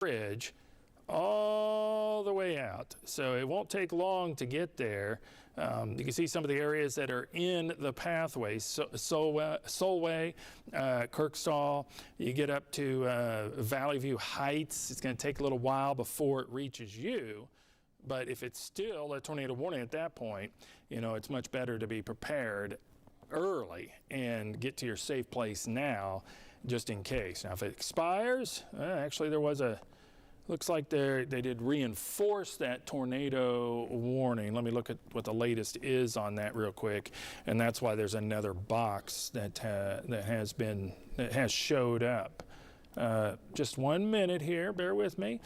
bridge all the way out. So it won't take long to get there. You can see some of the areas that are in the pathway, Solway, Kirkstall. You get up to Valley View Heights. It's going to take a little while before it reaches you. But if it's still a tornado warning at that point, you know, it's much better to be prepared early and get to your safe place now, just in case. Now, if it expires, actually there was a, looks like they did reinforce that tornado warning. Let me look at what the latest is on that real quick. And that's why there's another box that has showed up. Just 1 minute here, bear with me.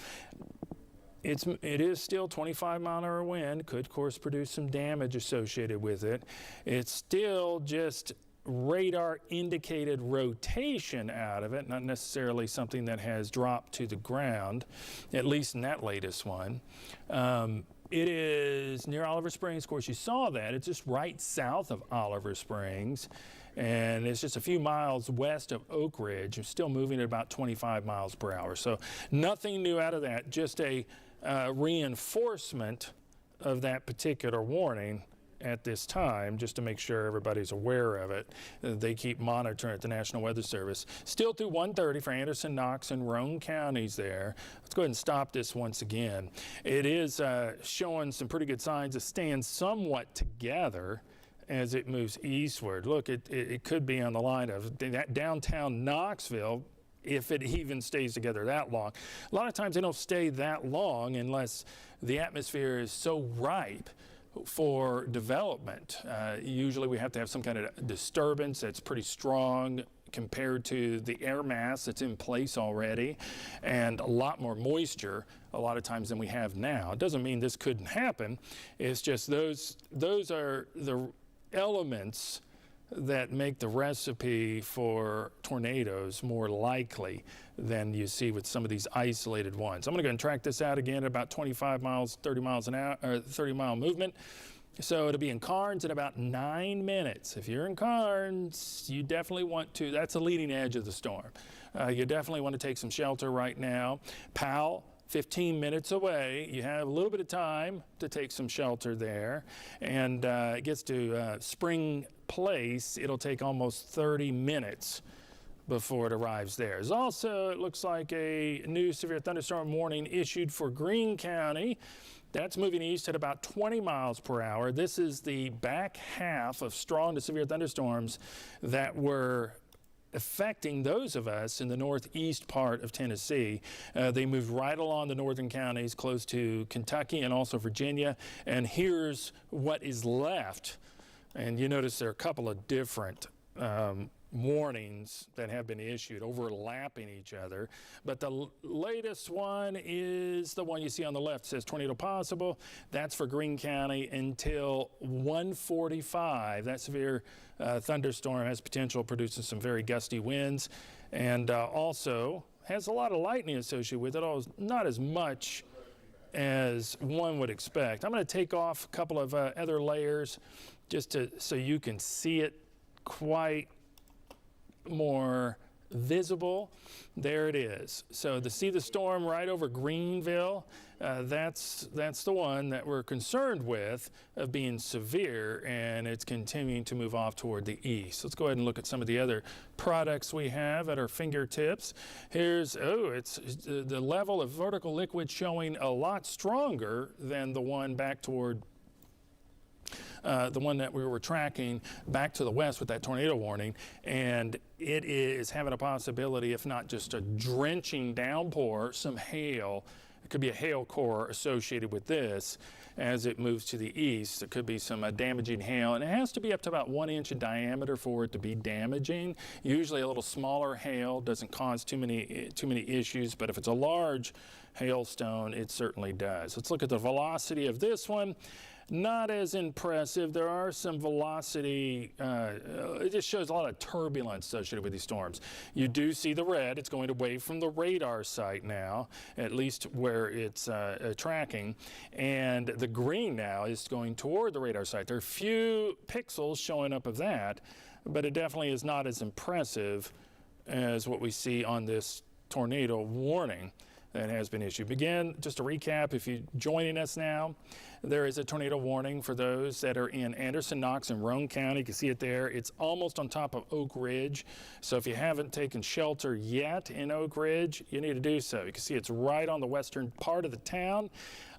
It is still 25-mile-an-hour wind, could of course produce some damage associated with it. It's still just radar indicated rotation out of it, not necessarily something that has dropped to the ground, at least in that latest one. It is near Oliver Springs. Of course, you saw that. It's just right south of Oliver Springs, and it's just a few miles west of Oak Ridge. It's still moving at about 25 miles per hour. So nothing new out of that, just a reinforcement of that particular warning at this time, just to make sure everybody's aware of it. They keep monitoring at the National Weather Service. Still through 1:30 for Anderson, Knox, and Roane counties there. Let's go ahead and stop this once again. It is showing some pretty good signs of staying somewhat together as it moves eastward. Look, it could be on the line of that downtown Knoxville, if it even stays together that long. A lot of times they don't stay that long unless the atmosphere is so ripe for development. Usually we have to have some kind of disturbance that's pretty strong compared to the air mass that's in place already, and a lot more moisture a lot of times than we have now. It doesn't mean this couldn't happen. It's just those are the elements that make the recipe for tornadoes more likely than you see with some of these isolated ones. I'm going to go and track this out again at about 25 miles, 30 miles an hour, or 30-mile movement. So it'll be in Carnes in about 9 minutes. If you're in Carnes, you definitely want to, that's the leading edge of the storm. You definitely want to take some shelter right now. Powell, 15 minutes away. You have a little bit of time to take some shelter there. And it gets to Spring Place. It'll take almost 30 minutes before it arrives there. There's also, it looks like, a new severe thunderstorm warning issued for Greene County. That's moving east at about 20 miles per hour. This is the back half of strong to severe thunderstorms that were affecting those of us in the northeast part of Tennessee. They moved right along the northern counties close to Kentucky and also Virginia. And here's what is left. And you notice there are a couple of different warnings that have been issued, overlapping each other. But the latest one is the one you see on the left. It says tornado possible. That's for Greene County until 1:45. That severe thunderstorm has potential of producing some very gusty winds, and also has a lot of lightning associated with it, not as much as one would expect. I'm going to take off a couple of other layers just so you can see it quite more visible. There it is. So to see the storm right over Greenville, that's the one that we're concerned with of being severe, and it's continuing to move off toward the east. Let's go ahead and look at some of the other products we have at our fingertips. Here's, it's the level of vertical liquid showing a lot stronger than the one back toward the one that we were tracking back to the west with that tornado warning, and it is having a possibility, if not just a drenching downpour, some hail. It could be a hail core associated with this as it moves to the east. There could be some damaging hail, and it has to be up to about 1 inch in diameter for it to be damaging. Usually a little smaller hail doesn't cause too many issues, but if it's a large hailstone, it certainly does. Let's look at the velocity of this one. Not as impressive. There are some velocity, it just shows a lot of turbulence associated with these storms. You do see the red. It's going away from the radar site now, at least where it's tracking. And the green now is going toward the radar site. There are a few pixels showing up of that, but it definitely is not as impressive as what we see on this tornado warning. that has been issued. Again, just to recap, if you're joining us now, there is a tornado warning for those that are in Anderson, Knox, and Roane County. You can see it there. It's almost on top of Oak Ridge. So if you haven't taken shelter yet in Oak Ridge, you need to do so. You can see it's right on the western part of the town.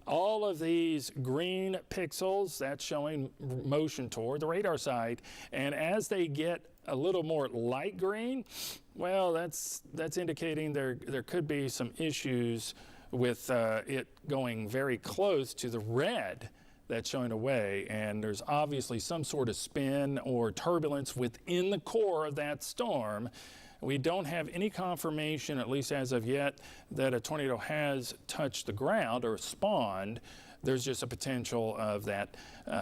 All of these green pixels, that's showing motion toward the radar site. And as they get a little more light green, well, that's indicating there could be some issues with it going very close to the red that's showing away, and there's obviously some sort of spin or turbulence within the core of that storm. We don't have any confirmation, at least as of yet, that a tornado has touched the ground or spawned. There's just a potential of that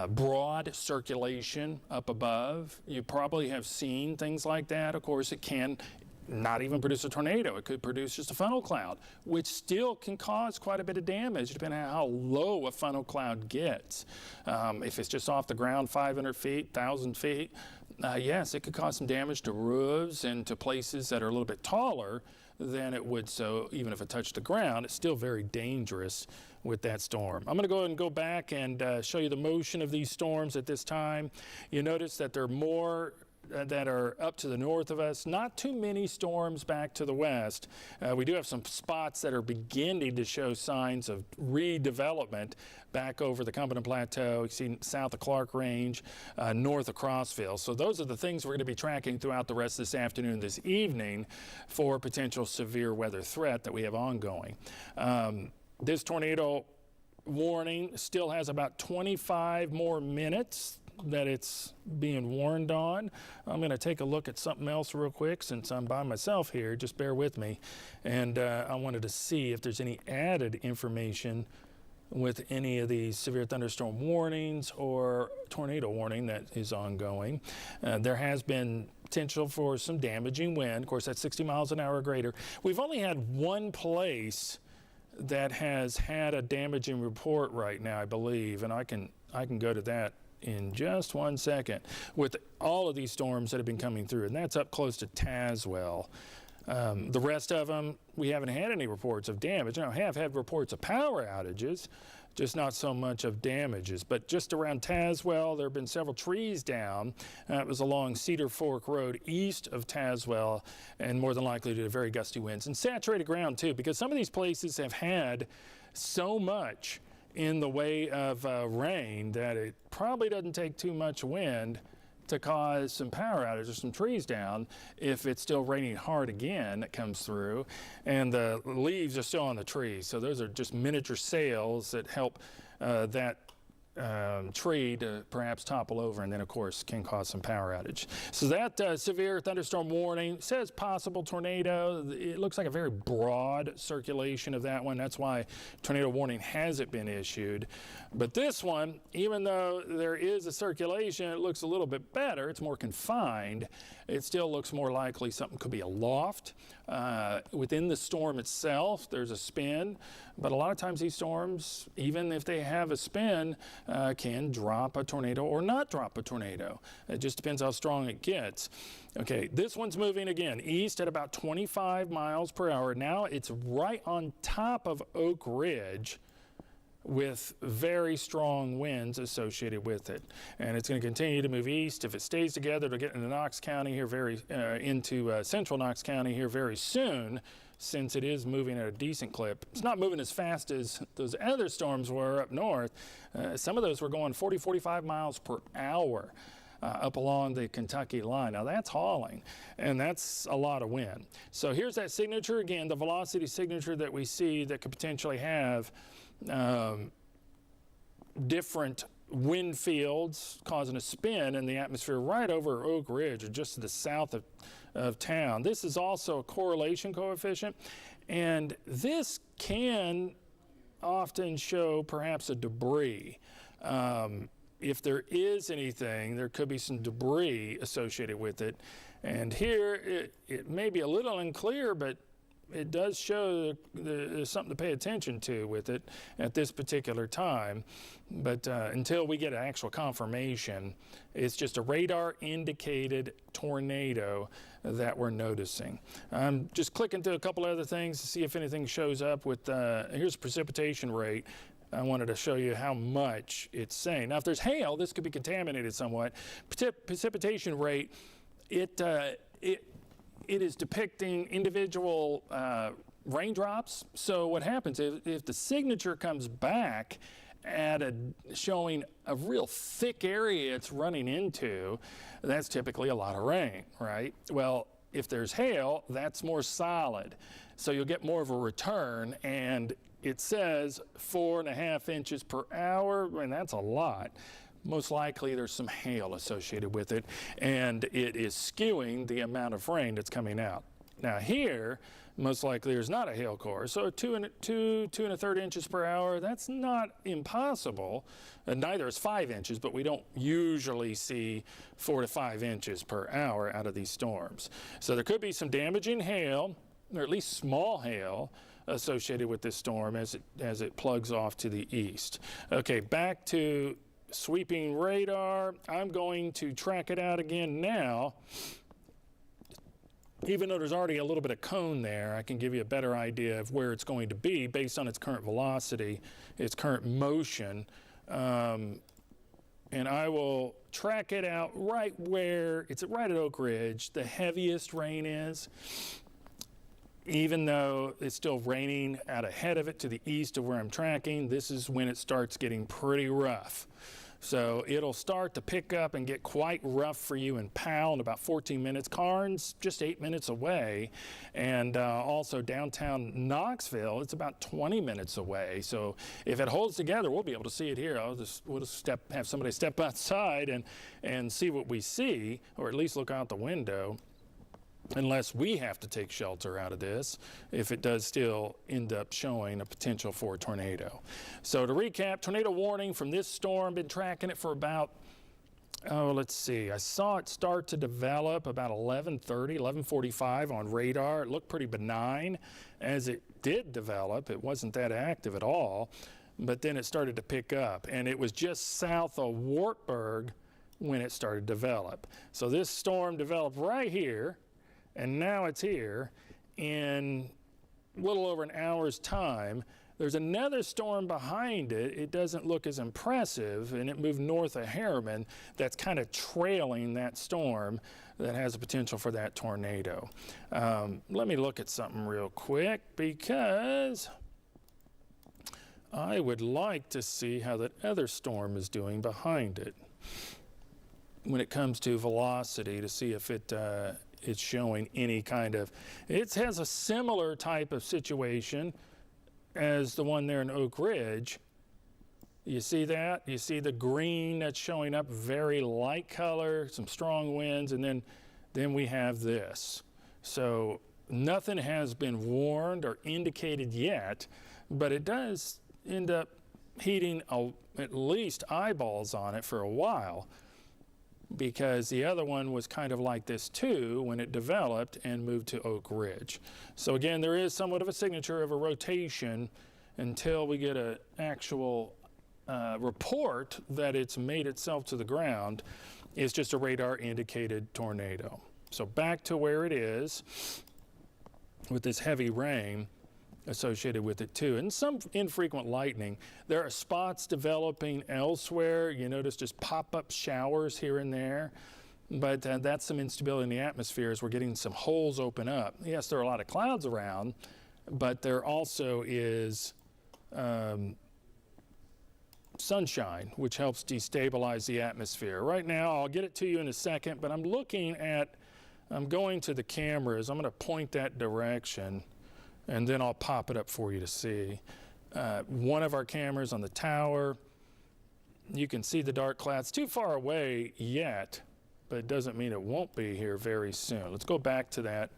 broad circulation up above. You probably have seen things like that. Of course, it can not even produce a tornado. It could produce just a funnel cloud, which still can cause quite a bit of damage depending on how low a funnel cloud gets. If it's just off the ground 500 feet, 1,000 feet, yes, it could cause some damage to roofs and to places that are a little bit taller than it would. So even if it touched the ground, it's still very dangerous with that storm. I'm going to go ahead and go back and show you the motion of these storms at this time. You notice that there are more that are up to the north of us. Not too many storms back to the west. We do have some spots that are beginning to show signs of redevelopment back over the Cumberland Plateau. You see south of Clark Range, north of Crossville. So those are the things we're going to be tracking throughout the rest of this afternoon, this evening, for potential severe weather threat that we have ongoing. This tornado warning still has about 25 more minutes that it's being warned on. I'm going to take a look at something else real quick since I'm by myself here. Just bear with me. And I wanted to see if there's any added information with any of these severe thunderstorm warnings or tornado warning that is ongoing. There has been potential for some damaging wind. Of course, that's 60 miles an hour or greater. We've only had one place that has had a damaging report right now, I believe, and I can go to that in just 1 second with all of these storms that have been coming through, and that's up close to Tazewell. The rest of them, we haven't had any reports of damage. Now, I have had reports of power outages, just not so much of damages. But just around Tazewell, there have been several trees down. It was along Cedar Fork Road east of Tazewell, and more than likely due to very gusty winds. And saturated ground, too, because some of these places have had so much in the way of rain that it probably doesn't take too much wind to cause some power outages or some trees down if it's still raining hard again that comes through and the leaves are still on the trees. So those are just miniature sails that help that tree to perhaps topple over, and then of course can cause some power outage. So that severe thunderstorm warning says possible tornado. It looks like a very broad circulation of that one. That's why tornado warning hasn't been issued. But this one, even though there is a circulation, it looks a little bit better. It's more confined. It still looks more likely something could be aloft. Within the storm itself, there's a spin, but a lot of times these storms, even if they have a spin, can drop a tornado or not drop a tornado. It just depends how strong it gets. Okay, this one's moving again east at about 25 miles per hour. Now it's right on top of Oak Ridge, with very strong winds associated with it. And it's going to continue to move east. If it stays together, it'll get into Knox County here into central Knox County here very soon, since it is moving at a decent clip. It's not moving as fast as those other storms were up north. Some of those were going 40, 45 miles per hour. Up along the Kentucky line. Now that's hauling, and that's a lot of wind. So here's that signature again, the velocity signature that we see that could potentially have different wind fields causing a spin in the atmosphere right over Oak Ridge or just to the south of town. This is also a correlation coefficient, and this can often show perhaps a debris. If there is anything, there could be some debris associated with it. And here, it may be a little unclear, but it does show there's something to pay attention to with it at this particular time. But until we get an actual confirmation, it's just a radar indicated tornado that we're noticing. I'm just clicking through a couple other things to see if anything shows up with, here's precipitation rate. I wanted to show you how much it's saying. Now, if there's hail, this could be contaminated somewhat. Precipitation rate, it is depicting individual raindrops. So what happens if the signature comes back at showing a real thick area it's running into, that's typically a lot of rain, right? Well, if there's hail, that's more solid. So you'll get more of a return, and it says 4.5 inches per hour, and that's a lot. Most likely there's some hail associated with it, and it is skewing the amount of rain that's coming out. Now here, most likely there's not a hail core, so 2.3 inches per hour, that's not impossible. Neither is 5 inches, but we don't usually see 4 to 5 inches per hour out of these storms. So there could be some damaging hail, or at least small hail, associated with this storm as it plugs off to the east. Okay, back to sweeping radar. I'm going to track it out again now. Even though there's already a little bit of cone there, I can give you a better idea of where it's going to be based on its current velocity, its current motion. And I will track it out right where it's right at Oak Ridge. The heaviest rain is. Even though it's still raining out ahead of it to the east of where I'm tracking, this is when it starts getting pretty rough. So it'll start to pick up and get quite rough for you in Powell in about 14 minutes. Karnes, just 8 minutes away. And also downtown Knoxville, it's about 20 minutes away. So if it holds together, we'll be able to see it here. We'll just have somebody step outside and see what we see, or at least look out the window. Unless we have to take shelter out of this, if it does still end up showing a potential for a tornado. So to recap, tornado warning from this storm, been tracking it for about, let's see, I saw it start to develop about 11:30, 11:45 on radar. It looked pretty benign. As it did develop, it wasn't that active at all, but then it started to pick up, and it was just south of Wartburg when it started to develop. So this storm developed right here, and now it's here in a little over an hour's time. There's another storm behind it. It doesn't look as impressive, and it moved north of Harriman. That's kind of trailing that storm that has a potential for that tornado. Let me look at something real quick, because I would like to see how that other storm is doing behind it when it comes to velocity, to see if it's showing any kind of, it has a similar type of situation as the one there in Oak Ridge. You see that? You see the green that's showing up, very light color, some strong winds, and then we have this. So nothing has been warned or indicated yet, but it does end up heating at least eyeballs on it for a while, because the other one was kind of like this too when it developed and moved to Oak Ridge. So again, there is somewhat of a signature of a rotation until we get an actual report that it's made itself to the ground. It's just a radar indicated tornado. So back to where it is with this heavy rain associated with it too, and some infrequent lightning. There are spots developing elsewhere. You notice just pop-up showers here and there, but that's some instability in the atmosphere as we're getting some holes open up. Yes, there are a lot of clouds around, but there also is sunshine, which helps destabilize the atmosphere. Right now, I'll get it to you in a second, but I'm going to the cameras. I'm going to point that direction, and then I'll pop it up for you to see. One of our cameras on the tower, you can see the dark clouds. Too far away yet, but it doesn't mean it won't be here very soon. Let's go back to that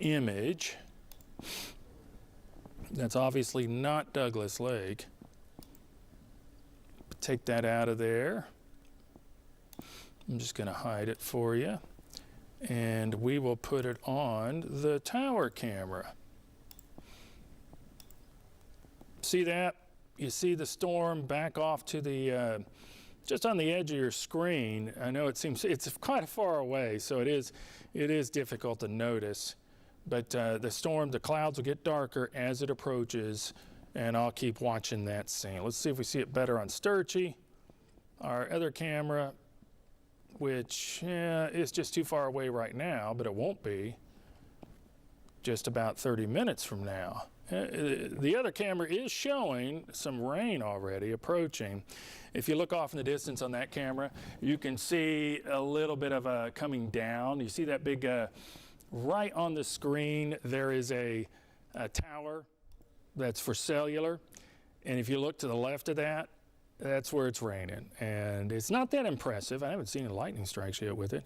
image. That's obviously not Douglas Lake. Take that out of there. I'm just going to hide it for you. and we will put it on the tower camera. See that? You see the storm back off to the, just on the edge of your screen. I know it seems, it's quite far away, so it is difficult to notice. But the storm, the clouds will get darker as it approaches, and I'll keep watching that scene. Let's see if we see it better on Sturchy, our other camera, which is just too far away right now, but it won't be just about 30 minutes from now. The other camera is showing some rain already approaching. If you look off in the distance on that camera, you can see a little bit of a coming down. You see that big, right on the screen, there is a tower that's for cellular. And if you look to the left of that, that's where it's raining. And it's not that impressive. I haven't seen any lightning strikes yet with it.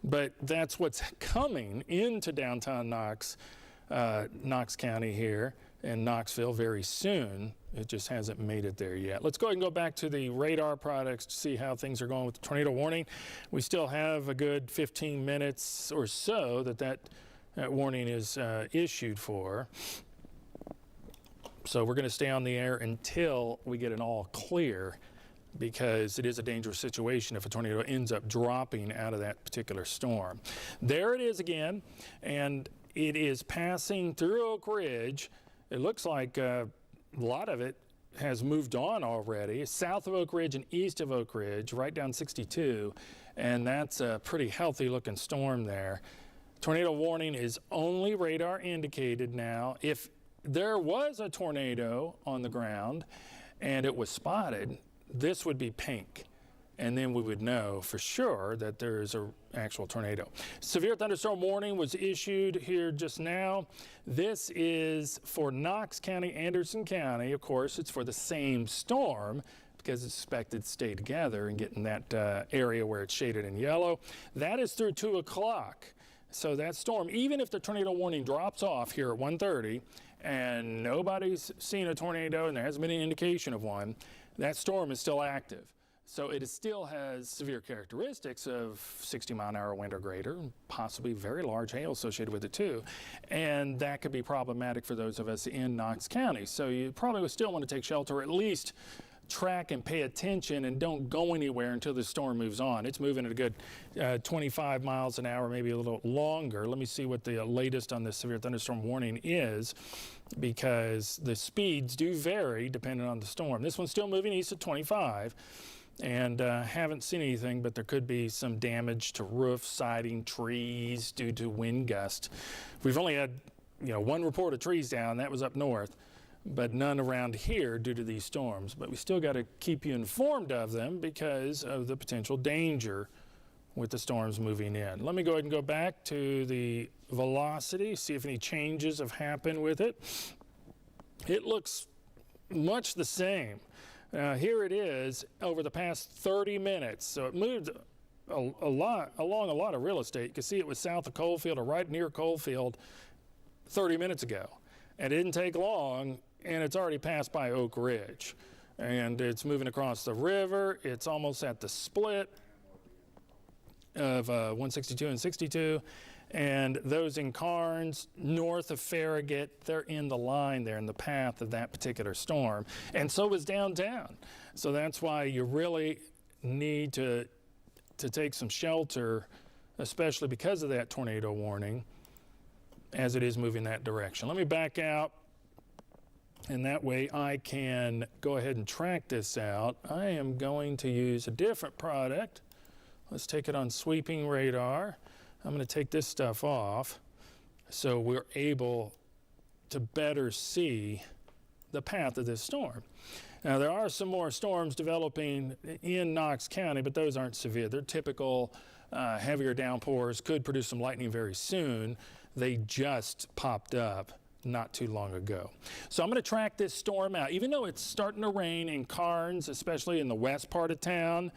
But that's what's coming into downtown Knox County here in Knoxville very soon. It just hasn't made it there yet. Let's go ahead and go back to the radar products to see how things are going with the tornado warning. We still have a good 15 minutes or so that warning is issued for. So we're going to stay on the air until we get an all clear, because it is a dangerous situation if a tornado ends up dropping out of that particular storm. There it is again, and it is passing through Oak Ridge. It looks like a lot of it has moved on already, south of Oak Ridge and east of Oak Ridge, right down 62, and that's a pretty healthy looking storm there. Tornado warning is only radar indicated now. If there was a tornado on the ground and it was spotted, this would be pink. And then we would know for sure that there is an actual tornado. Severe thunderstorm warning was issued here just now. This is for Knox County, Anderson County. Of course, it's for the same storm because it's expected to stay together and get in that area where it's shaded in yellow. That is through 2 o'clock. So that storm, even if the tornado warning drops off here at 1:30 and nobody's seen a tornado and there hasn't been any indication of one, that storm is still active. So it still has severe characteristics of 60-mile-an-hour wind or greater, possibly very large hail associated with it too. And that could be problematic for those of us in Knox County. So you probably would still want to take shelter, or at least track and pay attention, and don't go anywhere until the storm moves on. It's moving at a good 25 miles an hour, maybe a little longer. Let me see what the latest on this severe thunderstorm warning is, because the speeds do vary depending on the storm. This one's still moving east at 25. And haven't seen anything, but there could be some damage to roof, siding, trees due to wind gust. We've only had, one report of trees down. That was up north, but none around here due to these storms. But we still got to keep you informed of them because of the potential danger with the storms moving in. Let me go ahead and go back to the velocity, see if any changes have happened with it. It looks much the same. Here it is over the past 30 minutes. So it moved along a lot of real estate. You can see it was south of Coalfield, or right near Coalfield 30 minutes ago. And it didn't take long, and it's already passed by Oak Ridge. And it's moving across the river. It's almost at the split of 162 and 62. And those in Carnes, north of Farragut, they're in the line there, in the path of that particular storm. And so is downtown. So that's why you really need to take some shelter, especially because of that tornado warning, as it is moving that direction. Let me back out, and that way I can go ahead and track this out. I am going to use a different product. Let's take it on sweeping radar. I'm going to take this stuff off so we're able to better see the path of this storm. Now, there are some more storms developing in Knox County, but those aren't severe. They're typical heavier downpours, could produce some lightning very soon. They just popped up not too long ago. So I'm going to track this storm out. Even though it's starting to rain in Carnes, especially in the west part of town,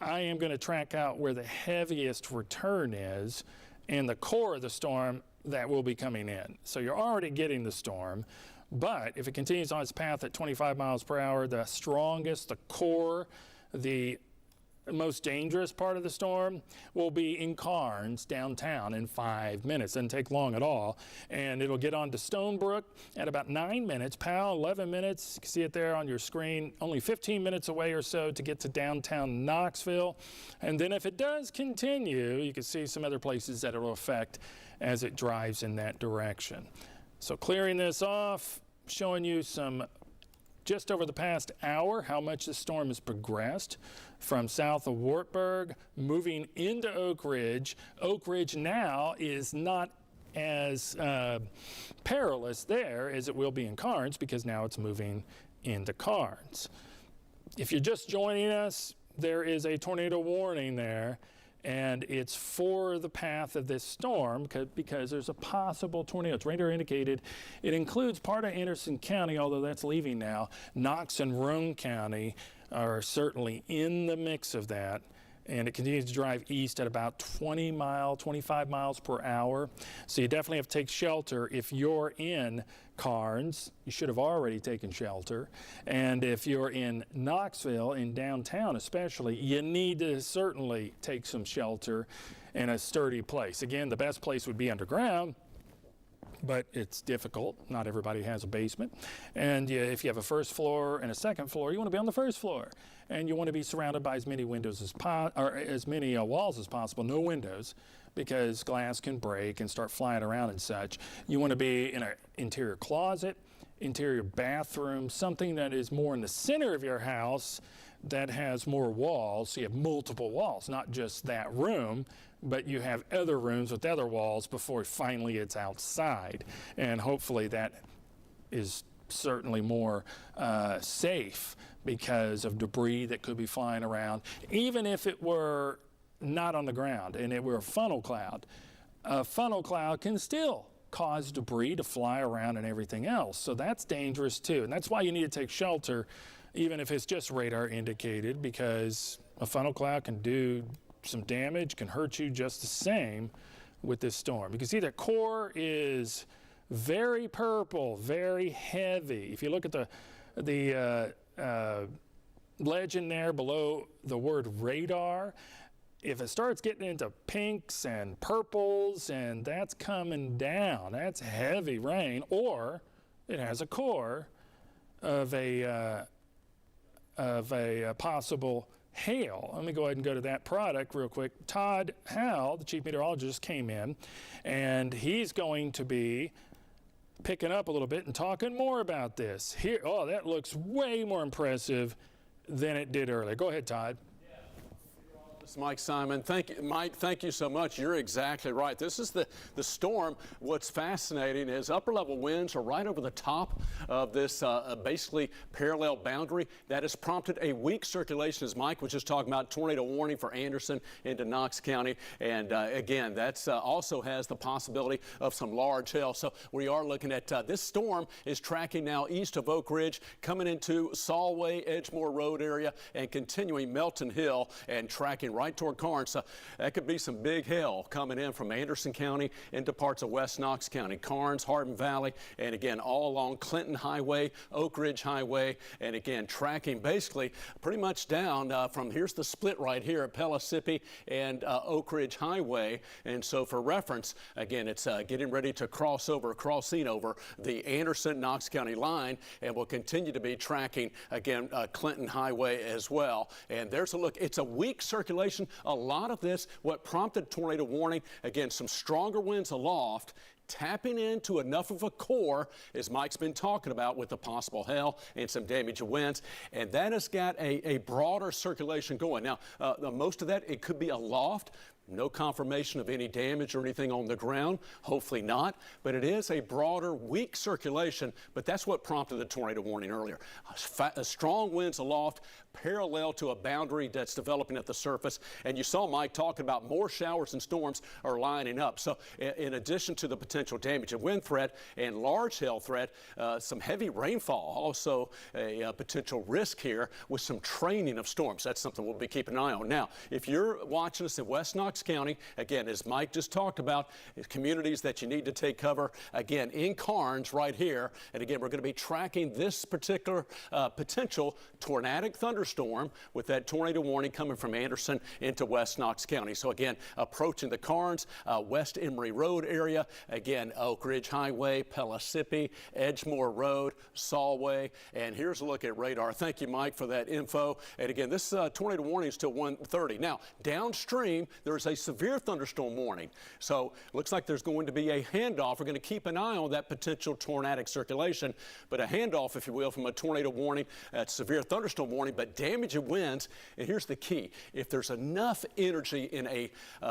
I am going to track out where the heaviest return is and the core of the storm that will be coming in. So you're already getting the storm, but if it continues on its path at 25 miles per hour, the strongest, the core, the most dangerous part of the storm will be in Carnes downtown in 5 minutes. Doesn't take long at all. And it'll get on to Stonebrook at about 9 minutes. Powell, 11 minutes. You can see it there on your screen. Only 15 minutes away or so to get to downtown Knoxville. And then if it does continue, you can see some other places that it'll affect as it drives in that direction. So clearing this off, showing you some just over the past hour, how much the storm has progressed from south of Wartburg, moving into Oak Ridge. Oak Ridge now is not as perilous there as it will be in Carnes, because now it's moving into Carnes. If you're just joining us, there is a tornado warning there, and it's for the path of this storm because there's a possible tornado. It's radar indicated. It includes part of Anderson County, although that's leaving now. Knox and Roane County are certainly in the mix of that, and it continues to drive east at about 25 miles per hour. So you definitely have to take shelter if you're in Carnes. You should have already taken shelter. And if you're in Knoxville, in downtown especially, you need to certainly take some shelter in a sturdy place. Again, the best place would be underground, but it's difficult. Not everybody has a basement. And if you have a first floor and a second floor, you want to be on the first floor. And you want to be surrounded by as many windows as many walls as possible, no windows, because glass can break and start flying around and such. You want to be in an interior closet, interior bathroom, something that is more in the center of your house that has more walls. So you have multiple walls, not just that room, but you have other rooms with other walls before finally it's outside. And hopefully that is certainly more safe because of debris that could be flying around. Even if it were not on the ground and it were a funnel cloud can still cause debris to fly around and everything else. So that's dangerous too. And that's why you need to take shelter, even if it's just radar indicated, because a funnel cloud can do some damage, can hurt you just the same with this storm. You can see the core is very purple, very heavy. If you look at the legend there below the word radar, if it starts getting into pinks and purples, and that's coming down, that's heavy rain, or it has a core of a possible hail. Let me go ahead and go to that product real quick. Todd Howell, the chief meteorologist, came in, and he's going to be picking up a little bit and talking more about this. Here, oh, that looks way more impressive than it did earlier. Go ahead, Todd. Mike Simon. Thank you, Mike. Thank you so much. You're exactly right. This is the storm. What's fascinating is upper level winds are right over the top of this basically parallel boundary that has prompted a weak circulation, as Mike was just talking about. Tornado warning for Anderson into Knox County. And again, that's also has the possibility of some large hail. So we are looking at this storm is tracking now east of Oak Ridge, coming into Solway, Edgemore Road area, and continuing Melton Hill and tracking right toward Carnes. So that could be some big hail coming in from Anderson County into parts of West Knox County, Carnes, Hardin Valley, and again all along Clinton Highway, Oak Ridge Highway, and again tracking basically pretty much down from here's the split right here at Pellissippi and Oak Ridge Highway. And so for reference, again, it's getting ready to crossing over the Anderson Knox County line, and will continue to be tracking again Clinton Highway as well. And there's a look. It's a weak circulation. A lot of this, what prompted tornado warning, again, some stronger winds aloft, tapping into enough of a core, as Mike's been talking about, with the possible hail and some damage of winds, and that has got a broader circulation going. Now, most of that, it could be aloft. No confirmation of any damage or anything on the ground, hopefully not, but it is a broader, weak circulation, but that's what prompted the tornado warning earlier. Strong winds aloft, parallel to a boundary that's developing at the surface, and you saw Mike talking about more showers and storms are lining up. So in addition to the potential potential damage and wind threat and large hail threat. Some heavy rainfall, also a potential risk here with some training of storms. That's something we'll be keeping an eye on. Now, if you're watching us in West Knox County, again, as Mike just talked about, communities that you need to take cover, again, in Carnes right here. And again, we're going to be tracking this particular potential tornadic thunderstorm with that tornado warning coming from Anderson into West Knox County. So again, approaching the Carnes, West Emory Road area, again, Oak Ridge Highway, Pellissippi, Edgemore Road, Solway. And here's a look at radar. Thank you, Mike, for that info. And again, this tornado warning is till 1:30. Now, downstream, there's a severe thunderstorm warning. So looks like there's going to be a handoff. We're going to keep an eye on that potential tornadic circulation, but a handoff, if you will, from a tornado warning, severe thunderstorm warning, but damaging winds. And here's the key. If there's enough energy in a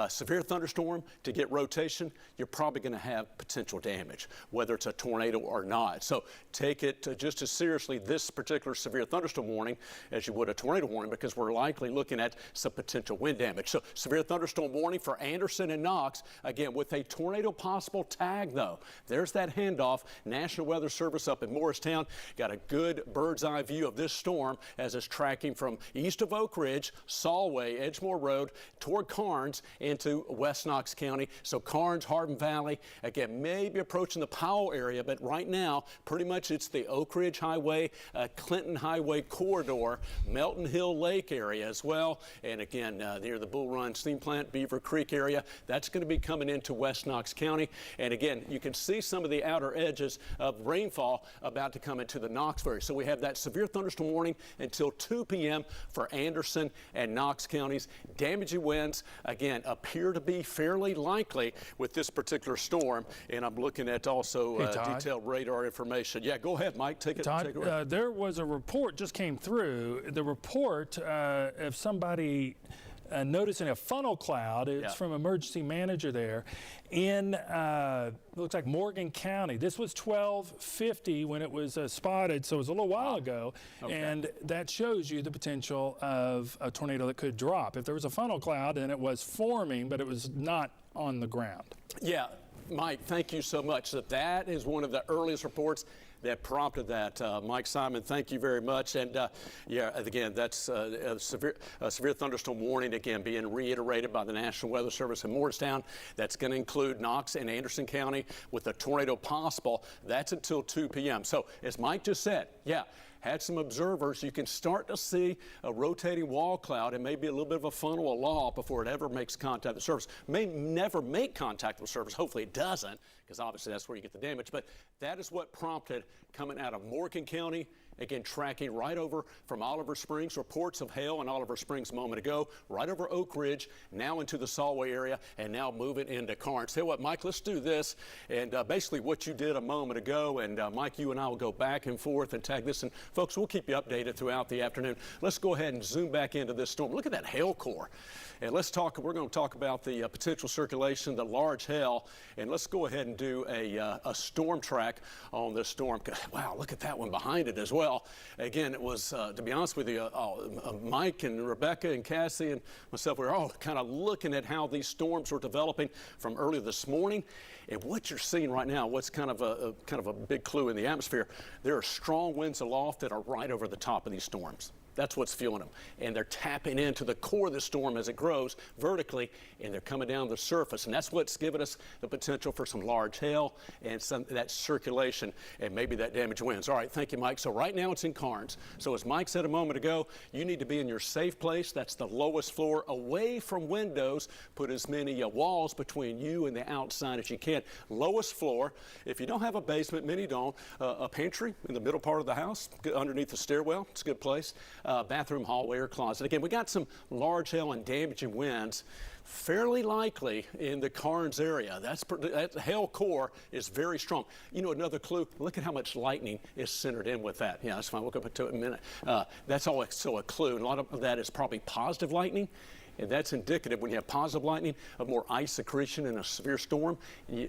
severe thunderstorm to get rotation, you're probably going to have potential damage, whether it's a tornado or not. So take it just as seriously, this particular severe thunderstorm warning, as you would a tornado warning, because we're likely looking at some potential wind damage. So severe thunderstorm warning for Anderson and Knox, again, with a tornado possible tag, though. There's that handoff. National Weather Service up in Morristown got a good bird's eye view of this storm as it's tracking from east of Oak Ridge, Solway, Edgemore Road, toward Carnes into West Knox County. So Carnes, Hardin Valley, again, maybe approaching the Powell area, but right now, pretty much it's the Oak Ridge Highway, Clinton Highway corridor, Melton Hill Lake area as well. And again, near the Bull Run Steam Plant, Beaver Creek area, that's going to be coming into West Knox County. And again, you can see some of the outer edges of rainfall about to come into the Knoxville area. So we have that severe thunderstorm warning until 2 p.m. for Anderson and Knox counties. Damaging winds, again, appear to be fairly likely with this particular storm. And I'm looking at also detailed radar information. Yeah, go ahead, Mike. Take it. Todd, take it away. there was a report just came through. The report of somebody noticing a funnel cloud. It's from emergency manager there in looks like Morgan County. This was 12:50 when it was spotted, so it was a little while ago. Okay. And that shows you the potential of a tornado that could drop. If there was a funnel cloud, then it was forming, but it was not on the ground. Yeah, Mike, thank you so much. That is one of the earliest reports that prompted that. Mike Simon, thank you very much. And yeah, again, that's a severe thunderstorm warning, again, being reiterated by the National Weather Service in Morristown. That's going to include Knox and Anderson County with a tornado possible. That's until 2 p.m. So as Mike just said, yeah, had some observers, you can start to see a rotating wall cloud and maybe a little bit of a funnel aloft before it ever makes contact with the surface. May never make contact with the surface. Hopefully it doesn't, because obviously that's where you get the damage. But that is what prompted coming out of Morgan County, again, tracking right over from Oliver Springs, reports of hail in Oliver Springs a moment ago, right over Oak Ridge, now into the Solway area, and now moving into Carnes. Tell you what, Mike, let's do this. And basically what you did a moment ago, and Mike, you and I will go back and forth and tag this. And folks, we'll keep you updated throughout the afternoon. Let's go ahead and zoom back into this storm. Look at that hail core. And let's talk, we're going to talk about the potential circulation, the large hail, and let's go ahead and do a storm track on this storm. Wow, look at that one behind it as well. Again, it was, to be honest with you, Mike and Rebecca and Cassie and myself, we were all kind of looking at how these storms were developing from earlier this morning. And what you're seeing right now, what's kind of a big clue in the atmosphere, there are strong winds aloft that are right over the top of these storms. That's what's fueling them. And they're tapping into the core of the storm as it grows vertically, and they're coming down the surface. And that's what's given us the potential for some large hail and some that circulation and maybe that damaged winds. All right, thank you, Mike. So right now it's in Carnes. So as Mike said a moment ago, you need to be in your safe place. That's the lowest floor, away from windows. Put as many walls between you and the outside as you can. Lowest floor. If you don't have a basement, many don't, a pantry in the middle part of the house, underneath the stairwell. It's a good place. Bathroom, hallway, or closet. Again, we got some large hail and damaging winds fairly likely in the Carnes area. That hail core is very strong. You know, another clue, look at how much lightning is centered in with that. Yeah, that's fine. We'll go into it in a minute. That's also a clue. And a lot of that is probably positive lightning. and that's indicative when you have positive lightning of more ice accretion in a severe storm.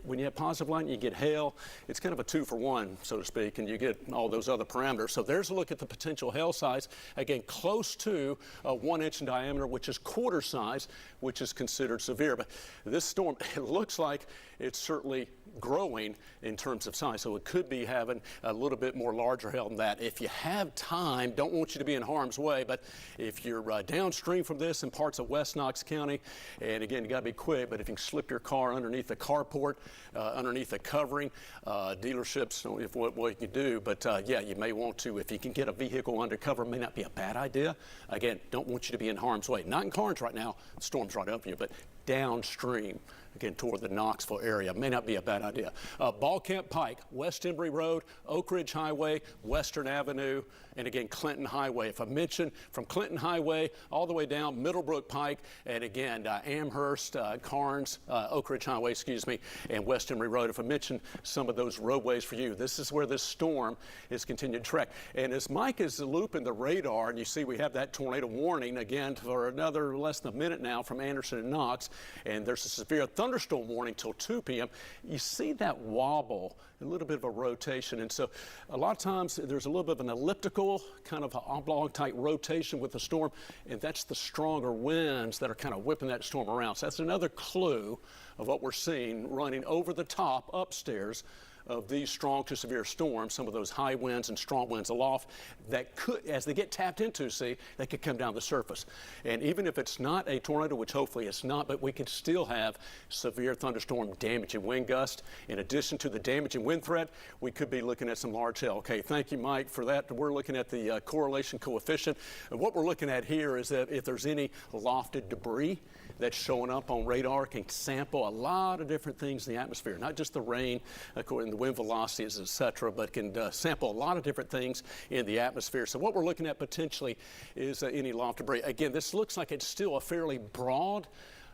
When you have positive lightning, you get hail. It's kind of a 2-for-1, so to speak, and you get all those other parameters. So there's a look at the potential hail size. Again, close to 1 inch in diameter, which is quarter size, which is considered severe. But this storm, it looks like it's certainly growing in terms of size, so it could be having a little bit more larger hail than that. If you have time, don't want you to be in harm's way, but if you're downstream from this in parts of West Knox County, and again, you got to be quick, but if you can slip your car underneath the carport, underneath the covering, dealerships, what you can do, but yeah, you may want to, if you can get a vehicle undercover, may not be a bad idea. Again, don't want you to be in harm's way. Not in Carnes right now, the storm's right up you, but downstream, again, toward the Knoxville area. May not be a bad idea. Ball Camp Pike, West Embry Road, Oak Ridge Highway, Western Avenue, and again, Clinton Highway. If I mention from Clinton Highway all the way down Middlebrook Pike, and again, Amherst, Carnes, Oak Ridge Highway, excuse me, and West Embry Road. If I mention some of those roadways for you, this is where this storm is continuing to track. And as Mike is looping the radar, and you see we have that tornado warning again for another less than a minute now from Anderson and Knox, and there's a severe thunderstorm warning till 2 p.m. You see that wobble, a little bit of a rotation, and so a lot of times there's a little bit of an elliptical, kind of an oblong type rotation with the storm, and that's the stronger winds that are kind of whipping that storm around. So that's another clue of what we're seeing running over the top upstairs of these strong to severe storms, some of those high winds and strong winds aloft that could, as they get tapped into, see, they could come down the surface. And even if it's not a tornado, which hopefully it's not, but we could still have severe thunderstorm damaging wind gust. In addition to the damaging wind threat, we could be looking at some large hail. Okay, thank you, Mike, for that. We're looking at the correlation coefficient. And what we're looking at here is that if there's any lofted debris that's showing up on radar, can sample a lot of different things in the atmosphere, not just the rain, according to the wind velocities, et cetera, but can sample a lot of different things in the atmosphere. So what we're looking at potentially is any loft debris. Again, this looks like it's still a fairly broad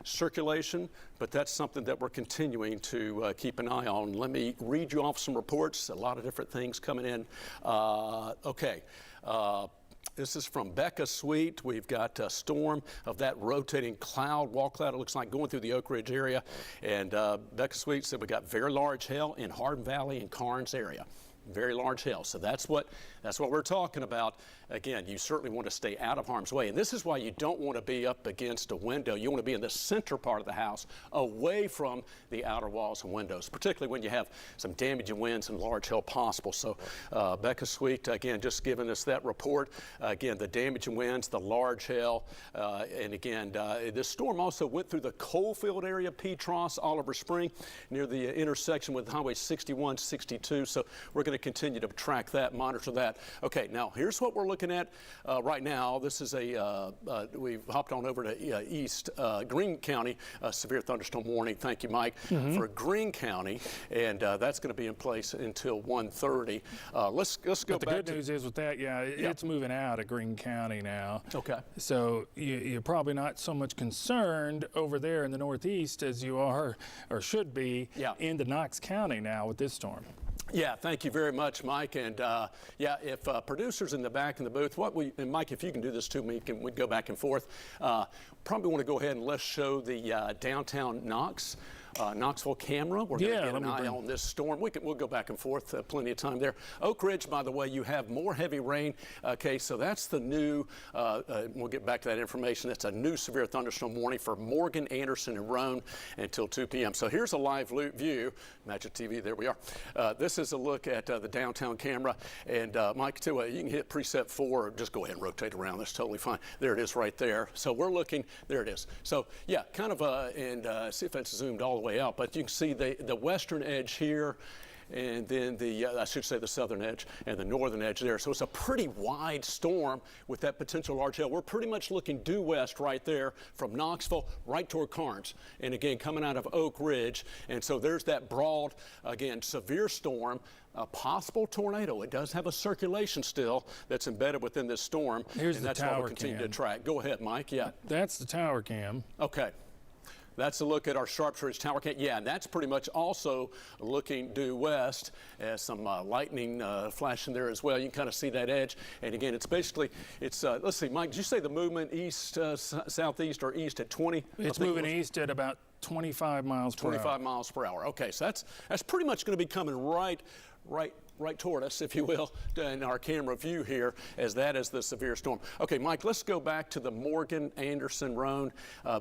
circulation, but that's something that we're continuing to keep an eye on. Let me read you off some reports, a lot of different things coming in. This is from Becca Sweet. We've got a storm of that rotating cloud, wall cloud, it looks like going through the Oak Ridge area. And Becca Sweet said we got very large hail in Hardin Valley and Carnes area. Very large hail. So that's what we're talking about. Again, you certainly want to stay out of harm's way. And this is why you don't want to be up against a window. You want to be in the center part of the house, away from the outer walls and windows, particularly when you have some damaging winds and large hail possible. So Becca Sweet, again, just giving us that report. Again, the damaging winds, the large hail, and again, this storm also went through the Coalfield area, Petros, Oliver Spring, near the intersection with Highway 61, 62. So we're going to continue to track that, monitor that. Okay, now here's what we're looking at right now. This is we've hopped on over to East Greene County, severe thunderstorm warning. Thank you, Mike, for Greene County, and that's going to be in place until 1:30. Let's go but back. The good news is with that, it's moving out of Greene County now. Okay. So you're probably not so much concerned over there in the Northeast as you are, or should be, into Knox County now with this storm. Yeah, thank you very much, Mike. And if producers in the back in the booth, and Mike, if you can do this too, we go back and forth. Probably want to go ahead and let's show the downtown Knoxville camera. We're going to get an eye on this storm. We'll go back and forth, plenty of time there. Oak Ridge, by the way, you have more heavy rain. Okay, so that's the new, we'll get back to that information. That's a new severe thunderstorm warning for Morgan, Anderson, and Roan until 2 p.m. So here's a live view. Magic TV, there we are. This is a look at the downtown camera. And Mike, too, you can hit preset 4 or just go ahead and rotate around. That's totally fine. There it is right there. So we're looking, there it is. So yeah, kind of, and see if that's zoomed all the way out, but you can see the western edge here, and then I should say the southern edge and the northern edge there. So it's a pretty wide storm with that potential large hail. We're pretty much looking due west right there from Knoxville right toward Carnes, and again coming out of Oak Ridge. And so there's that broad, again, severe storm. A possible tornado. It does have a circulation still that's embedded within this storm. Here's and the that's tower what we'll continue to track. Go ahead, Mike. Yeah. That's the tower cam. Okay. that's a look at our Sharps Ridge Tower Cam. Yeah, and that's pretty much also looking due west as some lightning flashing there as well. You can kind of see that edge. And again, it's basically, let's see, Mike, did you say the movement east, southeast, or east at 20? It's moving east at about 25 miles per hour. 25 miles per hour. Okay, so that's pretty much going to be coming right toward us, if you will, in our camera view here, as that is the severe storm. Okay, Mike, let's go back to the Morgan-Anderson Road.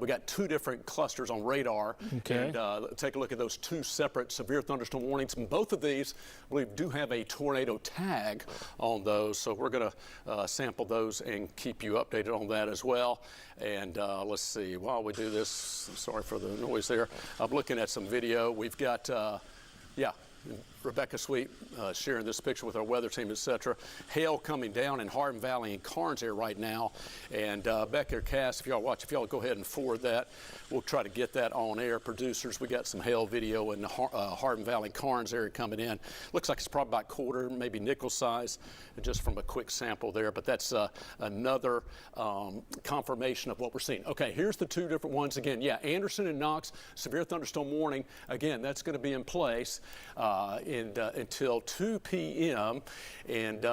We got two different clusters on radar. Okay. And take a look at those two separate severe thunderstorm warnings. And both of these, I believe, do have a tornado tag on those. So we're going to sample those and keep you updated on that as well. And let's see, while we do this, sorry for the noise there. I'm looking at some video. We've got, Rebecca Sweet sharing this picture with our weather team, etc. Hail coming down in Hardin Valley and Carnes here right now. And Becca or Cass, if y'all watch, if y'all go ahead and forward that, we'll try to get that on air. Producers, we got some hail video in the Hardin Valley and Carnes area coming in. Looks like it's probably about quarter, maybe nickel size, just from a quick sample there. But that's another confirmation of what we're seeing. Okay, here's the two different ones again. Yeah, Anderson and Knox, severe thunderstorm warning. Again, that's going to be in place until 2 p.m. And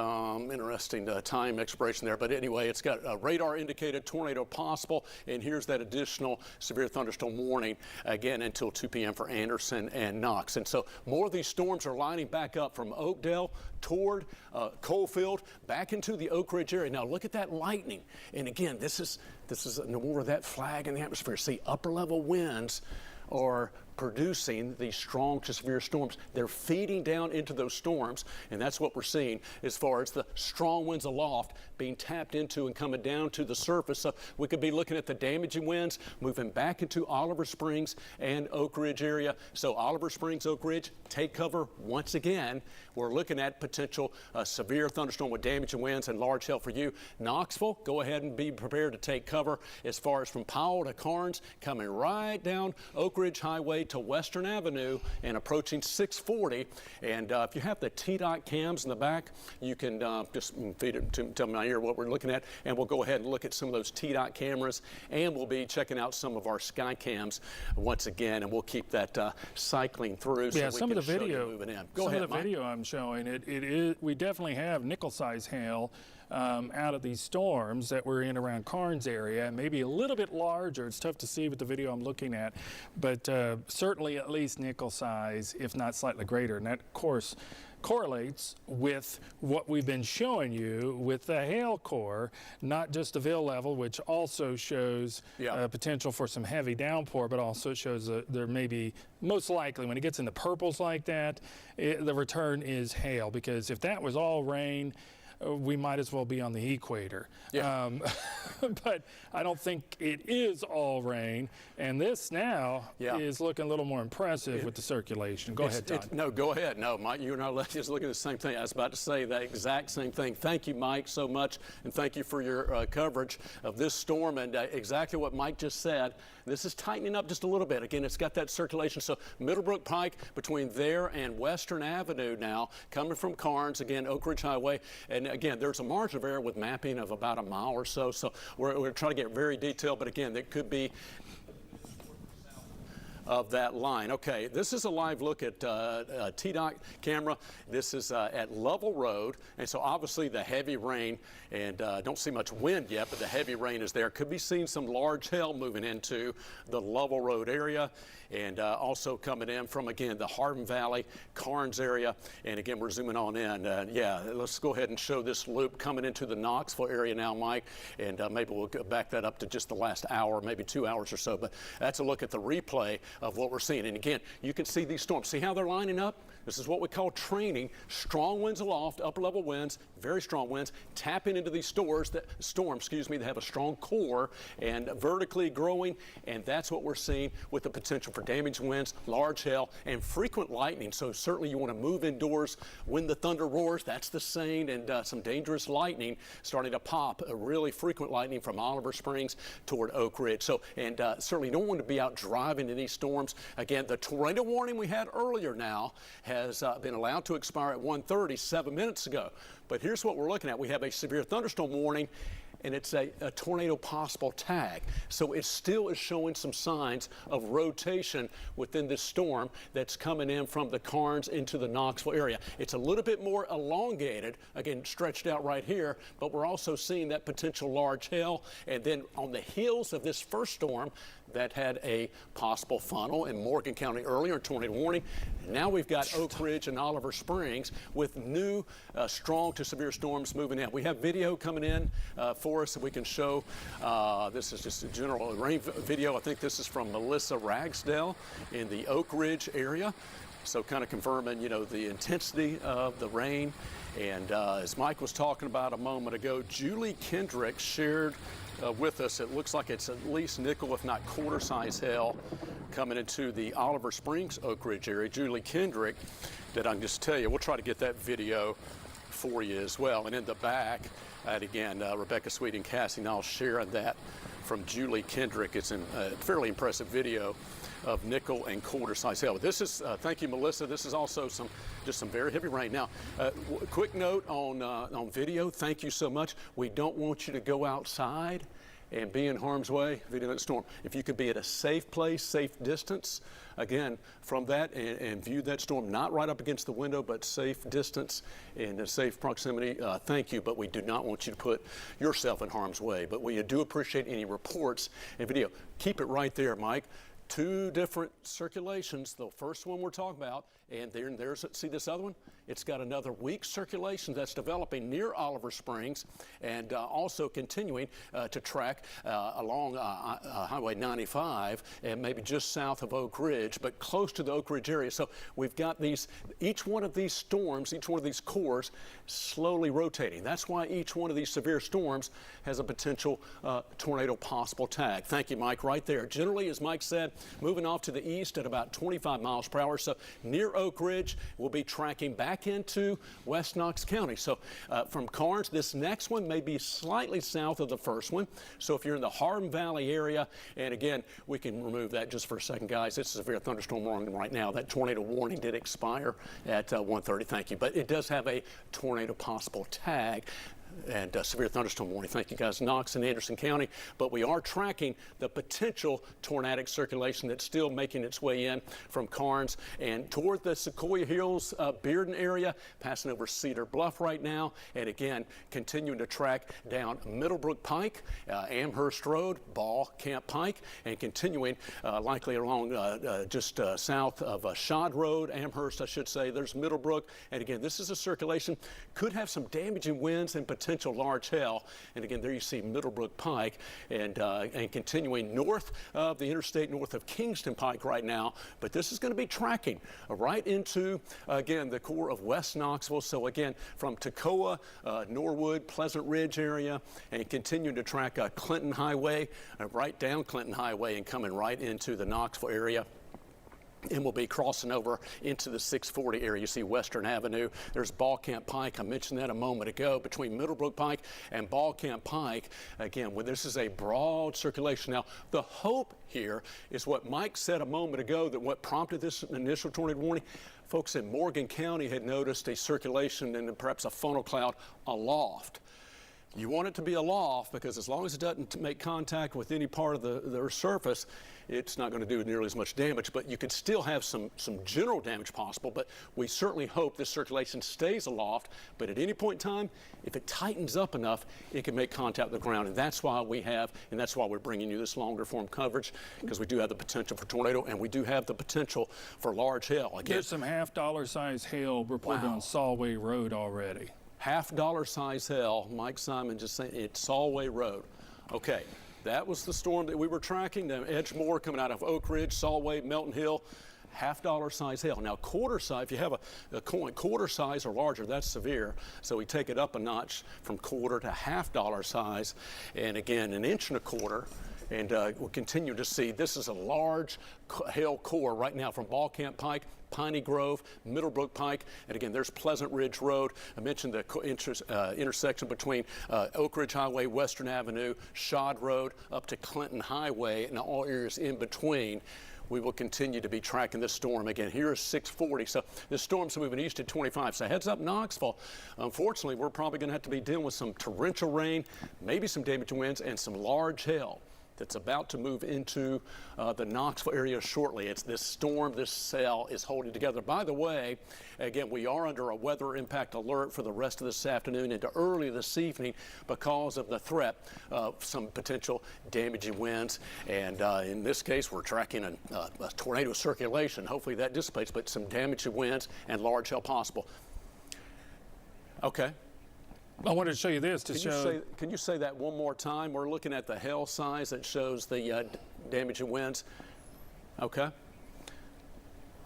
interesting time expiration there. But anyway, it's got a radar indicated tornado possible. And here's that additional severe thunderstorm warning again until 2 p.m. for Anderson and Knox. And so more of these storms are lining back up from Oakdale toward Coalfield back into the Oak Ridge area. Now look at that lightning. And again, this is more of that flag in the atmosphere. See, upper level winds are producing these strong to severe storms. They're feeding down into those storms, and that's what we're seeing as far as the strong winds aloft being tapped into and coming down to the surface. So we could be looking at the damaging winds moving back into Oliver Springs and Oak Ridge area. So Oliver Springs, Oak Ridge, take cover once again. We're looking at potential severe thunderstorm with damaging winds and large hail for you. Knoxville, go ahead and be prepared to take cover as far as from Powell to Carnes, coming right down Oak Ridge Highway to Western Avenue and approaching 640. And if you have the TDOT cams in the back, you can just feed it to tell me my ear what we're looking at, and we'll go ahead and look at some of those TDOT cameras, and we'll be checking out some of our sky cams once again, and we'll keep that cycling through. Yeah, so some we of the can show you video, moving in. Go ahead, some of the Mike. video I'm showing, it is, we definitely have nickel-size hail out of these storms that we're in around Carnes area, maybe a little bit larger. It's tough to see with the video I'm looking at, but certainly at least nickel size, if not slightly greater. And that, of course, correlates with what we've been showing you with the hail core, not just the Ville level, which also shows potential for some heavy downpour, but also shows there may be, most likely, when it gets in the purples like that, the return is hail, because if that was all rain, we might as well be on the equator. Yeah. But I don't think it is all rain. And this now is looking a little more impressive with the circulation. Go ahead, Todd. No, go ahead. No, Mike, you and I are just looking at the same thing. I was about to say that exact same thing. Thank you, Mike, so much. And thank you for your coverage of this storm. And exactly what Mike just said, this is tightening up just a little bit. Again, it's got that circulation. So Middlebrook Pike between there and Western Avenue now, coming from Carnes, again, Oak Ridge Highway. And again, there's a margin of error with mapping of about a mile or so. So we're trying to get very detailed, but again, it could be of that line. Okay, this is a live look at TDOT camera. This is at Lovell Road, and so obviously the heavy rain, and don't see much wind yet, but the heavy rain is there. Could be seeing some large hail moving into the Lovell Road area, and also coming in from, again, the Hardin Valley, Carnes area, and again, we're zooming on in. Yeah, let's go ahead and show this loop coming into the Knoxville area now, Mike, and maybe we'll back that up to just the last hour, maybe 2 hours or so, but that's a look at the replay of what we're seeing. And again, you can see these storms. See how they're lining up? This is what we call training. Strong winds aloft, upper level winds, very strong winds, tapping into these storms that have a strong core and vertically growing. And that's what we're seeing with the potential for damaged winds, large hail, and frequent lightning. So certainly you want to move indoors when the thunder roars. That's the saying. And some dangerous lightning starting to pop, a really frequent lightning from Oliver Springs toward Oak Ridge. So, and certainly don't want to be out driving in these storms. Again, the tornado warning we had earlier now has been allowed to expire at 1:30, 7 minutes ago. But here's what we're looking at. We have a severe thunderstorm warning, and it's a tornado possible tag. So it still is showing some signs of rotation within this storm that's coming in from the Karnes into the Knoxville area. It's a little bit more elongated, again, stretched out right here, but we're also seeing that potential large hail. And then on the heels of this first storm that had a possible funnel in Morgan County earlier, tornado warning, now we've got Oak Ridge and Oliver Springs with new strong to severe storms moving in. We have video coming in for us that we can show. This is just a general rain video. I think this is from Melissa Ragsdale in the Oak Ridge area. So kind of confirming, you know, the intensity of the rain. And as Mike was talking about a moment ago, Julie Kendrick shared with us, it looks like it's at least nickel, if not quarter size hail coming into the Oliver Springs, Oak Ridge area. Julie Kendrick, that I can just tell you, we'll try to get that video for you as well. And in the back, and again, Rebecca Sweet and Cassie Knowles sharing that from Julie Kendrick. It's a fairly impressive video of nickel and quarter size hail. This is, thank you, Melissa. This is also just some very heavy rain. Now, quick note on video. Thank you so much. We don't want you to go outside and be in harm's way video that storm. If you could be at a safe place, safe distance, again, from that and view that storm, not right up against the window, but safe distance and a safe proximity, thank you. But we do not want you to put yourself in harm's way. But we do appreciate any reports and video. Keep it right there, Mike. Two different circulations. The first one we're talking about, and there's, see this other one? It's got another weak circulation that's developing near Oliver Springs and also continuing to track along Highway 95 and maybe just south of Oak Ridge, but close to the Oak Ridge area. So we've got these, each one of these storms, each one of these cores slowly rotating. That's why each one of these severe storms has a potential tornado possible tag. Thank you, Mike, right there. Generally, as Mike said, moving off to the east at about 25 miles per hour. So near Oak Ridge, we'll be tracking back into West Knox County. So from Karnes, this next one may be slightly south of the first one. So if you're in the Hardin Valley area, and again, we can remove that just for a second, guys. It's a severe thunderstorm warning right now. That tornado warning did expire at 1:30. Thank you. But it does have a tornado possible tag and severe thunderstorm warning. Thank you, guys. Knox and Anderson County. But we are tracking the potential tornadic circulation that's still making its way in from Karnes and toward the Sequoia Hills, Bearden area, passing over Cedar Bluff right now. And again, continuing to track down Middlebrook Pike, Amherst Road, Ball Camp Pike, and continuing likely along just south of Shad Road, Amherst, I should say. There's Middlebrook. And again, this is a circulation. Could have some damaging winds and potential large hail. And again, there you see Middlebrook Pike and continuing north of the interstate, north of Kingston Pike right now. But this is going to be tracking right into, again, the core of West Knoxville. So again, from Toccoa, Norwood, Pleasant Ridge area, and continuing to track Clinton Highway, right down Clinton Highway and coming right into the Knoxville area. And we'll be crossing over into the 640 area. You see Western Avenue. There's Ball Camp Pike. I mentioned that a moment ago. Between Middlebrook Pike and Ball Camp Pike, again, well, this is a broad circulation. Now, the hope here is what Mike said a moment ago, that what prompted this initial tornado warning, folks in Morgan County had noticed a circulation and perhaps a funnel cloud aloft. You want it to be aloft because as long as it doesn't make contact with any part of the surface, it's not going to do nearly as much damage, but you could still have some general damage possible. But we certainly hope this circulation stays aloft. But at any point in time, if it tightens up enough, it can make contact with the ground. And that's why that's why we're bringing you this longer form coverage, because we do have the potential for tornado and we do have the potential for large hail. Again, there's some $half size hail reported on Solway Road already. $half size hail. Mike Simon just saying it's Solway Road. Okay. That was the storm that we were tracking. Edgemore coming out of Oak Ridge, Solway, Melton Hill, $half size hail. Now quarter size, if you have a coin quarter size or larger, that's severe. So we take it up a notch from quarter to $half size. And again, 1.25 inches. And we'll continue to see, this is a large hail core right now from Ball Camp Pike, Piney Grove, Middlebrook Pike, and again, there's Pleasant Ridge Road. I mentioned the intersection between Oak Ridge Highway, Western Avenue, Shad Road, up to Clinton Highway, and all areas in between. we will continue to be tracking this storm. Again, here is 640. So this storm's moving east at 25. So heads up Knoxville. Unfortunately, we're probably going to have to be dealing with some torrential rain, maybe some damaging winds, and some large hail that's about to move into the Knoxville area shortly. It's this storm, this cell is holding together. By the way, again, we are under a weather impact alert for the rest of this afternoon into early this evening because of the threat of some potential damaging winds. And in this case, we're tracking a tornado circulation. Hopefully that dissipates, but some damaging winds and large hail possible. Okay. I wanted to show you this to show. Can you say that one more time? We're looking at the hail size that shows the damaging winds. Okay.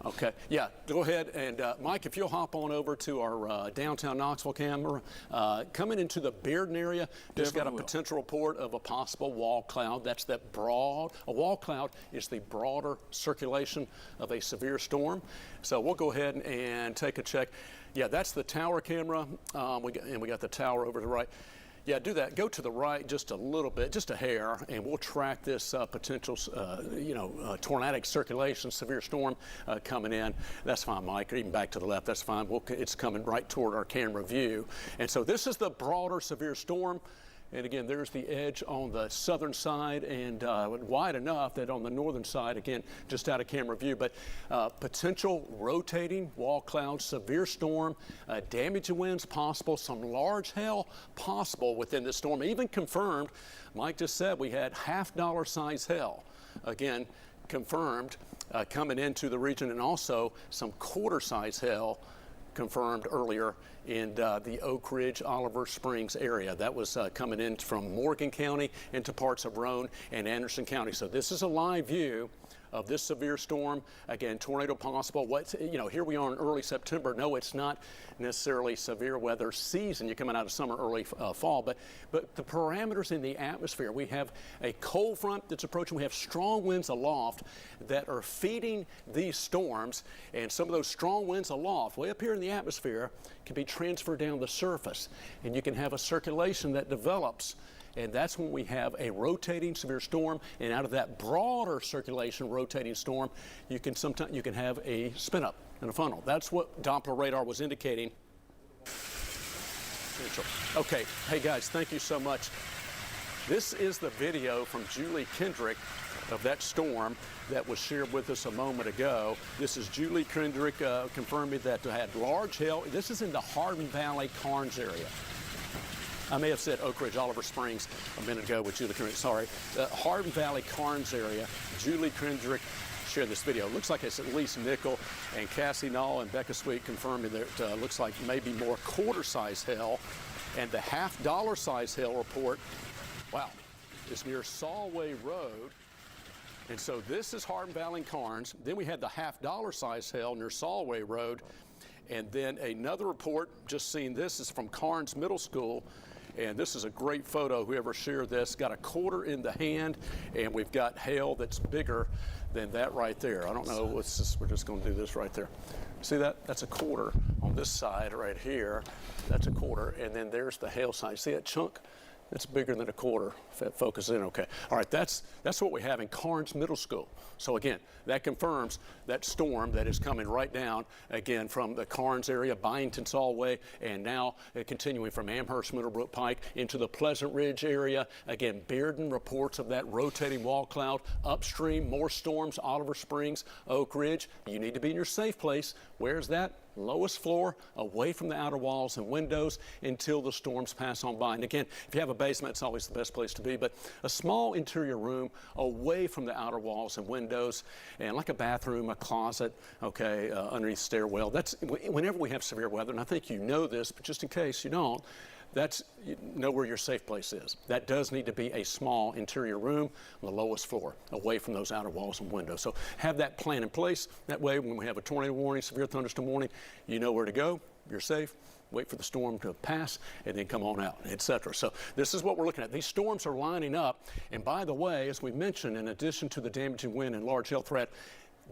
Okay. Yeah. Go ahead and Mike, if you'll hop on over to our downtown Knoxville camera, coming into the Bearden area, just got a potential report of a possible wall cloud. That's that broad. A wall cloud is the broader circulation of a severe storm. So we'll go ahead and take a check. Yeah, that's the tower camera. We got the tower over to the right. Yeah, do that. Go to the right just a little bit, just a hair, and we'll track this potential, tornadic circulation, severe storm coming in. That's fine, Mike. Or even back to the left, that's fine. It's coming right toward our camera view. And so this is the broader severe storm. And again, there's the edge on the southern side and wide enough that on the northern side, again, just out of camera view, but potential rotating wall clouds, severe storm, damaging winds possible, some large hail possible within this storm, even confirmed. Mike just said we had $half size hail, again, confirmed coming into the region, and also some quarter size hail confirmed earlier in the Oak Ridge, Oliver Springs area. That was coming in from Morgan County into parts of Roane and Anderson County. So this is a live view of this severe storm. Again, tornado possible. Here we are in early September. No, it's not necessarily severe weather season. You're coming out of summer, early fall, but the parameters in the atmosphere. We have a cold front that's approaching. We have strong winds aloft that are feeding these storms, and some of those strong winds aloft, way up here in the atmosphere, can be transferred down the surface, and you can have a circulation that develops. And that's when we have a rotating severe storm, and out of that broader circulation rotating storm, you can have a spin up and a funnel. That's what Doppler radar was indicating. Okay, hey guys, thank you so much. This is the video from Julie Kendrick of that storm that was shared with us a moment ago. This is Julie Kendrick confirming that it had large hail. This is in the Hardin Valley, Carnes area. I may have said Oak Ridge, Oliver Springs a minute ago with Julie Kendrick, sorry. The Hardin Valley, Carnes area, Julie Kendrick shared this video. It looks like it's at least nickel, and Cassie Nall and Becca Sweet confirming that it looks like maybe more quarter-size hail. And the $half-size hail report, wow, is near Solway Road. And so this is Hardin Valley and Carnes. Then we had the $half-size hail near Solway Road. And then another report, just seen this, is from Carnes Middle School. And this is a great photo. Whoever shared this got a quarter in the hand, and we've got hail that's bigger than that right there. I don't know. We're just going to do this right there. See that? That's a quarter on this side right here. That's a quarter. And then there's the hail size. See that chunk? It's bigger than a quarter. Focus in, okay. All right, that's what we have in Carnes Middle School. So again, that confirms that storm that is coming right down, again, from the Carnes area, Byington, Solway, and now continuing from Amherst, Middlebrook Pike into the Pleasant Ridge area. Again, Bearden reports of that rotating wall cloud. Upstream, more storms, Oliver Springs, Oak Ridge. You need to be in your safe place. Where's that? Lowest floor, away from the outer walls and windows until the storms pass on by. And again, if you have a basement, it's always the best place to be, but a small interior room away from the outer walls and windows, and like a bathroom, a closet, okay, underneath stairwell. That's whenever we have severe weather, and I think you know this, but just in case you don't, you know where your safe place is. That does need to be a small interior room on the lowest floor, away from those outer walls and windows. So have that plan in place. That way, when we have a tornado warning, severe thunderstorm warning, you know where to go, you're safe, wait for the storm to pass, and then come on out, etc. So this is what we're looking at. These storms are lining up, and by the way, as we mentioned, in addition to the damaging wind and large hail threat,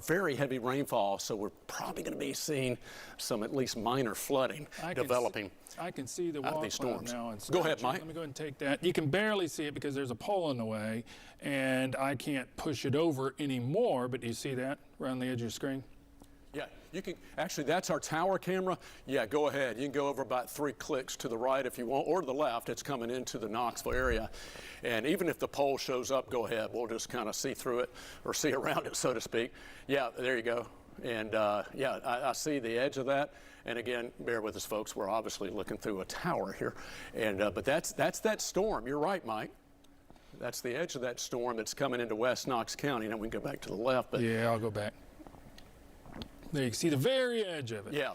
very heavy rainfall, so we're probably going to be seeing some at least minor flooding developing. I can see the out of wall these cloud storms. now. Go ahead, Mike. Let me go ahead and take that. You can barely see it because there's a pole in the way, and I can't push it over anymore, but do you see that around the edge of your screen? Yeah, you can, actually, that's our tower camera. Yeah, go ahead. You can go over about 3 clicks to the right if you want, or to the left. It's coming into the Knoxville area. And even if the pole shows up, go ahead. We'll just kind of see through it, or see around it, so to speak. Yeah, there you go. And yeah, I see the edge of that. And again, bear with us, folks. We're obviously looking through a tower here. And but that's that storm. You're right, Mike. That's the edge of that storm that's coming into West Knox County. Now we can go back to the left. But yeah, I'll go back. There you can see the very edge of it. yeah.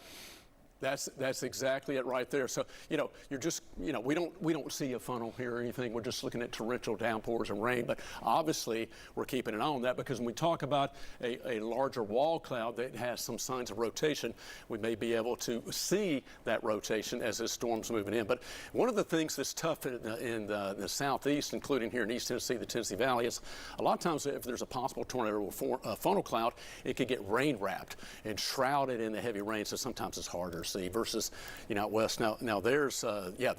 That's exactly it right there. So, you know, you're just, you know, we don't see a funnel here or anything. We're just looking at torrential downpours and rain. But obviously, we're keeping an eye on that because when we talk about a larger wall cloud that has some signs of rotation, we may be able to see that rotation as this storm's moving in. But one of the things that's tough in the southeast, including here in East Tennessee, the Tennessee Valley, is a lot of times if there's a possible tornado funnel cloud, it could get rain wrapped and shrouded in the heavy rain. So sometimes it's harder to see versus, you know, out west. Now there's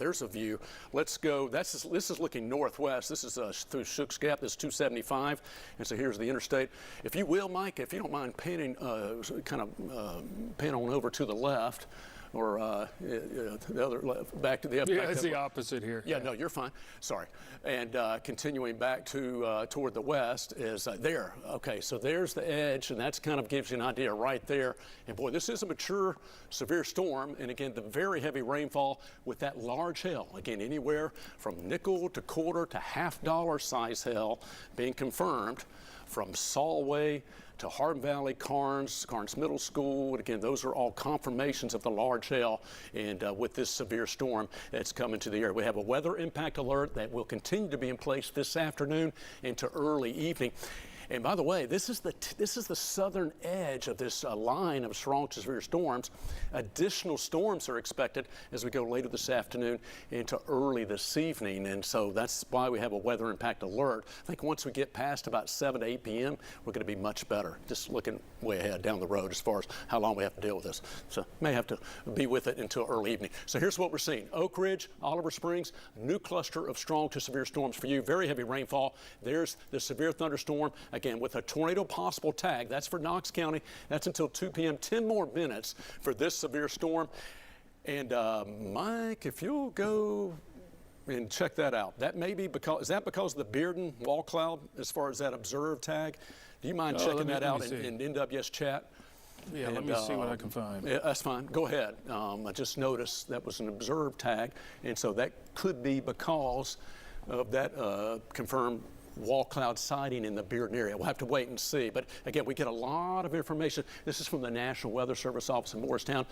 there's a view. Let's go. This is looking northwest. This is through Shook's Gap. This is 275, and so here's the interstate. If you will, Mike, if you don't mind panning, pan on over to the left, or the other left, back to the yeah, it's the opposite here. Yeah, no, you're fine. Sorry. And continuing back to toward the west is there. Okay, so there's the edge, and that's kind of gives you an idea right there. And boy, this is a mature, severe storm. And again, the very heavy rainfall with that large hail. Again, anywhere from nickel to quarter to $half size hail being confirmed from Solway to Hardin Valley, Carnes Middle School. And again, those are all confirmations of the large hail. And with this severe storm that's coming to the area, we have a weather impact alert that will continue to be in place this afternoon into early evening. And by the way, this is the southern edge of this line of strong to severe storms. Additional storms are expected as we go later this afternoon into early this evening. And so that's why we have a weather impact alert. I think once we get past about 7 to 8 p.m., we're going to be much better. Just looking way ahead down the road as far as how long we have to deal with this. So may have to be with it until early evening. So here's what we're seeing. Oak Ridge, Oliver Springs, new cluster of strong to severe storms for you. Very heavy rainfall. There's the severe thunderstorm. Again, with a tornado possible tag, that's for Knox County. That's until 2 p.m., 10 more minutes for this severe storm. And Mike, if you'll go and check that out. That may be because, is that because of the Bearden wall cloud as far as that observed tag? Do you mind checking that out in NWS chat? Yeah, let me see what I can find. Yeah, that's fine. Go ahead. I just noticed that was an observed tag, and so that could be because of that confirmed wall cloud sighting in the Bearden area. We'll have to wait and see. But again, we get a lot of information. This is from the National Weather Service office in Morristown,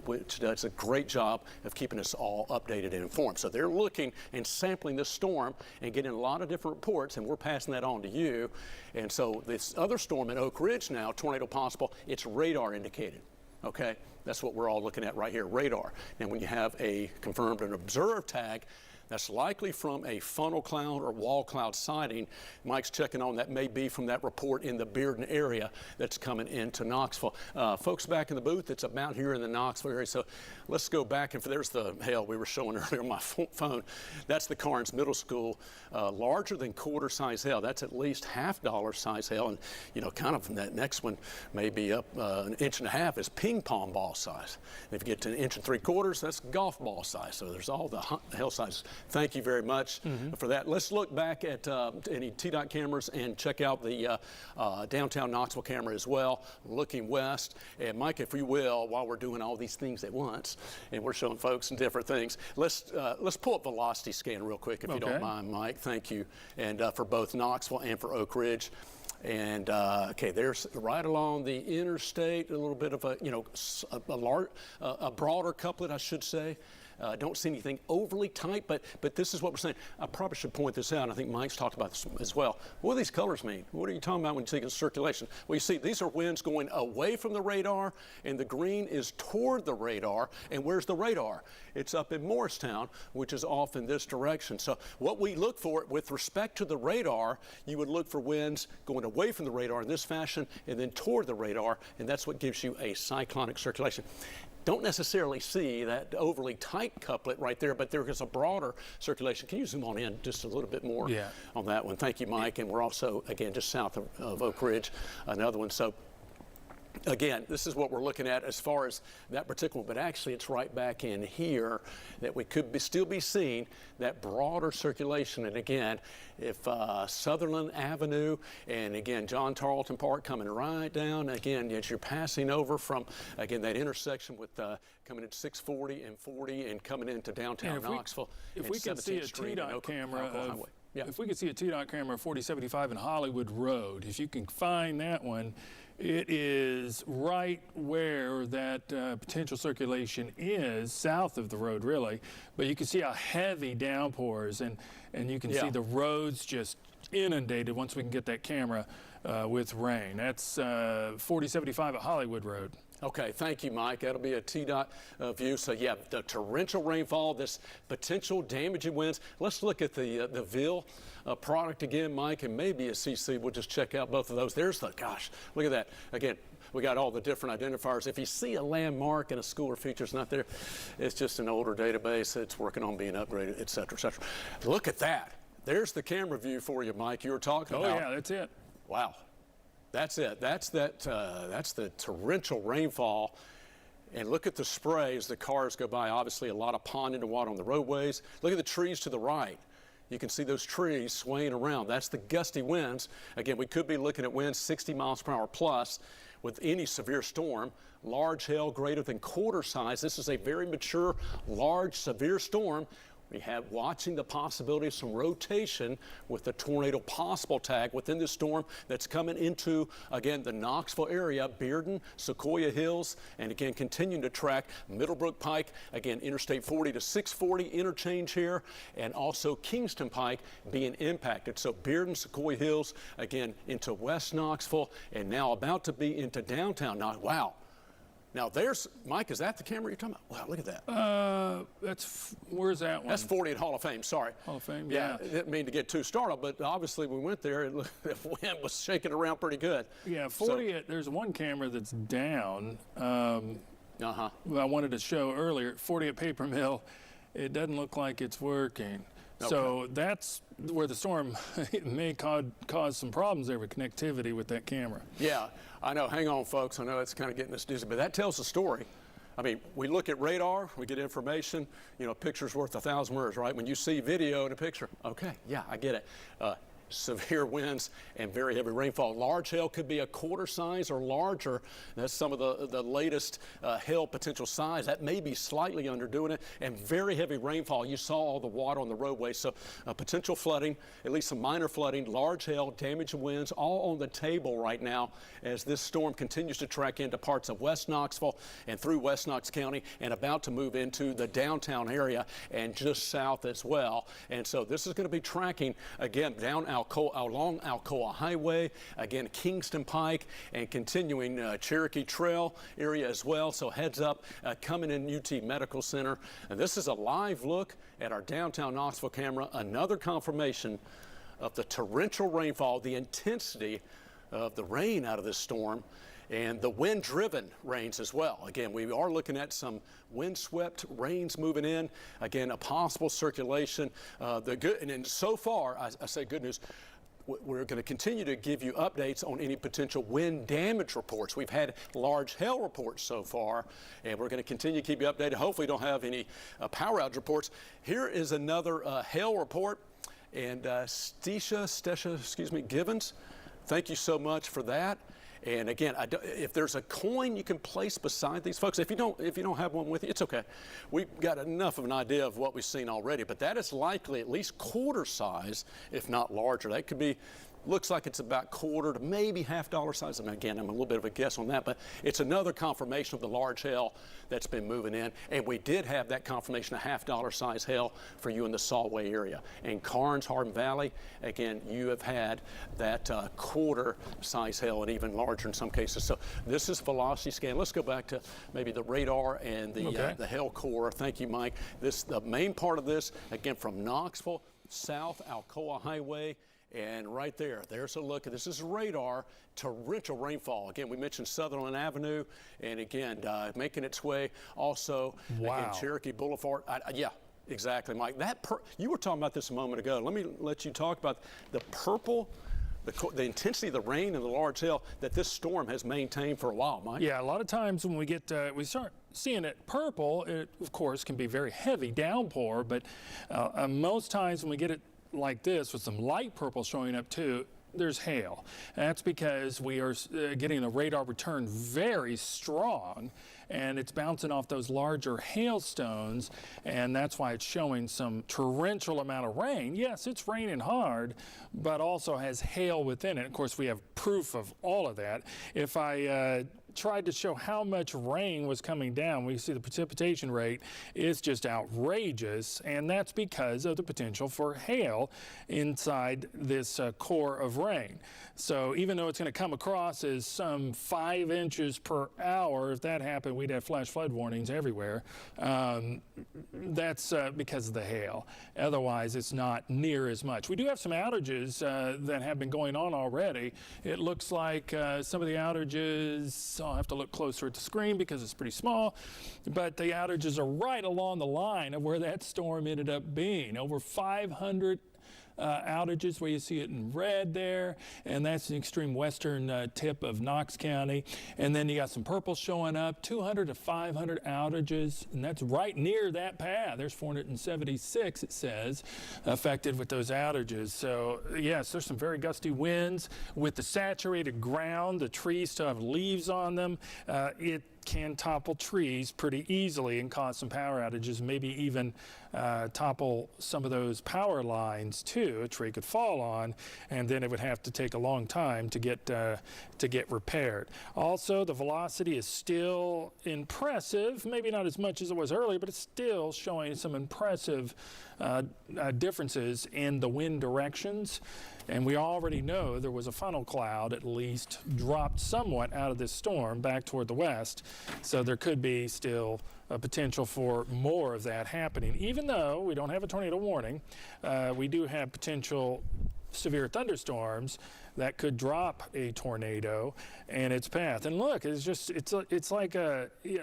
which does a great job of keeping us all updated and informed. So they're looking and sampling this storm and getting a lot of different reports, and we're passing that on to you. And so this other storm in Oak Ridge now, tornado possible, it's radar indicated. Okay? That's what we're all looking at right here, radar. And when you have a confirmed and observed tag, that's likely from a funnel cloud or wall cloud sighting. Mike's checking on that may be from that report in the Bearden area that's coming into Knoxville. Folks back in the booth, it's about here in the Knoxville area. So let's go back, and there's the hail we were showing earlier on my phone. That's the Carnes Middle School, larger than quarter size hail. That's at least $half size hail. And, you know, kind of that next one may be up 1.5 inches is ping pong ball size. And if you get to 1 3/4 inches, that's golf ball size. So there's all the hail sizes. Thank you very much for that. Let's look back at any TDOT cameras and check out the downtown Knoxville camera as well, looking west. And Mike, if you will, while we're doing all these things at once, and we're showing folks some different things, let's pull up velocity scan real quick, if you don't mind, Mike. Thank you. And for both Knoxville and for Oak Ridge. And okay, there's right along the interstate, a little bit of a, you know, a broader couplet, I should say. Don't see anything overly tight, but this is what we're saying. I probably should point this out. I think Mike's talked about this as well. What do these colors mean? What are you talking about when you see circulation? Well, you see, these are winds going away from the radar, and the green is toward the radar. And where's the radar? It's up in Morristown, which is off in this direction. So what we look for with respect to the radar, you would look for winds going away from the radar in this fashion and then toward the radar, and that's what gives you a cyclonic circulation. Don't necessarily see that overly tight couplet right there, but there is a broader circulation. Can you zoom on in just a little bit more on that one? Thank you, Mike. And we're also, again, just south of Oak Ridge, another one. So again, this is what we're looking at as far as that particular one, but actually it's right back in here that we could still be seeing that broader circulation. And again, if Sutherland Avenue and again, John Tarleton Park coming right down, again, as you're passing over from, again, that intersection with coming in 640 and 40 and coming into downtown Knoxville. If we can see a TDOT camera if we could see a TDOT camera of 4075 in Hollywood Road, if you can find that one, it is right where that potential circulation is, south of the road, really. But you can see how heavy downpours, and you can see the roads just inundated once we can get that camera with rain. That's 4075 at Hollywood Road. Okay, thank you, Mike. That'll be a TDOT view. So, yeah, the torrential rainfall, this potential damaging winds. Let's look at the Ville product again, Mike, and maybe a CC. We'll just check out both of those. There's the, gosh, look at that. Again, we got all the different identifiers. If you see a landmark and a school or feature's not there, it's just an older database. It's working on being upgraded, et cetera, et cetera. Look at that. There's the camera view for you, Mike, you were talking about. Oh, yeah, that's it. Wow. That's it. That's the torrential rainfall. And look at the spray as the cars go by. Obviously, a lot of ponding of water on the roadways. Look at the trees to the right. You can see those trees swaying around. That's the gusty winds. Again, we could be looking at winds 60 miles per hour plus with any severe storm. Large hail greater than quarter size. This is a very mature, large, severe storm. We have watching the possibility of some rotation with the tornado possible tag within the storm that's coming into, again, the Knoxville area, Bearden, Sequoia Hills, and again, continuing to track Middlebrook Pike, again, Interstate 40 to 640 interchange here, and also Kingston Pike being impacted. So Bearden, Sequoia Hills, again, into West Knoxville, and now about to be into downtown. Now, wow. Now there's, Mike, is that the camera you're talking about? Wow, look at that. Where's that one? That's 40 at Hall of Fame, sorry. Hall of Fame, yeah. Didn't mean to get too startled, but obviously we went there and the wind was shaking around pretty good. Yeah, 40, there's one camera that's down. I wanted to show earlier, 40 at Paper Mill, it doesn't look like it's working. Okay. So that's where the storm may cause some problems there with connectivity with that camera. Yeah, I know. Hang on, folks. I know it's kind of getting us dizzy, but that tells the story. I mean, we look at radar, we get information, you know, a picture's worth 1,000 words, right? When you see video and a picture, okay, yeah, I get it. Severe winds and very heavy rainfall. Large hail could be a quarter size or larger. That's some of the latest hail potential size. That may be slightly underdoing it. And very heavy rainfall. You saw all the water on the roadway. So potential flooding, at least some minor flooding, large hail, damaging winds, all on the table right now as this storm continues to track into parts of West Knoxville and through West Knox County and about to move into the downtown area and just south as well. And so this is going to be tracking, again, down along Alcoa Highway, again, Kingston Pike, and continuing Cherokee Trail area as well. So heads up, coming in UT Medical Center. And this is a live look at our downtown Knoxville camera, another confirmation of the torrential rainfall, the intensity of the rain out of this storm, and the wind-driven rains as well. Again, we are looking at some wind-swept rains moving in. Again, a possible circulation. And so far, I say good news, we're going to continue to give you updates on any potential wind damage reports. We've had large hail reports so far, and we're going to continue to keep you updated. Hopefully, don't have any power outage reports. Here is another hail report, and Stesha Givens, thank you so much for that. And again, if there's a coin you can place beside these folks, if you don't have one with you, it's okay. We've got enough of an idea of what we've seen already, but that is likely at least quarter size, if not larger. That could be looks like it's about quarter to maybe $half size. And again, I'm a little bit of a guess on that, but it's another confirmation of the large hail that's been moving in. And we did have that confirmation of $half size hail for you in the Solway area. And Karnes, Hardin Valley, again, you have had that quarter size hail and even larger in some cases. So this is velocity scan. Let's go back to maybe the radar and the hail core. Thank you, Mike. The main part of this, again, from Knoxville, south Alcoa Highway, and right there's a look. This is radar. Torrential rainfall. Again, we mentioned Sutherland Avenue, and again, making its way also again, Cherokee Boulevard. Yeah, exactly, Mike. You were talking about this a moment ago. Let me let you talk about the purple. The intensity of the rain and the large hail that this storm has maintained for a while, Mike. Yeah, a lot of times when we start seeing it purple, it of course can be very heavy downpour, but most times when we get it like this with some light purple showing up too, there's hail. And that's because we are getting the radar return very strong, and it's bouncing off those larger hailstones, and that's why it's showing some torrential amount of rain. Yes, it's raining hard, but also has hail within it. Of course, we have proof of all of that. If I tried to show how much rain was coming down, we see the precipitation rate is just outrageous, and that's because of the potential for hail inside this core of rain. So even though it's going to come across as some 5 inches per hour, if that happened, we'd have flash flood warnings everywhere. That's because of the hail. Otherwise, it's not near as much. We do have some outages that have been going on already. It looks like some of the outages, I'll have to look closer at the screen because it's pretty small, but the outages are right along the line of where that storm ended up being. Over 500 outages where you see it in red there, and that's the extreme western tip of Knox County. And then you got some purple showing up, 200 to 500 outages, and that's right near that path. There's 476, it says, affected with those outages. So yes, there's some very gusty winds with the saturated ground. The trees still have leaves on them. It can topple trees pretty easily and cause some power outages, maybe even topple some of those power lines too. A tree could fall on, and then it would have to take a long time to get repaired. Also, the velocity is still impressive, maybe not as much as it was earlier, but it's still showing some impressive differences in the wind directions. And we already know there was a funnel cloud, at least, dropped somewhat out of this storm back toward the west. So there could be still a potential for more of that happening. Even though we don't have a tornado warning, we do have potential severe thunderstorms that could drop a tornado in its path. And look, it's like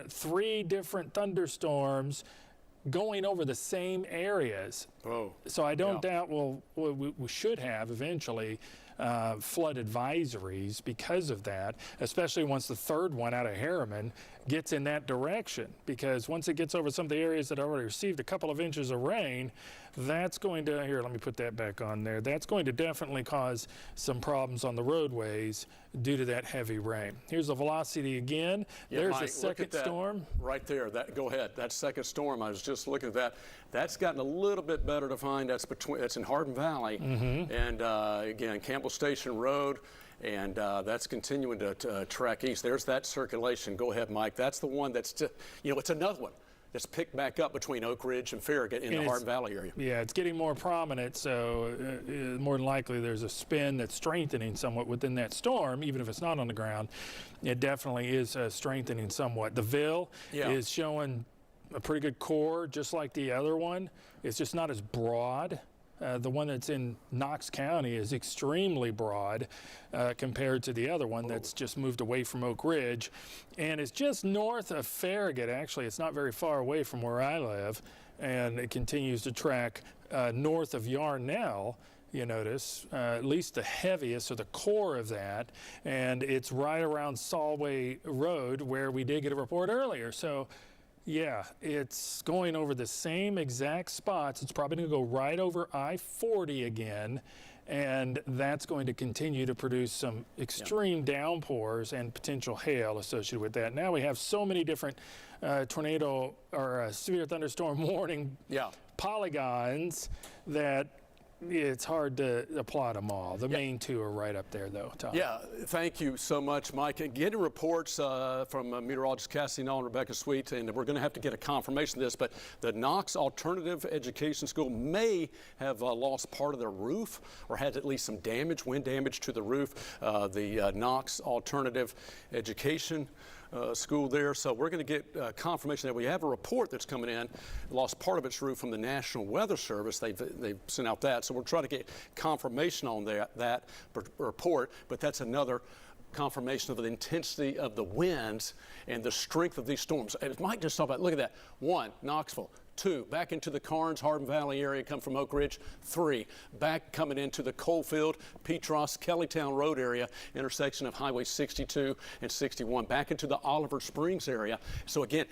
3 different thunderstorms going over the same areas. Oh. So I don't doubt we should have eventually flood advisories because of that, especially once the third one out of Harriman gets in that direction, because once it gets over some of the areas that already received a couple of inches of rain, that's going to, here, let me put that back on there, that's going to definitely cause some problems on the roadways due to that heavy rain. Here's the velocity again. Yeah, there's Mike, the second storm. Right there, go ahead. That second storm, I was just looking at that. That's gotten a little bit better defined. That's in Hardin Valley. And again, Campbell Station Road. And that's continuing to track east. There's that circulation. Go ahead, Mike. That's the one that's, it's another one that's picked back up between Oak Ridge and Farragut in the Hardin Valley area. Yeah, it's getting more prominent, so more than likely there's a spin that's strengthening somewhat within that storm, even if it's not on the ground. It definitely is strengthening somewhat. The Ville is showing a pretty good core, just like the other one. It's just not as broad. The one that's in Knox County is extremely broad compared to the other one that's just moved away from Oak Ridge. And it's just north of Farragut, actually. It's not very far away from where I live. And it continues to track north of Yarnell, you notice, at least the heaviest or the core of that. And it's right around Solway Road, where we did get a report earlier. So yeah, it's going over the same exact spots. It's probably going to go right over I-40 again, and that's going to continue to produce some extreme downpours and potential hail associated with that. Now we have so many different tornado or severe thunderstorm warning polygons that it's hard to plot them all. The main two are right up there, though, Tom. Yeah, thank you so much, Mike. And getting reports from meteorologist Cassie Null and Rebecca Sweet, and we're going to have to get a confirmation of this, but the Knox Alternative Education School may have lost part of their roof or had at least some damage, wind damage to the roof. The Knox Alternative Education school there. So we're going to get confirmation that we have a report that's coming in, lost part of its roof from the National Weather Service. They've sent out that. So we'll try to get confirmation on that report, but that's another confirmation of the intensity of the winds and the strength of these storms. And Mike just talked about, look at that. 1, Knoxville. 2, back into the Carnes, Hardin Valley area, come from Oak Ridge. 3, back coming into the Coalfield, Petros, Kellytown Road area, intersection of Highway 62 and 61, back into the Oliver Springs area. So again,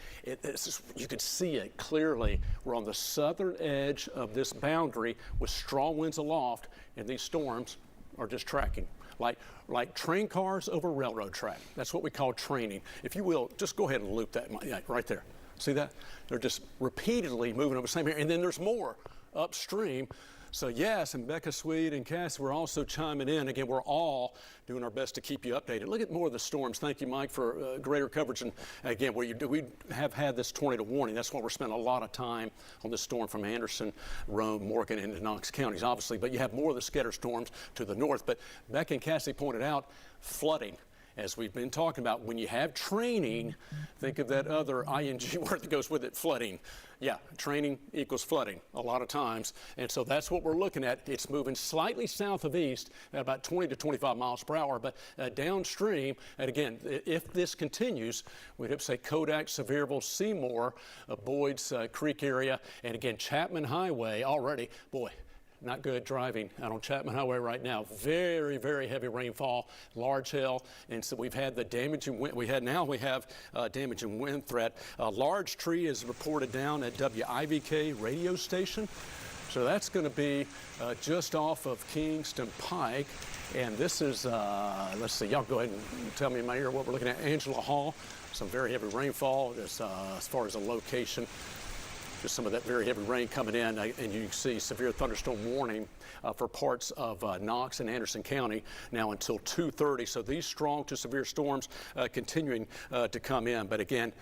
you can see it clearly. We're on the southern edge of this boundary with strong winds aloft, and these storms are just tracking. Like train cars over railroad track. That's what we call training. If you will, just go ahead and loop that right there. See that? They're just repeatedly moving over the same area. And then there's more upstream. So yes, and Becca Sweet and Cass, we're also chiming in. Again, we're all doing our best to keep you updated. Look at more of the storms. Thank you, Mike, for greater coverage. And again, we have had this tornado warning. That's why we're spending a lot of time on this storm from Anderson, Rome, Morgan, into Knox counties, obviously. But you have more of the scatter storms to the north. But Becca and Cassie pointed out flooding. As we've been talking about, when you have training, think of that other ing word that goes with it, flooding. Yeah, training equals flooding a lot of times. And so that's what we're looking at. It's moving slightly south of east at about 20 to 25 miles per hour, but downstream, and again, if this continues, we'd have to say Kodak, Sevierville, Seymour, Boyd's Creek area, and again, Chapman Highway already, boy, not good driving out on Chapman Highway right now. Very, very heavy rainfall, large hail, and so we've had the damage and wind. We have damage and wind threat. A large tree is reported down at WIVK radio station. So that's going to be just off of Kingston Pike. And this is, let's see, y'all go ahead and tell me in my ear what we're looking at. Angela Hall, some very heavy rainfall as far as the location. Just some of that very heavy rain coming in, and you can see severe thunderstorm warning for parts of Knox and Anderson County now until 2:30. So these strong to severe storms continuing to come in. But again,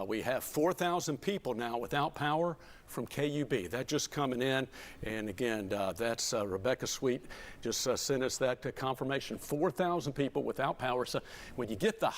we have 4,000 people now without power from KUB. That just coming in, and again, that's Rebecca Sweet just sent us that confirmation. 4,000 people without power. So when you get the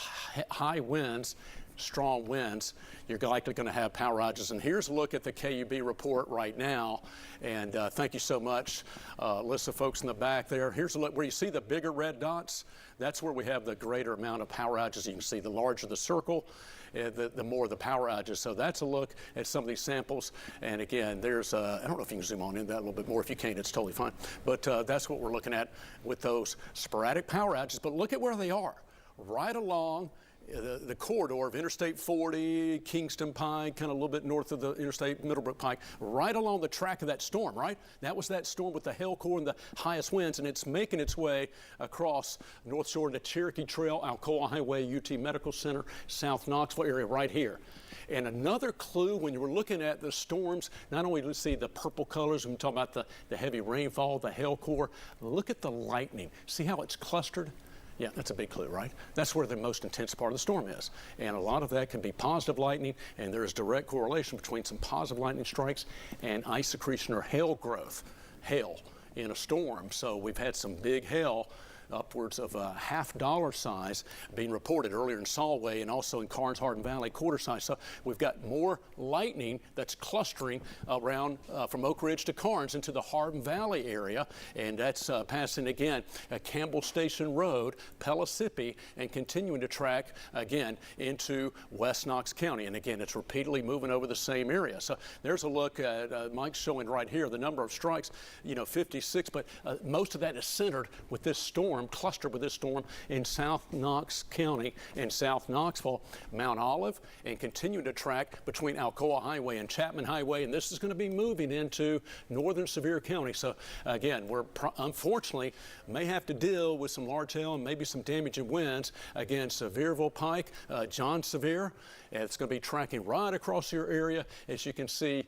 high winds, strong winds, you're likely going to have power outages. And here's a look at the KUB report right now. And thank you so much, list of folks in the back there. Here's a look where you see the bigger red dots. That's where we have the greater amount of power outages. You can see the larger the circle, the more the power outages. So that's a look at some of these samples. And again, there's, I don't know if you can zoom on in that a little bit more. If you can't, it's totally fine. But that's what we're looking at with those sporadic power outages. But look at where they are, right along the corridor of Interstate 40, Kingston Pike, kind of a little bit north of the Interstate, Middlebrook Pike, right along the track of that storm, right? That was that storm with the hail core and the highest winds, and it's making its way across North Shore into Cherokee Trail, Alcoa Highway, UT Medical Center, South Knoxville area right here. And another clue when you were looking at the storms, not only do you see the purple colors, when we talk about the heavy rainfall, the hail core, look at the lightning. See how it's clustered? Yeah, that's a big clue, right? That's where the most intense part of the storm is. And a lot of that can be positive lightning, and there is direct correlation between some positive lightning strikes and ice secretion or hail growth, hail in a storm. So we've had some big hail, upwards of a $50 size being reported earlier in Solway and also in Carnes, Hardin Valley, quarter size. So we've got more lightning that's clustering around from Oak Ridge to Carnes into the Hardin Valley area, and that's passing again Campbell Station Road, Pellissippi, and continuing to track again into West Knox County. And again, it's repeatedly moving over the same area. So there's a look at Mike's showing right here the number of strikes, 56, but most of that is centered with this storm storm, clustered with this storm in South Knox County and South Knoxville, Mount Olive, and continue to track between Alcoa Highway and Chapman Highway. And this is going to be moving into northern Sevier County. So again, we're unfortunately may have to deal with some large hail and maybe some damaging winds. Again, Sevierville Pike, John Sevier. And it's going to be tracking right across your area, as you can see,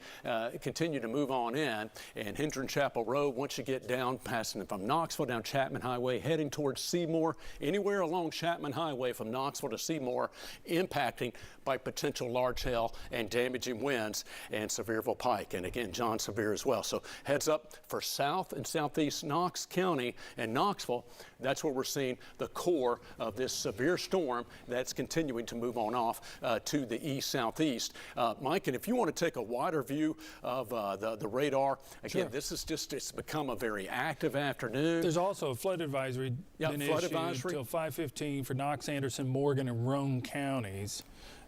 continue to move on in. And Hendron Chapel Road, once you get down, passing from Knoxville down Chapman Highway, heading towards Seymour, anywhere along Chapman Highway from Knoxville to Seymour, impacting by potential large hail and damaging winds, and Sevierville Pike, and again, John Sevier as well. So heads up for South and Southeast Knox County and Knoxville. That's where we're seeing the core of this severe storm that's continuing to move on off to the east-southeast. Mike, and if you want to take a wider view of the radar, again, this is just, it's become a very active afternoon. There's also a flood advisory been issued until 5:15 for Knox, Anderson, Morgan, and Roane counties.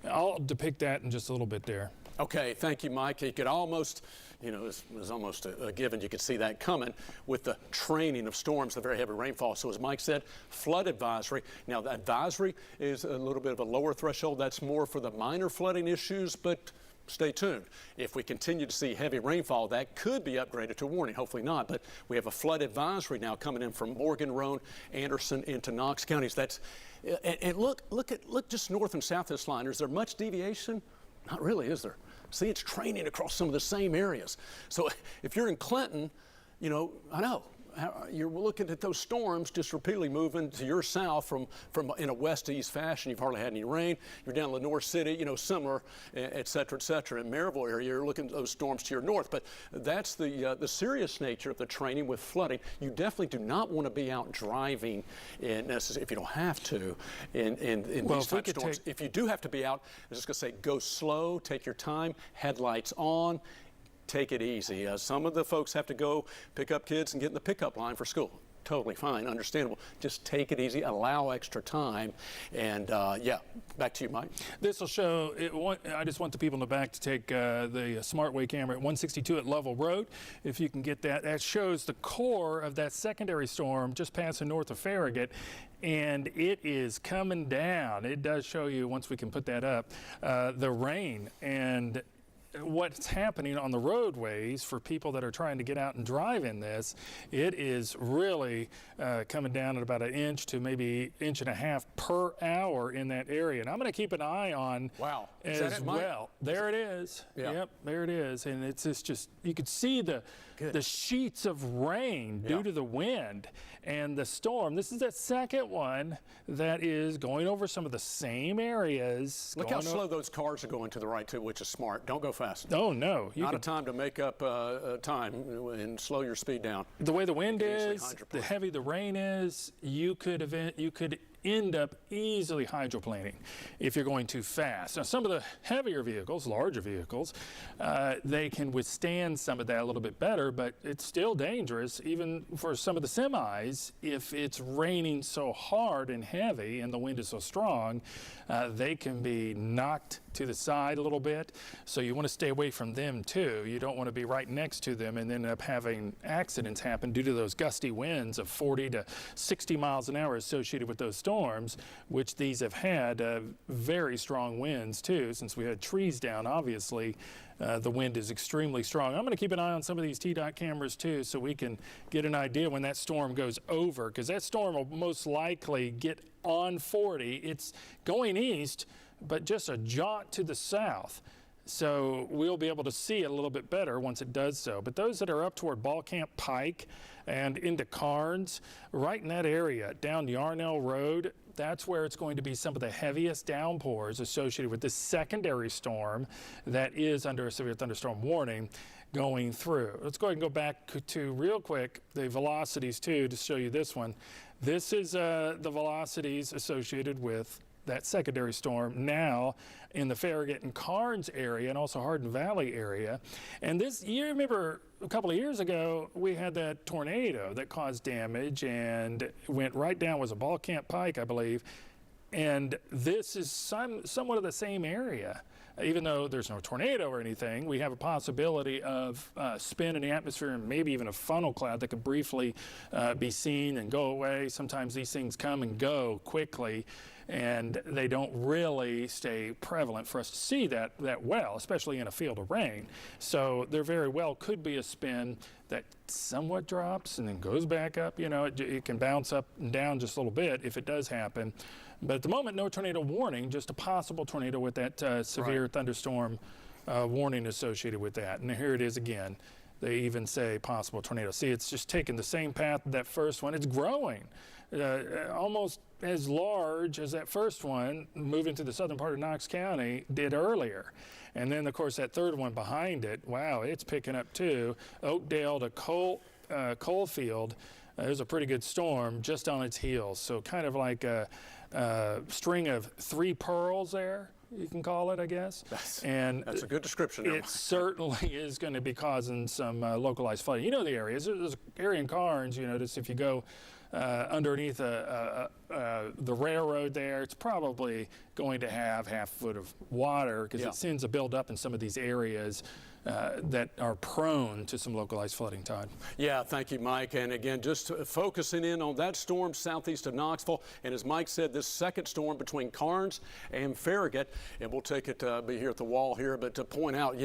I'll depict that in just a little bit there. Okay, thank you, Mike. You could almost, you know, it was almost a given. You could see that coming with the training of storms, the very heavy rainfall. So as Mike said, flood advisory. Now, the advisory is a little bit of a lower threshold. That's more for the minor flooding issues, but stay tuned. If we continue to see heavy rainfall, that could be upgraded to a warning. Hopefully not, but we have a flood advisory now coming in from Morgan, Roane, Anderson into Knox counties. That's and look just north and south of this line. Is there much deviation? Not really, is there? See, it's training across some of the same areas. So if you're in Clinton, you know, I know, you're looking at those storms just repeatedly moving to your south from in a west to east fashion. You've hardly had any rain. You're down in Lenore City, you know, similar, et cetera, et cetera. In Maryville area, you're looking at those storms to your north. But that's the serious nature of the training with flooding. You definitely do not want to be out driving if you don't have to in these type of storms. If you do have to be out, I was just going to say, go slow, take your time, headlights on. Take it easy. Some of the folks have to go pick up kids and get in the pickup line for school. Totally fine, understandable. Just take it easy, allow extra time, and yeah, back to you, Mike. This will show, I just want the people in the back to take the SmartWay camera at 162 at Level Road. If you can get that, that shows the core of that secondary storm just passing north of Farragut. And it is coming down. It does show you, once we can put that up, the rain and what's happening on the roadways for people that are trying to get out and drive in this. It is really coming down at about an inch to maybe inch and a half per hour in that area. And I'm going to keep an eye on as well. There it is. Yeah. Yep, there it is. And it's just you could see the sheets of rain due to the wind and the storm. This is that second one that is going over some of the same areas. Look how slow those cars are going to the right too, which is smart. Don't go fast. Oh no. Not a time to make up time and slow your speed down. The way the wind is, the heavy the rain is, you could end up easily hydroplaning if you're going too fast. Now, some of the heavier vehicles, larger vehicles, they can withstand some of that a little bit better, but it's still dangerous even for some of the semis. If it's raining so hard and heavy and the wind is so strong, they can be knocked to the side a little bit. So you want to stay away from them too. You don't want to be right next to them and end up having accidents happen due to those gusty winds of 40 to 60 miles an hour associated with those storms, which these have had very strong winds too. Since we had trees down, obviously, the wind is extremely strong. I'm going to keep an eye on some of these TDOT cameras too, so we can get an idea when that storm goes over, because that storm will most likely get on 40. It's going east, but just a jaunt to the south. So we'll be able to see it a little bit better once it does so. But those that are up toward Ball Camp Pike and into Carnes, right in that area, down Yarnell Road, that's where it's going to be some of the heaviest downpours associated with this secondary storm that is under a severe thunderstorm warning going through. Let's go ahead and go back to real quick the velocities too to show you this one. This is the velocities associated with that secondary storm now in the Farragut and Carnes area and also Hardin Valley area. And this, you remember a couple of years ago, we had that tornado that caused damage and went right down, was a Ball Camp Pike, I believe. And this is somewhat of the same area. even though there's no tornado or anything, we have a possibility of spin in the atmosphere and maybe even a funnel cloud that could briefly be seen and go away. Sometimes these things come and go quickly, and they don't really stay prevalent for us to see that well, especially in a field of rain. So there very well could be a spin that somewhat drops and then goes back up. You know, it can bounce up and down just a little bit if it does happen. But at the moment, no tornado warning, just a possible tornado with that severe thunderstorm warning associated with that. And here it is again. They even say possible tornado. See, it's just taking the same path that first one. It's growing. Almost as large as that first one, moving to the southern part of Knox County, did earlier. And then, of course, that third one behind it, wow, it's picking up too. Oakdale to Coalfield, there's a pretty good storm just on its heels. So kind of like a string of three pearls there, you can call it, I guess. That's a good description. It certainly is going to be causing some localized flooding. You know the areas. There's an area in Carnes, you notice, if you go underneath the railroad there, it's probably going to have half a foot of water because it tends to build up in some of these areas that are prone to some localized flooding, Todd. Yeah, thank you, Mike. And again, just focusing in on that storm southeast of Knoxville. And as Mike said, this second storm between Carnes and Farragut. And we'll take it, be here at the wall here, but to point out,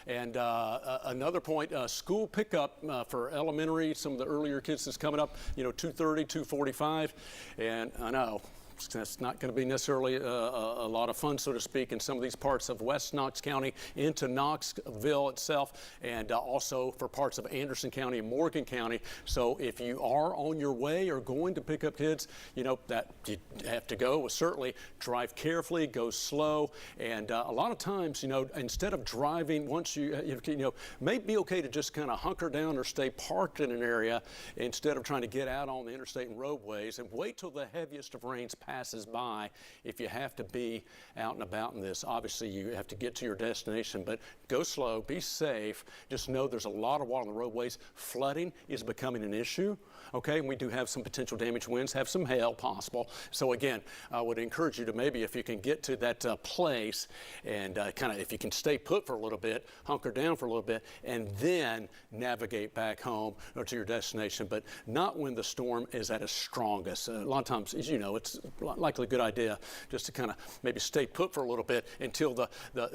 and another point, school pickup for elementary, some of the earlier kids that's coming up, 2:30, 2:45. And I know it's not going to be necessarily a lot of fun, so to speak, in some of these parts of West Knox County into Knoxville itself, and also for parts of Anderson County and Morgan County. So if you are on your way or going to pick up kids, that you have to go. Well, certainly drive carefully, go slow, and a lot of times, instead of driving, once may be okay to just kind of hunker down or stay parked in an area instead of trying to get out on the interstate and roadways and wait till the heaviest of rains passes by if you have to be out and about in this. Obviously, you have to get to your destination, but go slow, be safe. Just know there's a lot of water on the roadways. Flooding is becoming an issue, okay? And we do have some potential damage winds, have some hail possible. So again, I would encourage you to maybe, if you can get to that place and if you can stay put for a little bit, hunker down for a little bit, and then navigate back home or to your destination, but not when the storm is at its strongest. A lot of times, as you know, it's likely a good idea just to kind of maybe stay put for a little bit until the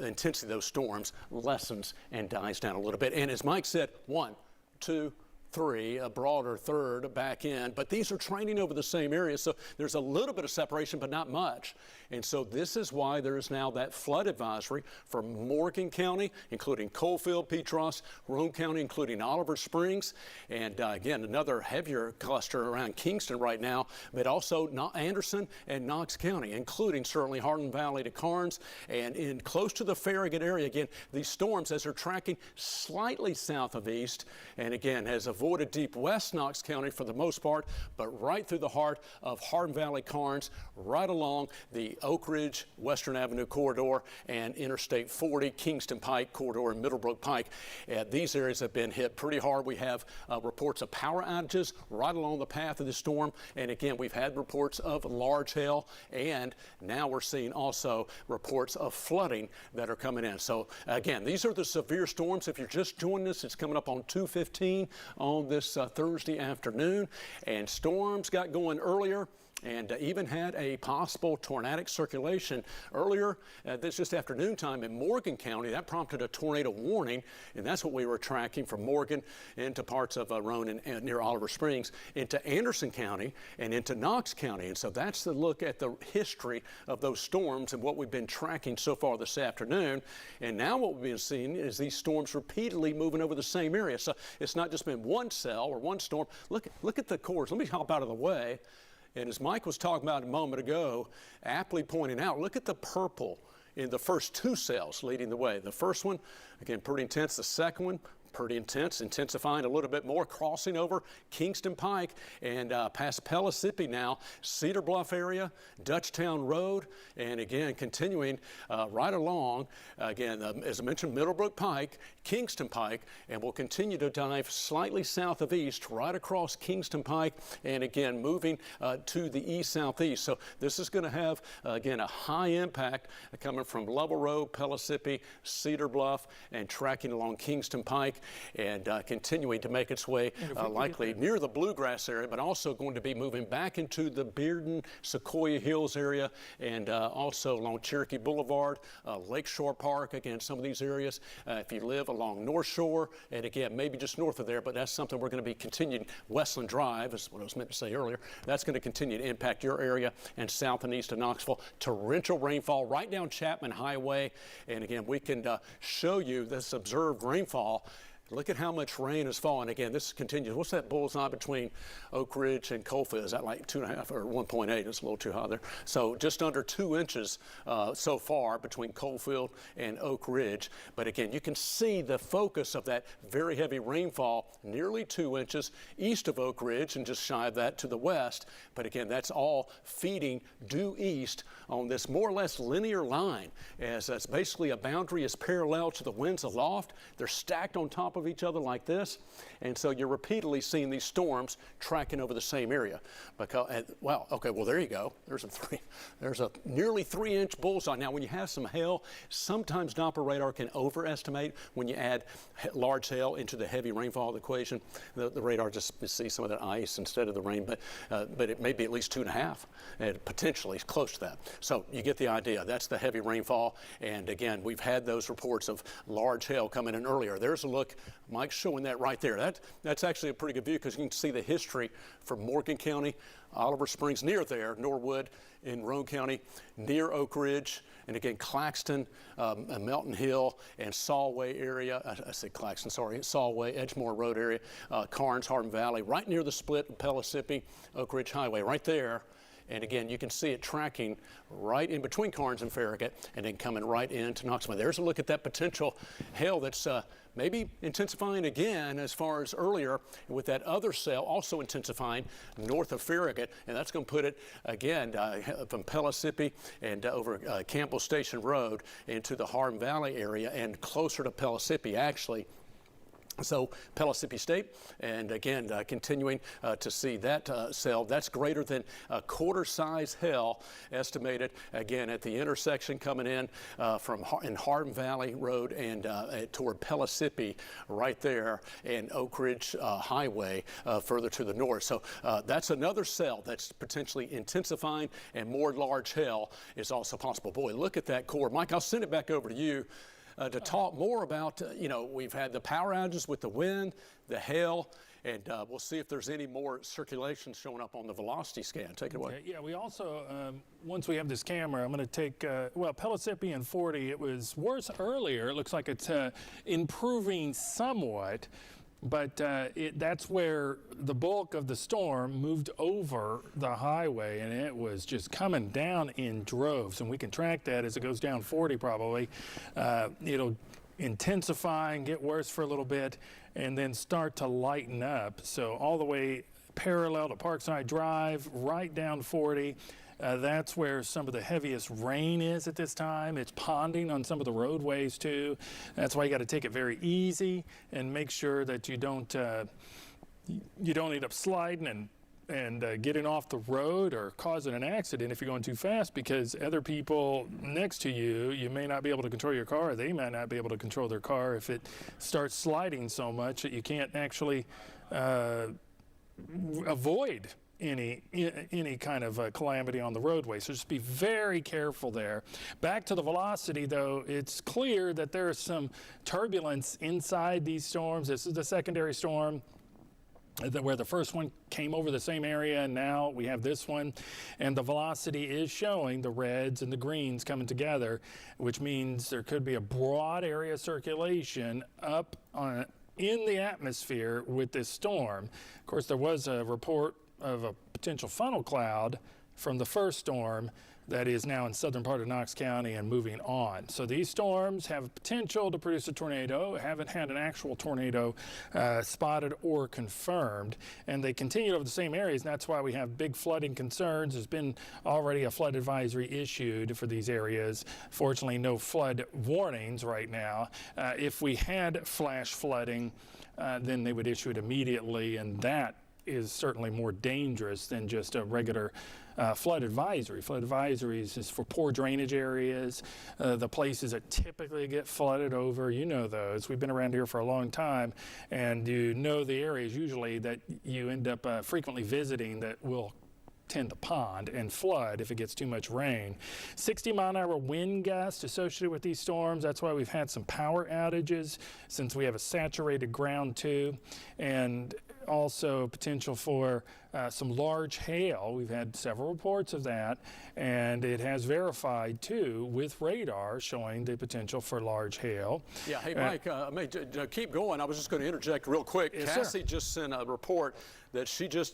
intensity of those storms lessens and dies down a little bit. And as Mike said, 1, 2, 3, a broader third back in, but these are training over the same area, so there's a little bit of separation, but not much. And so this is why there is now that flood advisory for Morgan County, including Coalfield, Petros, Roane County, including Oliver Springs, and again, another heavier cluster around Kingston right now, but also Anderson and Knox County, including certainly Hardin Valley to Carnes, and in close to the Farragut area. Again, these storms, as they're tracking slightly south of east, and again, has avoided deep west Knox County for the most part, but right through the heart of Hardin Valley, Carnes, right along the Oak Ridge, Western Avenue corridor, and Interstate 40, Kingston Pike corridor, and Middlebrook Pike. These areas have been hit pretty hard. We have reports of power outages right along the path of the storm. And again, we've had reports of large hail, and now we're seeing also reports of flooding that are coming in. So again, these are the severe storms. If you're just joining us, it's coming up on 2:15 on this Thursday afternoon, and storms got going earlier and even had a possible tornadic circulation earlier this just afternoon time in Morgan County. That prompted a tornado warning, and that's what we were tracking from Morgan into parts of Roane and near Oliver Springs, into Anderson County and into Knox County. And so that's the look at the history of those storms and what we've been tracking so far this afternoon. And now what we've been seeing is these storms repeatedly moving over the same area. So it's not just been one cell or one storm. Look at the cores. Let me hop out of the way. And as Mike was talking about a moment ago, aptly pointing out, look at the purple in the first two cells leading the way. The first one, again, pretty intense. The second one, pretty intense, intensifying a little bit more, crossing over Kingston Pike and past Pellissippi now, Cedar Bluff area, Dutchtown Road, and again continuing right along, again, as I mentioned, Middlebrook Pike, Kingston Pike, and we'll continue to dive slightly south of east, right across Kingston Pike, and again moving to the east-southeast. So this is going to have, again, a high impact coming from Lovell Road, Pellissippi, Cedar Bluff, and tracking along Kingston Pike, and continuing to make its way likely near the Bluegrass area, but also going to be moving back into the Bearden, Sequoia Hills area, and also along Cherokee Boulevard, Lakeshore Park, again, some of these areas. If you live along North Shore, and again, maybe just north of there, but that's something we're going to be continuing. Westland Drive is what I was meant to say earlier. That's going to continue to impact your area and south and east of Knoxville. Torrential rainfall right down Chapman Highway, and again, we can show you this observed rainfall. Look at how much rain is falling. Again, this continues. What's that bullseye between Oak Ridge and Coalfield? Is that like 2.5 or 1.8? It's a little too high there. So just under 2 inches so far between Coalfield and Oak Ridge. But again, you can see the focus of that very heavy rainfall, nearly 2 inches east of Oak Ridge and just shy of that to the west. But again, that's all feeding due east on this more or less linear line, as that's basically a boundary is parallel to the winds aloft. They're stacked on top of each other like this, and so you're repeatedly seeing these storms tracking over the same area. Because, well, okay, well, there you go. There's a nearly 3-inch bullseye. Now, when you have some hail, sometimes Doppler radar can overestimate when you add large hail into the heavy rainfall equation. The radar just sees some of that ice instead of the rain, but it may be at least 2.5, and potentially close to that. So you get the idea. That's the heavy rainfall, and again, we've had those reports of large hail coming in earlier. There's a look. Mike's showing that right there. That's actually a pretty good view because you can see the history from Morgan County, Oliver Springs near there, Norwood in Roane County, near Oak Ridge, and again Claxton, Melton Hill, and Solway area. I said Claxton, sorry, Solway, Edgemore Road area, Carnes, Hardin Valley, right near the split of Pellissippi, Oak Ridge Highway, right there. And again, you can see it tracking right in between Carnes and Farragut, and then coming right into Knoxville. There's a look at that potential hail that's maybe intensifying again as far as earlier with that other cell also intensifying north of Farragut, and that's going to put it again from Pellissippi and over Campbell Station Road into the Hardin Valley area and closer to Pellissippi actually. So Pellissippi State, and again, continuing to see that cell. That's greater than a quarter-size hail estimated, again, at the intersection coming in in Hardin Valley Road and toward Pellissippi right there, and Oak Ridge Highway further to the north. So that's another cell that's potentially intensifying, and more large hail is also possible. Boy, look at that core. Mike, I'll send it back over to you. To talk more about, we've had the power outages with the wind, the hail, and we'll see if there's any more circulation showing up on the velocity scan. Take it away. Okay, yeah, we also, once we have this camera, I'm going to take, Pellissippi and 40, it was worse earlier. It looks like it's improving somewhat. But that's where the bulk of the storm moved over the highway, and it was just coming down in droves. And we can track that as it goes down 40 probably. It'll intensify and get worse for a little bit and then start to lighten up. So all the way parallel to Parkside Drive, right down 40. That's where some of the heaviest rain is at this time. It's ponding on some of the roadways too. That's why you got to take it very easy and make sure that you don't end up sliding and getting off the road or causing an accident if you're going too fast, because other people next to you, you may not be able to control your car. They might not be able to control their car if it starts sliding so much that you can't actually avoid any kind of calamity on the roadway. So just be very careful there. Back to the velocity, though, it's clear that there is some turbulence inside these storms. This is the secondary storm where the first one came over the same area, and now we have this one, and the velocity is showing the reds and the greens coming together, which means there could be a broad area circulation up in the atmosphere with this storm. Of course, there was a report of a potential funnel cloud from the first storm that is now in southern part of Knox County and moving on. So these storms have potential to produce a tornado, haven't had an actual tornado spotted or confirmed, and they continue over the same areas, and that's why we have big flooding concerns. There's been already a flood advisory issued for these areas. Fortunately, no flood warnings right now. If we had flash flooding, then they would issue it immediately, and that is certainly more dangerous than just a regular flood advisory. Flood advisories is for poor drainage areas, the places that typically get flooded over. You know those. We've been around here for a long time, and you know the areas usually that you end up frequently visiting that will tend to pond and flood if it gets too much rain. 60-mile-an-hour wind gusts associated with these storms. That's why we've had some power outages, since we have a saturated ground too, and also potential for some large hail. We've had several reports of that, and it has verified too with radar showing the potential for large hail. Yeah, hey Mike, keep going. I was just going to interject real quick. Yes, Cassie just sent a report that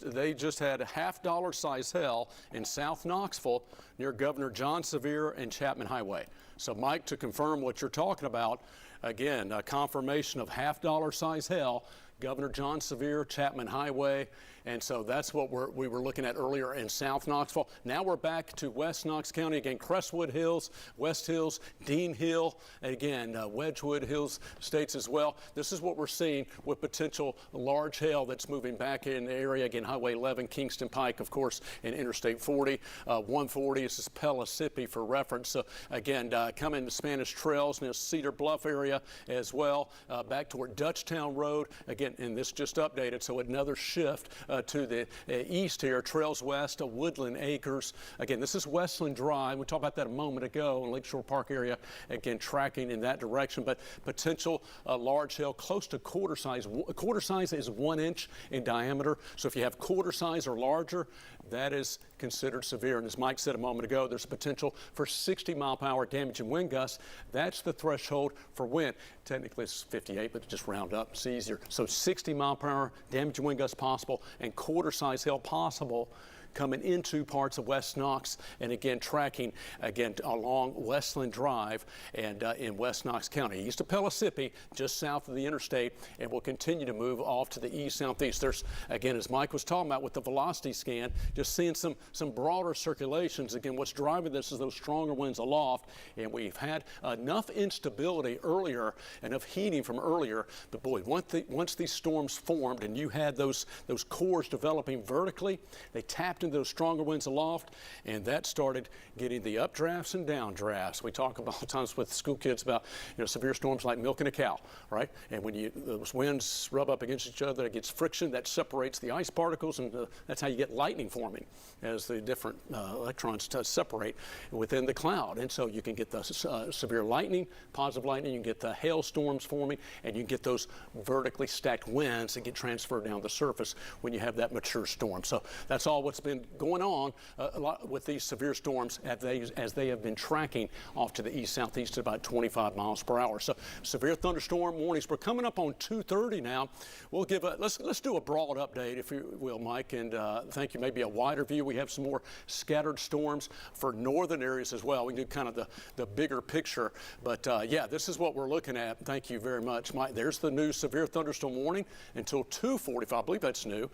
they just had half-dollar size hail in South Knoxville near Governor John Sevier and Chapman Highway. So Mike, to confirm what you're talking about, again, a confirmation of half-dollar size hail, Governor John Sevier, Chapman Highway, and so that's what we were looking at earlier in South Knoxville. Now we're back to West Knox County again. Crestwood Hills, West Hills, Dean Hill, again Wedgwood Hills states as well. This is what we're seeing with potential large hail that's moving back in the area. Again, Highway 11, Kingston Pike, of course, and Interstate 40, 140. This is Pellissippi for reference. So again, coming to Spanish Trails near Cedar Bluff area as well. Back toward Dutchtown Road again, and this just updated. So another shift to the east here, Trails West, Woodland Acres. Again, this is Westland Drive. We talked about that a moment ago in Lakeshore Park area. Again, tracking in that direction, but potential large hail close to quarter size. Quarter size is 1 inch in diameter. So if you have quarter size or larger, that is considered severe. And as Mike said a moment ago, there's potential for 60-mile-per-hour damage and wind gusts. That's the threshold for wind. Technically, it's 58, but just round up. It's easier. So 60-mile-per-hour damage and wind gusts possible, and quarter-size hail possible coming into parts of West Knox, and again tracking again along Westland Drive and in West Knox County, east of Pellissippi, just south of the interstate, and will continue to move off to the east southeast. There's again, as Mike was talking about with the velocity scan, just seeing some broader circulations. Again, what's driving this is those stronger winds aloft, and we've had enough instability earlier, enough heating from earlier. But boy, once these storms formed and you had those cores developing vertically, they tapped into those stronger winds aloft, and that started getting the updrafts and downdrafts. We talk about times with school kids about severe storms like milking a cow, right? And when those winds rub up against each other, it gets friction that separates the ice particles, and that's how you get lightning forming as the different electrons separate within the cloud. And so you can get the severe lightning, positive lightning, you can get the hailstorms forming, and you can get those vertically stacked winds that get transferred down the surface when you have that mature storm. So that's all what's been going on a lot with these severe storms as they have been tracking off to the east southeast at about 25 miles per hour. So severe thunderstorm warnings. We're coming up on 2:30 now. We'll give let's do a broad update, if you will, Mike, and thank you. Maybe a wider view. We have some more scattered storms for northern areas as well. We can do kind of the bigger picture, but yeah, this is what we're looking at. Thank you very much, Mike. There's the new severe thunderstorm warning until 2:45. I believe that's new.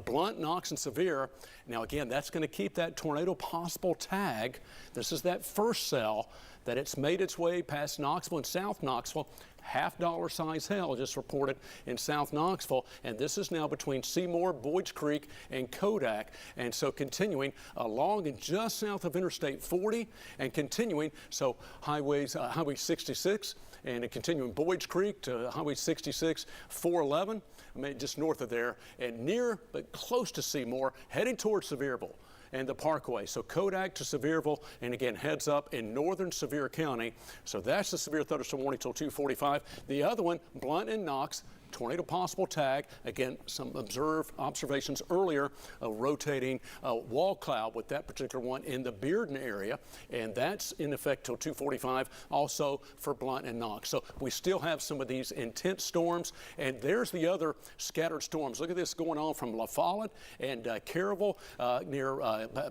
Blunt, Knox, and severe. Now again, that's going to keep that tornado possible tag. This is that first cell that it's made its way past Knoxville and South Knoxville. Half-dollar size hail just reported in South Knoxville, and this is now between Seymour, Boyd's Creek, and Kodak, and so continuing along and just south of Interstate 40, and continuing, so Highway 66, and continuing Boyd's Creek to Highway 66, 411, just north of there, and near but close to Seymour, heading towards Sevierville and the Parkway. So Kodak to Sevierville, and again, heads up in northern Sevier County. So that's the severe thunderstorm warning till 2:45. The other one, Blunt and Knox, tornado possible tag. Again, some observations earlier, a rotating wall cloud with that particular one in the Bearden area, and that's in effect till 2:45, also for Blount and Knox. So we still have some of these intense storms, and there's the other scattered storms. Look at this going on from La Follette and Caryville near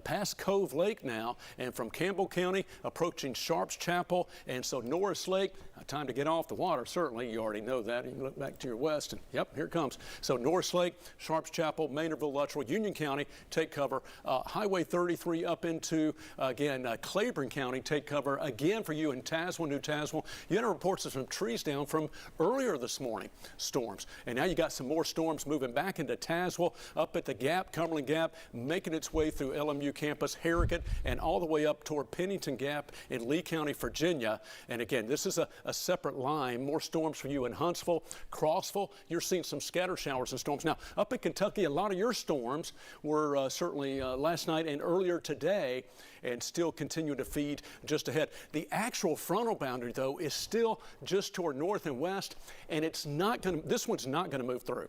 past Cove Lake now, and from Campbell County approaching Sharps Chapel, and so Norris Lake, time to get off the water, certainly. You already know that. You can look back to your west, and yep, here it comes. So Norris Lake, Sharps Chapel, Maynardville, Luttrell, Union County take cover. Highway 33 up into, again, Claiborne County take cover again for you in Tazewell, New Tazewell. You had reports of some trees down from earlier this morning, storms. And now you got some more storms moving back into Tazewell, up at the Gap, Cumberland Gap, making its way through LMU campus, Harrogate, and all the way up toward Pennington Gap in Lee County, Virginia. And again, this is a separate line. More storms for you in Huntsville, Crossville. You're seeing some scatter showers and storms. Now, up in Kentucky, a lot of your storms were certainly last night and earlier today, and still continue to feed just ahead. The actual frontal boundary, though, is still just toward north and west, and it's not going to, this one's not going to move through.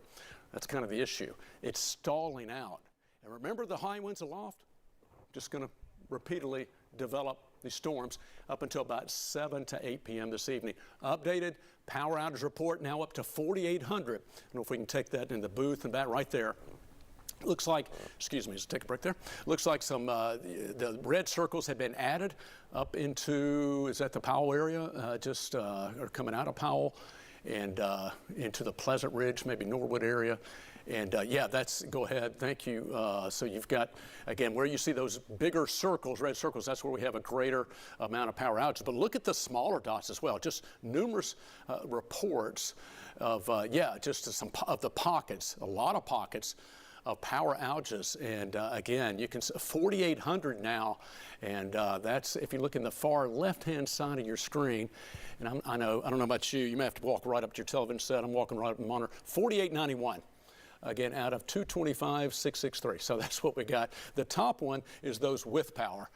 That's kind of the issue. It's stalling out. And remember the high winds aloft? Just going to repeatedly develop these storms up until about 7 to 8 p.m. this evening. Updated power outage report now up to 4,800. I don't know if we can take that in the booth and that right there. Looks like, excuse me, let's take a break there. Looks like some, the red circles have been added up into, is that the Powell area? Or coming out of Powell and into the Pleasant Ridge, maybe Norwood area. And yeah, that's, go ahead, thank you. So you've got, again, where you see those bigger circles, red circles, that's where we have a greater amount of power outages. But look at the smaller dots as well, just numerous reports of, yeah, just some of the pockets, a lot of pockets of power outages. And again, you can see 4,800 now, and that's, if you look in the far left-hand side of your screen, and I don't know about you, you may have to walk right up to your television set. I'm walking right up to the monitor. 4,891. Again, out of 225,663. So that's what we got. The top one is those with power,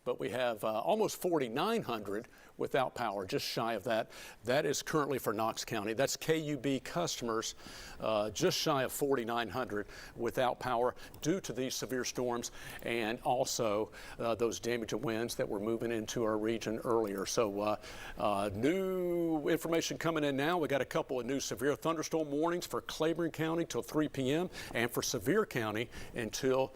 but we have almost 4,900 without power, just shy of that. That is currently for Knox County. That's KUB customers, just shy of 4,900 without power due to these severe storms and also those damaging winds that were moving into our region earlier. So new information coming in now. We got a couple of new severe thunderstorm warnings for Claiborne County till 3 p.m. and for Sevier County until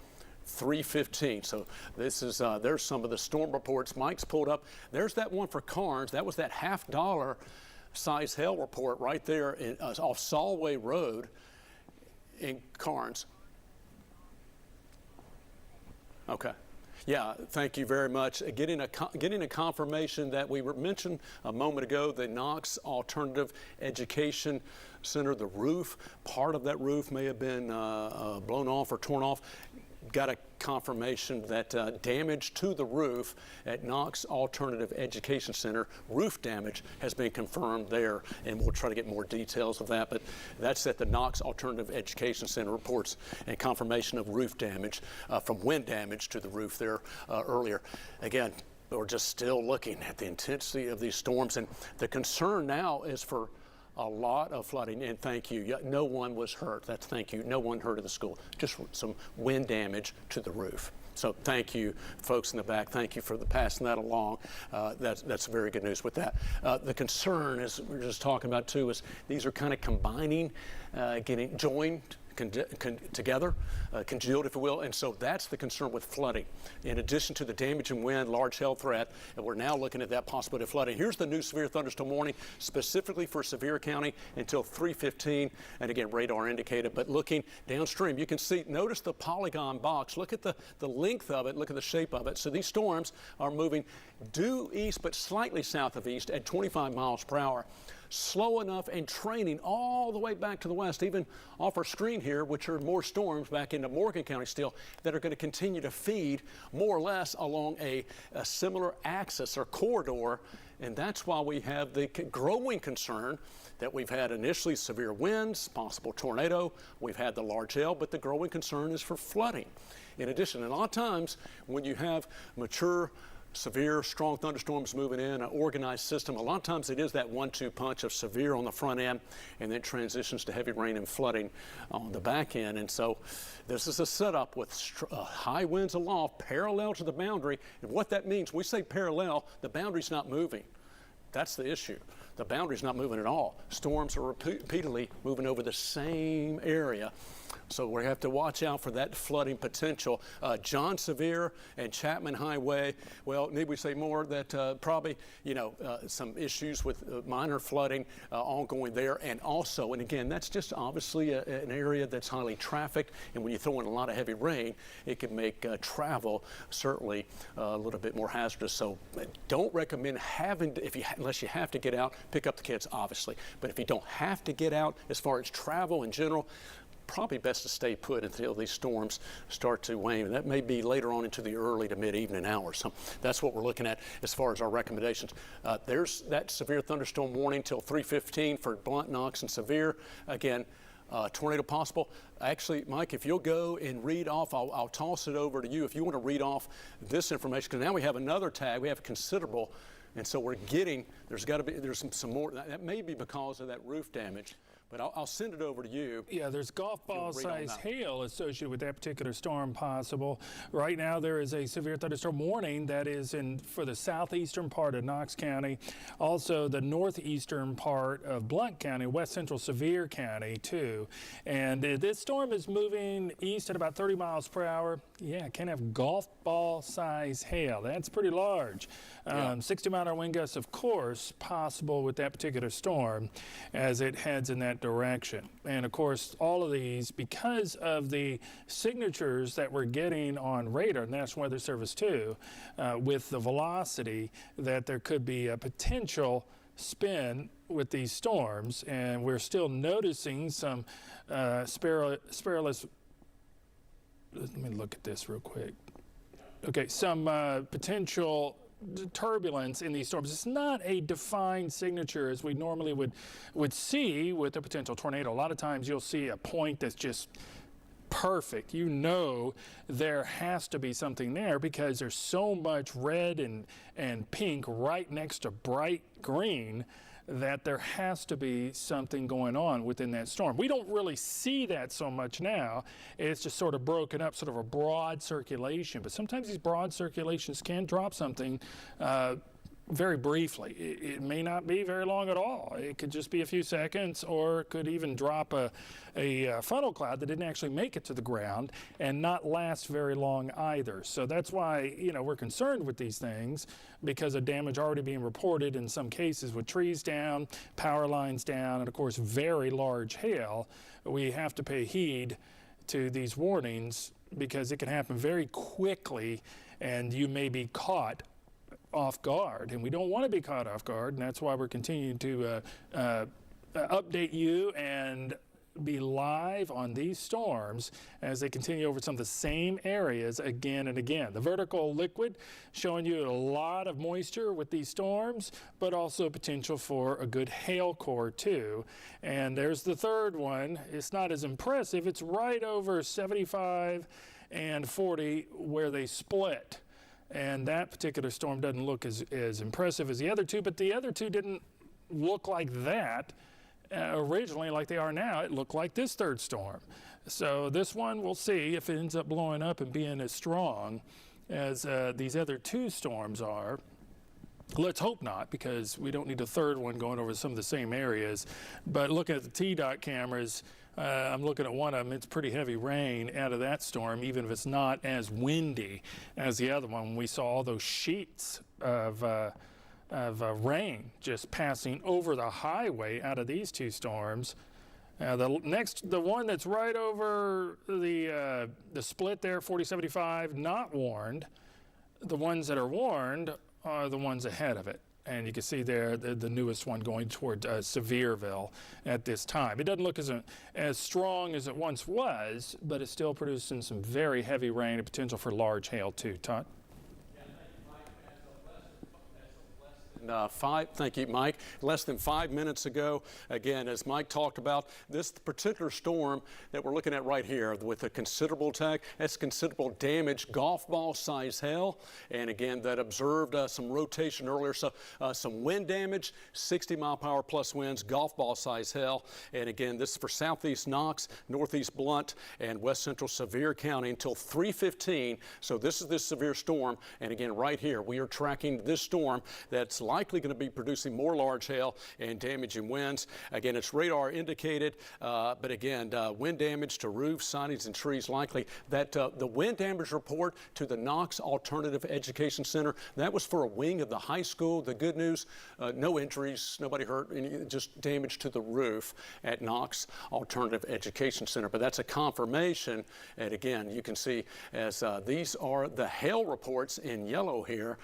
3:15. So this is there's some of the storm reports Mike's pulled up. There's that one for Carnes. That was that $50 size hail report right there in, off Solway Road in Carnes. Okay. Yeah, thank you very much. Getting a confirmation that we mentioned a moment ago, the Knox Alternative Education Center, the roof, part of that roof may have been blown off or torn off. Got a confirmation that damage to the roof at Knox Alternative Education Center, roof damage has been confirmed there, and we'll try to get more details of that, but that's at the Knox Alternative Education Center reports and confirmation of roof damage from wind damage to the roof there earlier. Again, we're just still looking at the intensity of these storms, and the concern now is for a lot of flooding, and thank you. No one was hurt. That's thank you. No one hurt at the school. Just some wind damage to the roof. So thank you, folks in the back. Thank you for passing that along. That's very good news with that. The concern, as we were just talking about too, is these are kind of combining, getting joined together, congealed, if you will, and so that's the concern with flooding. In addition to the damage and wind, large hail threat, and we're now looking at that possibility of flooding. Here's the new severe thunderstorm warning specifically for Sevier County until 3:15, and again, radar indicated, but looking downstream, you can see, notice the polygon box, look at the length of it, look at the shape of it. So these storms are moving due east, but slightly south of east at 25 miles per hour. Slow enough and training all the way back to the west, even off our screen here, which are more storms back into Morgan County still that are going to continue to feed more or less along a similar axis or corridor. And that's why we have the growing concern that we've had initially severe winds, possible tornado, we've had the large hail, but the growing concern is for flooding. In addition, and a lot of times when you have mature severe, strong thunderstorms moving in, an organized system. A lot of times it is that 1-2 punch of severe on the front end and then transitions to heavy rain and flooding on the back end. And so this is a setup with high winds aloft, parallel to the boundary. And what that means, we say parallel, the boundary's not moving. That's the issue. The boundary's not moving at all. Storms are repeatedly moving over the same area. So we have to watch out for that flooding potential. John Sevier and Chapman Highway, well, need we say more that probably, some issues with minor flooding ongoing there. And also, and again, that's just obviously an area that's highly trafficked. And when you throw in a lot of heavy rain, it can make travel certainly a little bit more hazardous. So don't recommend having to, unless you have to get out, pick up the kids, obviously. But if you don't have to get out, as far as travel in general, probably best to stay put until these storms start to wane. And that may be later on into the early to mid-evening hours. So that's what we're looking at as far as our recommendations. There's that severe thunderstorm warning till 3:15 for Blunt, Knox, and Sevier. Again, tornado possible. Actually, Mike, if you'll go and read off, I'll toss it over to you if you want to read off this information, because now we have another tag. We have considerable, and so we're getting, there's some more. That may be because of that roof damage. But I'll send it over to you. Yeah, there's golf ball size hail associated with that particular storm possible. Right now there is a severe thunderstorm warning that is for the southeastern part of Knox County, also the northeastern part of Blount County, west central Sevier County too. And this storm is moving east at about 30 miles per hour. Yeah, it can have golf ball size hail. That's pretty large. 60-mile-an-hour wind gusts, of course, possible with that particular storm as it heads in that direction. And of course, all of these, because of the signatures that we're getting on radar, National Weather Service too, with the velocity, that there could be a potential spin with these storms. And we're still noticing some spiralous. Let me look at this real quick. Okay, some potential turbulence in these storms. It's not a defined signature as we normally would see with a potential tornado. A lot of times you'll see a point that's just perfect. You know there has to be something there because there's so much red and pink right next to bright green that there has to be something going on within that storm. We don't really see that so much now. It's just sort of broken up, sort of a broad circulation. But sometimes these broad circulations can drop something very briefly. It may not be very long at all. It could just be a few seconds, or it could even drop a funnel cloud that didn't actually make it to the ground and not last very long either. So that's why, we're concerned with these things, because of damage already being reported in some cases with trees down, power lines down, and of course very large hail. We have to pay heed to these warnings because it can happen very quickly and you may be caught off guard, and we don't want to be caught off guard, and that's why we're continuing to update you and be live on these storms as they continue over some of the same areas again and again. The vertical liquid showing you a lot of moisture with these storms, but also potential for a good hail core too. And there's the third one. It's not as impressive. It's right over 75 and 40 where they split. And that particular storm doesn't look as impressive as the other two, but the other two didn't look like that originally like they are now. It looked like this third storm. So this one, we'll see if it ends up blowing up and being as strong as these other two storms are. Let's hope not, because we don't need a third one going over some of the same areas. But looking at the TDOT cameras, I'm looking at one of them. It's pretty heavy rain out of that storm, even if it's not as windy as the other one. We saw all those sheets of rain just passing over the highway out of these two storms. The one that's right over the split there, 4075, not warned. The ones that are warned are the ones ahead of it. And you can see there the newest one going toward Sevierville at this time. It doesn't look as strong as it once was, but it's still producing some very heavy rain and potential for large hail too. Todd? Yeah, thank you, Mike. As of less Thank you, Mike. Less than 5 minutes ago, again, as Mike talked about, this particular storm that we're looking at right here with a considerable attack, that's considerable damage, golf ball size hail. And again, that observed some rotation earlier. So some wind damage, 60-mile-per-hour plus winds, golf ball size hail. And again, this is for southeast Knox, northeast Blount, and west central Sevier County until 3:15. So this is this severe storm. And again, right here, we are tracking this storm that's likely going to be producing more large hail and damaging winds. Again, it's radar indicated, but again, wind damage to roofs, sidings, and trees likely. That the wind damage report to the Knox Alternative Education Center, that was for a wing of the high school. The good news, no injuries, nobody hurt, just damage to the roof at Knox Alternative Education Center. But that's a confirmation. And again, you can see as these are the hail reports in yellow here.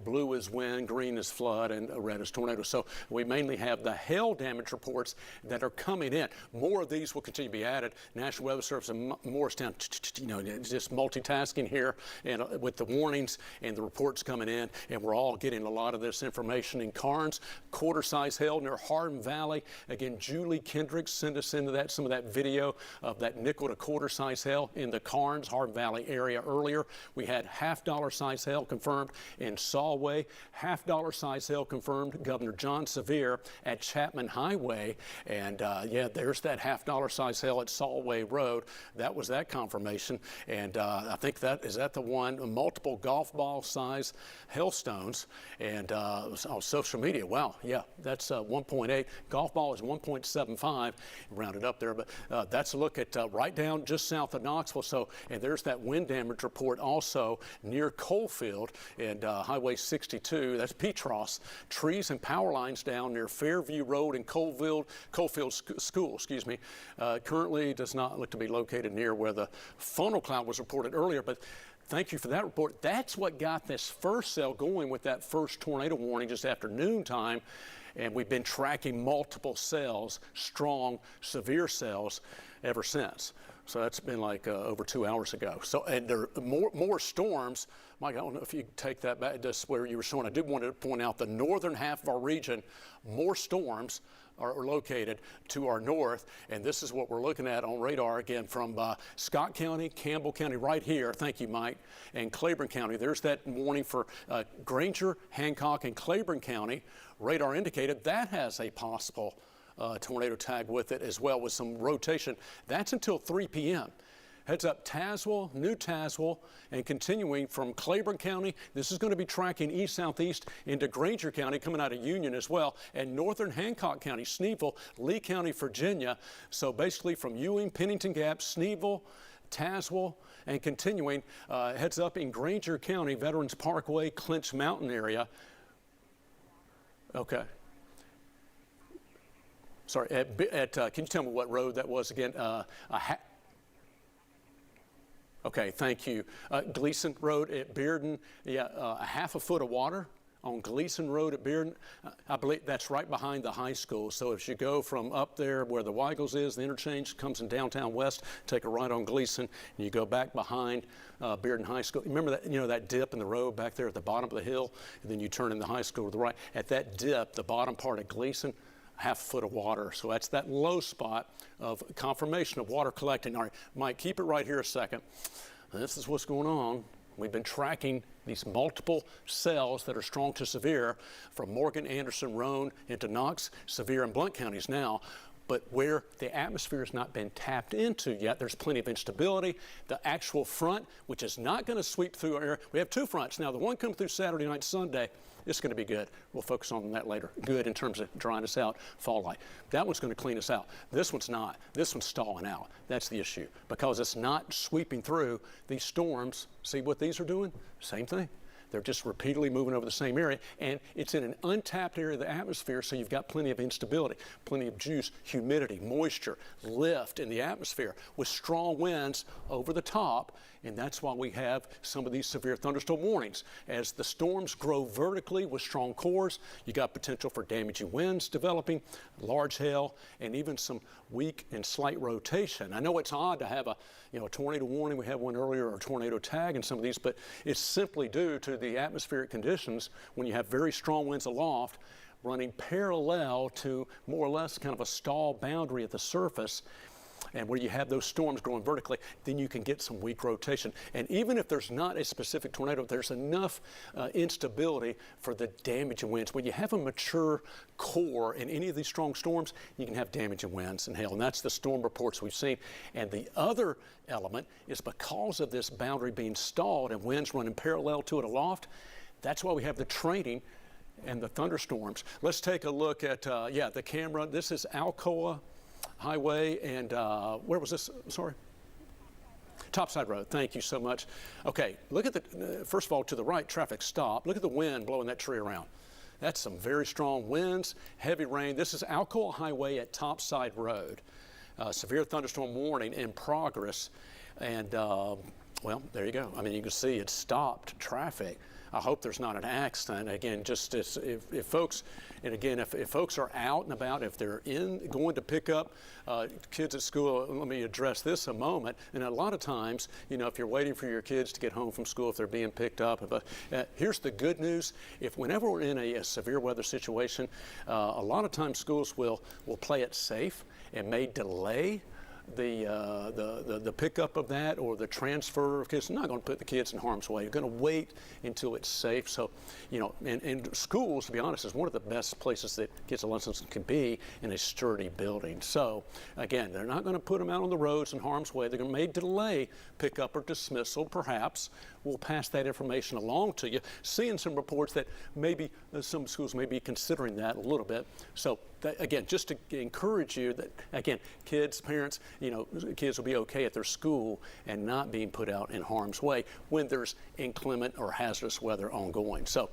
Blue is wind, green is flood, and red is tornado. So we mainly have the hail damage reports that are coming in. More of these will continue to be added. National Weather Service and Morristown, just multitasking here, and with the warnings and the reports coming in, and we're all getting a lot of this information in Carnes. Quarter-size hail near Hardin Valley. Again, Julie Kendricks sent us into that, some of that video of that nickel to quarter-size hail in the Carnes, Hardin Valley area earlier. We had half-dollar size hail confirmed in Solway, half-dollar size hail confirmed Governor John Sevier at Chapman Highway, and yeah, there's that half-dollar size hail at Solway Road. That was that confirmation, and I think that is that the one, multiple golf ball size hailstones, and on social media, wow, yeah, that's 1.8. Golf ball is 1.75, rounded up there, but that's a look at right down just south of Knoxville. So, and there's that wind damage report also near Coalfield and Highway 62. That's Petros. Trees and power lines down near Fairview Road and Coalfield School, excuse me. Currently does not look to be located near where the funnel cloud was reported earlier, but thank you for that report. That's what got this first cell going with that first tornado warning just after noontime. And we've been tracking multiple cells, strong, severe cells, ever since. So that's been like over 2 hours ago. So, and there are more storms. Mike, I don't know if you take that back, just where you were showing. I did want to point out the northern half of our region, more storms are located to our north, and this is what we're looking at on radar again from Scott County, Campbell County, right here. Thank you, Mike, and Claiborne County. There's that warning for Granger, Hancock, and Claiborne County. Radar indicated that has a possible tornado tag with it as well, with some rotation. That's until 3 p.m. Heads up Tazewell, New Tazewell, and continuing from Claiborne County. This is going to be tracking east-southeast into Granger County, coming out of Union as well, and northern Hancock County, Sneeville, Lee County, Virginia. So basically from Ewing, Pennington Gap, Sneeville, Tazewell, and continuing, heads up in Granger County, Veterans Parkway, Clinch Mountain area. Okay. Sorry, can you tell me what road that was again? Okay, thank you. Gleason Road at Bearden, yeah, a half a foot of water on Gleason Road at Bearden. I believe that's right behind the high school. So if you go from up there where the Weigels is, the interchange comes in downtown west, take a right on Gleason, and you go back behind Bearden High School. Remember that, you know, that dip in the road back there at the bottom of the hill, and then you turn in the high school to the right. At that dip, the bottom part of Gleason, half a foot of water. So that's that low spot of confirmation of water collecting. All right, Mike, keep it right here a second. This is what's going on. We've been tracking these multiple cells that are strong to severe from Morgan, Anderson, Roane into Knox, Sevier, and Blount counties now. But where the atmosphere has not been tapped into yet, there's plenty of instability. The actual front, which is not going to sweep through our area. We have two fronts. Now, the one coming through Saturday night, Sunday, it's going to be good. We'll focus on that later. Good in terms of drying us out, fall light. That one's going to clean us out. This one's not. This one's stalling out. That's the issue. Because it's not sweeping through these storms. See what these are doing? Same thing. They're just repeatedly moving over the same area, and it's in an untapped area of the atmosphere, so you've got plenty of instability, plenty of juice, humidity, moisture, lift in the atmosphere with strong winds over the top, and that's why we have some of these severe thunderstorm warnings. As the storms grow vertically with strong cores, you got potential for damaging winds developing, large hail, and even some weak and slight rotation. I know it's odd to have a tornado warning. We had one earlier, or a tornado tag in some of these, but it's simply due to to the atmospheric conditions when you have very strong winds aloft running parallel to more or less kind of a stall boundary at the surface, and where you have those storms growing vertically, then you can get some weak rotation. And even if there's not a specific tornado, there's enough instability for the damaging winds. When you have a mature core in any of these strong storms, you can have damaging winds and hail, and that's the storm reports we've seen. And the other element is because of this boundary being stalled and winds running parallel to it aloft, that's why we have the training and the thunderstorms. Let's take a look at, the camera. This is Alcoa Highway, and where was this? Sorry? Topside Road. Thank you so much. Okay, look at the, first of all, to the right, traffic stop. Look at the wind blowing that tree around. That's some very strong winds, heavy rain. This is Alcoa Highway at Topside Road. Severe thunderstorm warning in progress. And, well, there you go. I mean, you can see it stopped traffic. I hope there's not an accident. Again, just if folks, and again, if folks are out and about, if they're going to pick up kids at school, let me address this a moment. And a lot of times, you know, if you're waiting for your kids to get home from school, if they're being picked up, here's the good news. Whenever we're in a severe weather situation, a lot of times schools will play it safe and may delay the pickup of that or the transfer of kids. They're not going to put the kids in harm's way. You're going to wait until it's safe. So, you know, and schools, to be honest, is one of the best places that kids and lessons can be in a sturdy building. So, again, they're not going to put them out on the roads in harm's way. They're going to may delay pickup or dismissal, perhaps. We'll pass that information along to you, seeing some reports that maybe some schools may be considering that a little bit. So, again, just to encourage you that, again, kids, parents, you know, kids will be okay at their school and not being put out in harm's way when there's inclement or hazardous weather ongoing. So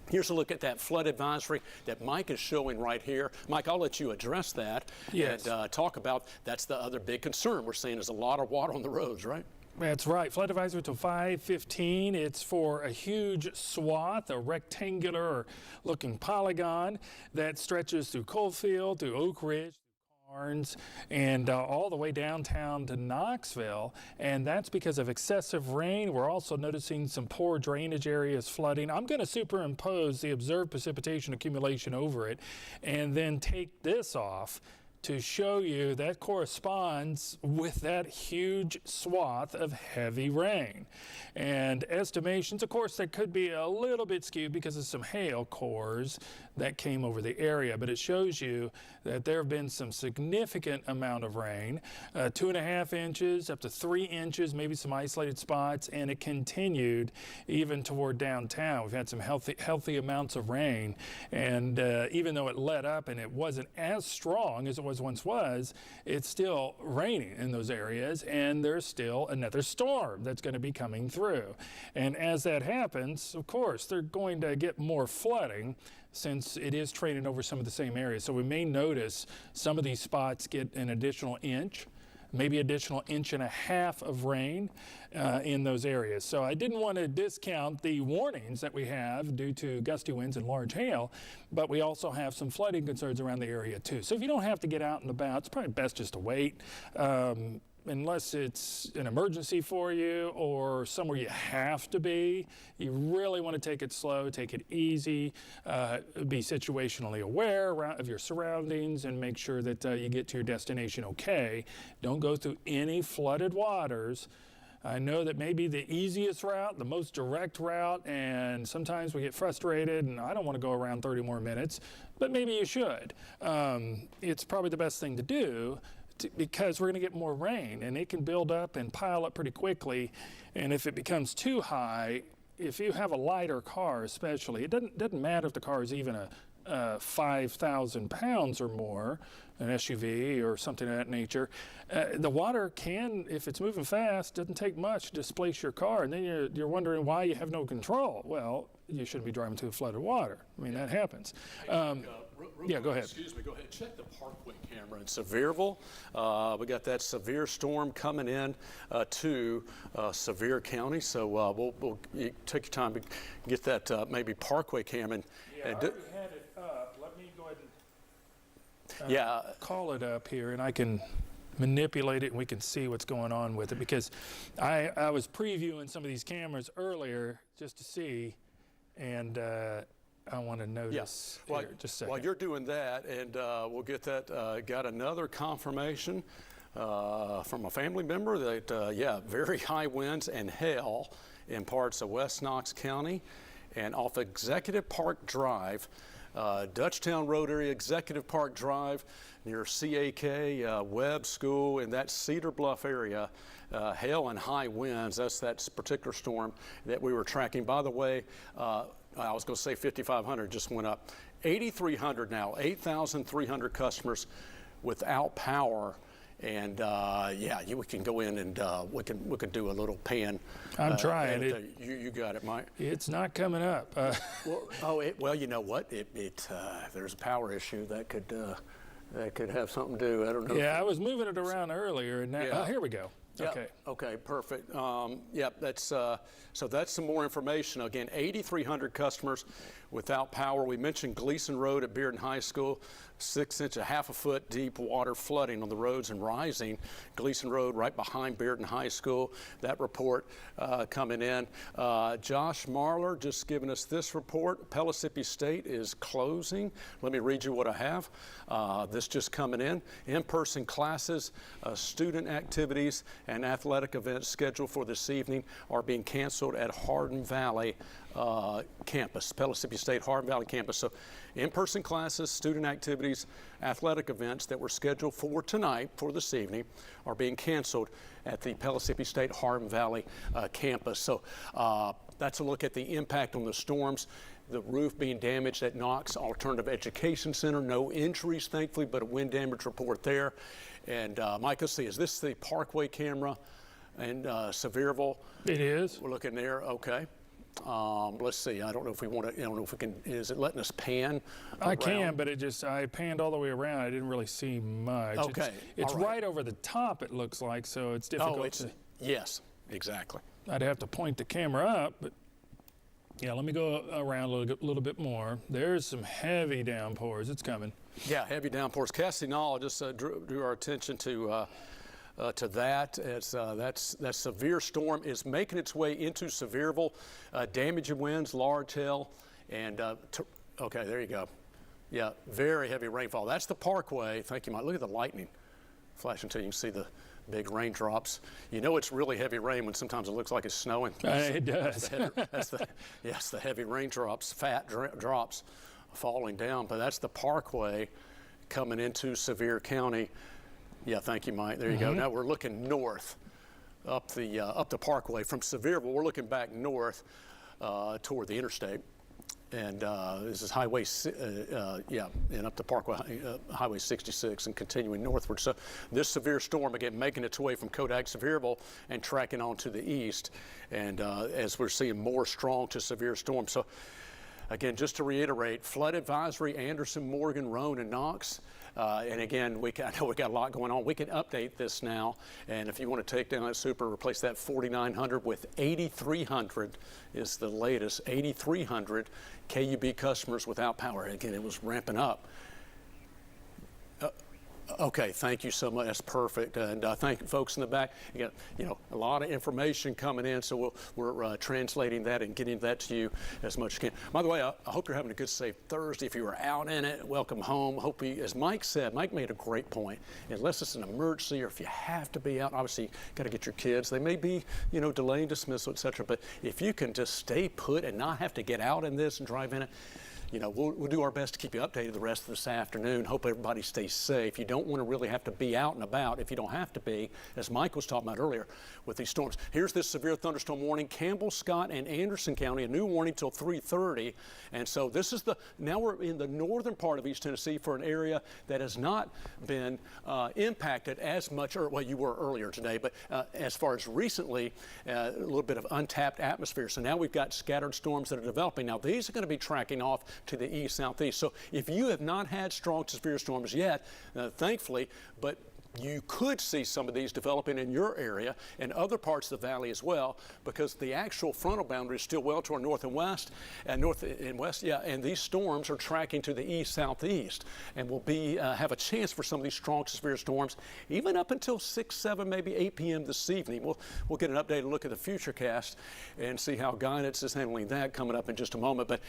here's a look at that flood advisory that Mike is showing right here. Mike, I'll let you address that. Yes. And talk about, that's the other big concern we're seeing is a lot of water on the roads, right? That's right. Flood advisory till 5:15. It's for a huge swath, a rectangular looking polygon that stretches through Coalfield, through Oak Ridge, through Carnes, and all the way downtown to Knoxville. And that's because of excessive rain. We're also noticing some poor drainage areas flooding. I'm going to superimpose the observed precipitation accumulation over it and then take this off to show you that corresponds with that huge swath of heavy rain. And estimations, of course, that could be a little bit skewed because of some hail cores that came over the area, but it shows you that there have been some significant amount of rain, 2.5 inches up to 3 inches, maybe some isolated spots, and it continued even toward downtown. We've had some healthy amounts of rain, and even though it let up and it wasn't as strong as it once was, it's still raining in those areas, and there's still another storm that's going to be coming through. And as that happens, of course, they're going to get more flooding since it is training over some of the same areas. So we may notice some of these spots get an additional inch, maybe additional 1.5 inches of rain in those areas. So I didn't want to discount the warnings that we have due to gusty winds and large hail, but we also have some flooding concerns around the area too. So if you don't have to get out and about, it's probably best just to wait. Unless it's an emergency for you or somewhere you have to be, you really want to take it slow, take it easy, be situationally aware of your surroundings, and make sure that you get to your destination okay. Don't go through any flooded waters. I know that may be the easiest route, the most direct route, and sometimes we get frustrated and I don't want to go around 30 more minutes, but maybe you should. It's probably the best thing to do, because we're going to get more rain and it can build up and pile up pretty quickly. And if it becomes too high, if you have a lighter car especially, it doesn't matter if the car is even a 5,000 pounds or more, an SUV or something of that nature, the water can, if it's moving fast, doesn't take much to displace your car, and then you're wondering why you have no control. Well, you shouldn't be driving through flooded water. I mean, that happens. Yeah, go ahead. Excuse me, go ahead. Check the Parkway camera in Sevierville. We got that severe storm coming in to Sevier County, so we'll take your time to get that maybe Parkway camera. Yeah, I already had it up. Let me go ahead and call it up here, and I can manipulate it and we can see what's going on with it, because I was previewing some of these cameras earlier just to see, and I want to notice here, just a second. While you're doing that, and we'll get that, got another confirmation from a family member that, very high winds and hail in parts of West Knox County and off Executive Park Drive, Dutchtown Road area, Executive Park Drive near CAK, Webb School, in that Cedar Bluff area. Hail and high winds, that's that particular storm that we were tracking. By the way, I was going to say 5,500, just went up. 8,300 now, 8,300 customers without power. And we can go in and we can do a little pan. I'm trying it. You got it, Mike. It's not coming up. Well, you know what? There's a power issue that could have something to do. I don't know. Yeah, I was moving it around earlier, and now here we go. Yep. Okay. Okay, perfect. That's so that's some more information. Again, 8,300 customers without power. We mentioned Gleason Road at Bearden High School, 6 inch, half a foot deep water flooding on the roads and rising. Gleason Road right behind Bearden High School. That report coming in. Josh Marler just giving us this report. Pellissippi State is closing. Let me read you what I have. This just coming in. In-person classes, student activities, and athletic events scheduled for this evening are being canceled at Hardin Valley campus, Pellissippi State Hardin Valley campus. So in-person classes, student activities, athletic events that were scheduled for tonight, for this evening, are being canceled at the Pellissippi State Hardin Valley campus. So that's a look at the impact on the storms. The roof being damaged at Knox Alternative Education Center. No injuries, thankfully, but a wind damage report there. And Mike, let's see, is this the Parkway camera in Sevierville? It is. We're looking there, okay. Let's see, I don't know if we want to, I don't know if we can, is it letting us pan I around? can, but I panned all the way around. I didn't really see much. Okay. It's right over the top, it looks like, so it's difficult yes, exactly. I'd have to point the camera up, but yeah, let me go around a little bit more. There's some heavy downpours. It's coming. Yeah, heavy downpours. Cassie Knoll just drew our attention to that. That severe storm is making its way into Sevierville. Damaging winds, large hail, and okay, there you go. Yeah, very heavy rainfall. That's the Parkway. Thank you, Mike. Look at the lightning flashing until you can see the big raindrops. You know it's really heavy rain when sometimes it looks like it's snowing. It does. That's the heavy raindrops, fat drops falling down. But that's the Parkway coming into Sevier County. Yeah, thank you, Mike. There you go. Now we're looking north up the Parkway from Sevierville. We're looking back north toward the Interstate. And this is Highway, and up the Parkway, Highway 66, and continuing northward. So this severe storm, again, making its way from Kodak, Sevierville, and tracking on to the east. And as we're seeing more strong to severe storms. So again, just to reiterate, flood advisory, Anderson, Morgan, Roane, and Knox. And again, I know we got a lot going on. We can update this now. And if you want to take down that super, replace that 4,900 with 8,300 is the latest. 8,300 KUB customers without power. Again, it was ramping up. Okay, thank you so much. That's perfect. And thank you, folks in the back. You got, a lot of information coming in, so we're translating that and getting that to you as much as we can. By the way, I hope you're having a good, safe Thursday. If you were out in it, welcome home. Hope as Mike said, Mike made a great point. Unless it's an emergency or if you have to be out, obviously, got to get your kids. They may be, delaying dismissal, et cetera. But if you can just stay put and not have to get out in this and drive in it, we'll do our best to keep you updated the rest of this afternoon. Hope everybody stays safe. You don't want to really have to be out and about if you don't have to be, as Mike was talking about earlier with these storms. Here's this severe thunderstorm warning. Campbell, Scott, and Anderson County, a new warning till 3:30. And so this is now we're in the northern part of East Tennessee for an area that has not been impacted as much, or you were earlier today, but as far as recently, a little bit of untapped atmosphere. So now we've got scattered storms that are developing. Now these are going to be tracking off to the east, southeast. So if you have not had strong to severe storms yet, thankfully, but you could see some of these developing in your area and other parts of the valley as well, because the actual frontal boundary is still well to our north and west, and these storms are tracking to the east southeast, and will be have a chance for some of these strong to severe storms even up until 6, 7, maybe 8 p.m. this evening. We'll get an updated look at the Futurecast and see how guidance is handling that coming up in just a moment. But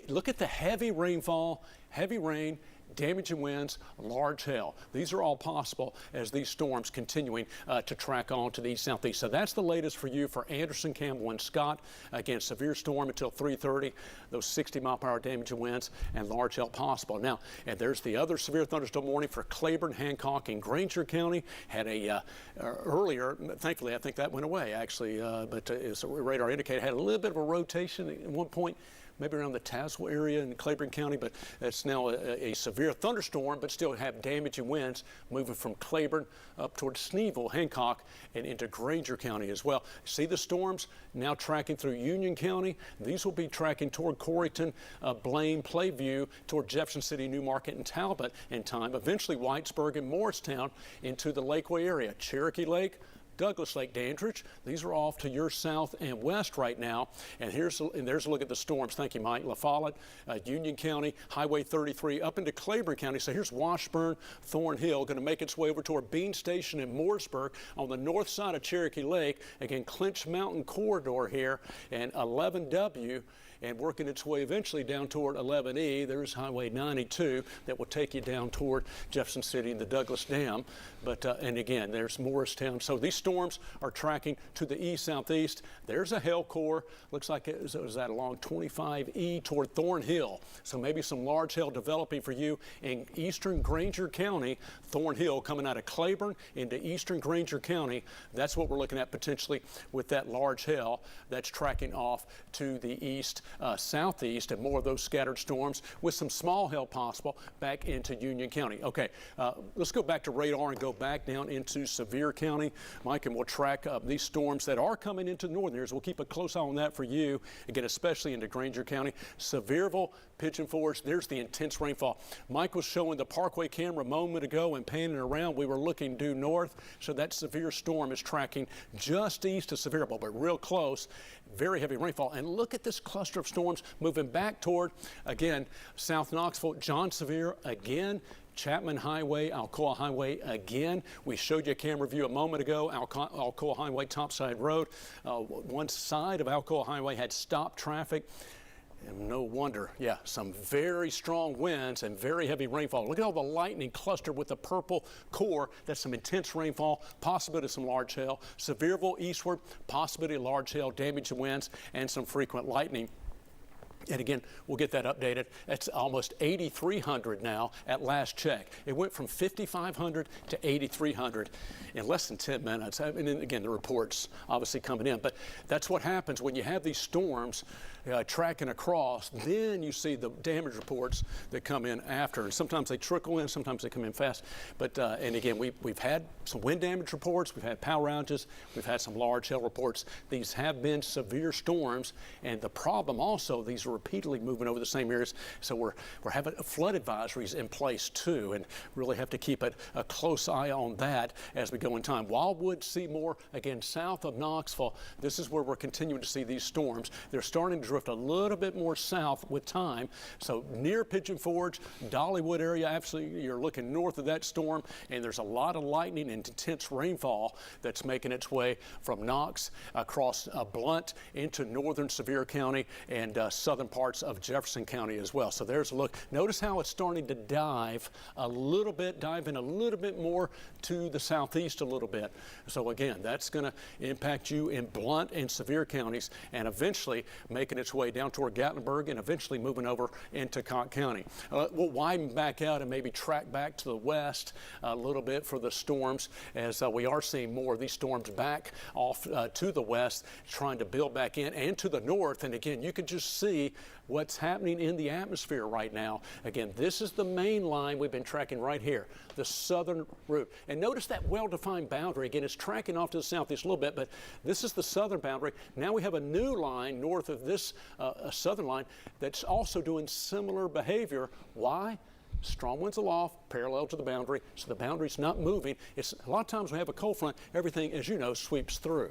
look at the heavy rainfall, heavy rain, damaging winds, large hail. These are all possible as these storms continuing to track on to the east southeast. So that's the latest for you for Anderson, Campbell, and Scott. Again, severe storm until 3:30. Those 60-mile-per-hour damaging winds and large hail possible. Now, and there's the other severe thunderstorm warning for Claiborne, Hancock, and Granger County. Had a earlier, thankfully, I think that went away actually, but as radar indicated, had a little bit of a rotation at one point, maybe around the Tazewell area in Claiborne County, but it's now a severe thunderstorm, but still have damaging winds moving from Claiborne up towards Sneeville, Hancock, and into Granger County as well. See the storms now tracking through Union County. These will be tracking toward Corryton, Blaine, Plainview, toward Jefferson City, Newmarket, and Talbot in time. Eventually, Whitesburg and Morristown into the Lakeway area. Cherokee Lake, Douglas Lake, Dandridge. These are off to your south and west right now. And there's a look at the storms. Thank you, Mike. La Follette, Union County, Highway 33 up into Claiborne County. So here's Washburn, Thornhill, going to make its way over toward Bean Station in Mooresburg on the north side of Cherokee Lake. Again, Clinch Mountain Corridor here, and 11W. And working its way eventually down toward 11E. There's Highway 92 that will take you down toward Jefferson City and the Douglas Dam. But and again, there's Morristown. So these storms are tracking to the east southeast. There's a hail core. Looks like it was that along 25E toward Thornhill. So maybe some large hail developing for you in eastern Granger County. Thornhill coming out of Claiborne into eastern Granger County. That's what we're looking at potentially with that large hail that's tracking off to the east. Southeast, and more of those scattered storms with some small hail possible back into Union County. Okay, let's go back to radar and go back down into Sevier County, Mike, and we'll track these storms that are coming into the northern areas. We'll keep a close eye on that for you, again, especially into Granger County. Sevierville, Pigeon Forge, there's the intense rainfall. Mike was showing the Parkway camera a moment ago and panning around. We were looking due north, so that severe storm is tracking just east of Sevierville, but real close. Very heavy rainfall. And look at this cluster of storms moving back toward, again, South Knoxville, John Sevier again, Chapman Highway, Alcoa Highway again. We showed you a camera view a moment ago, Alcoa Highway, Topside Road. One side of Alcoa Highway had stopped traffic. And no wonder, yeah, some very strong winds and very heavy rainfall. Look at all the lightning clustered with the purple core. That's some intense rainfall, possibility of some large hail. Sevierville eastward, possibility of large hail, damaging winds, and some frequent lightning. And again, we'll get that updated. It's almost 8,300 now at last check. It went from 5,500 to 8,300 in less than 10 minutes. I mean, again, the reports obviously coming in. But that's what happens when you have these storms tracking across. Then you see the damage reports that come in after. And sometimes they trickle in, sometimes they come in fast. But and again, we've had some wind damage reports. We've had power outages. We've had some large hail reports. These have been severe storms. And the problem also, these are repeatedly moving over the same areas, so we're having flood advisories in place too, and really have to keep a close eye on that as we go in time. Wildwood, Seymour, again south of Knoxville, this is where we're continuing to see these storms. They're starting to drift a little bit more south with time, so near Pigeon Forge, Dollywood area, absolutely you're looking north of that storm, and there's a lot of lightning and intense rainfall that's making its way from Knox across Blunt into northern Sevier County and southern parts of Jefferson County as well. So there's a look. Notice how it's starting to dive in a little bit more to the southeast a little bit. So again, that's going to impact you in Blunt and Sevier counties, and eventually making its way down toward Gatlinburg and eventually moving over into Knox County. We'll widen back out and maybe track back to the west a little bit for the storms, as we are seeing more of these storms back off to the west, trying to build back in, and to the north. And again, you can just see what's happening in the atmosphere right now. Again, this is the main line we've been tracking right here, the southern route. And notice that well-defined boundary. Again, it's tracking off to the southeast a little bit, but this is the southern boundary. Now we have a new line north of this southern line that's also doing similar behavior. Why? Strong winds aloft, parallel to the boundary, so the boundary's not moving. It's a lot of times when we have a cold front, everything, as you know, sweeps through.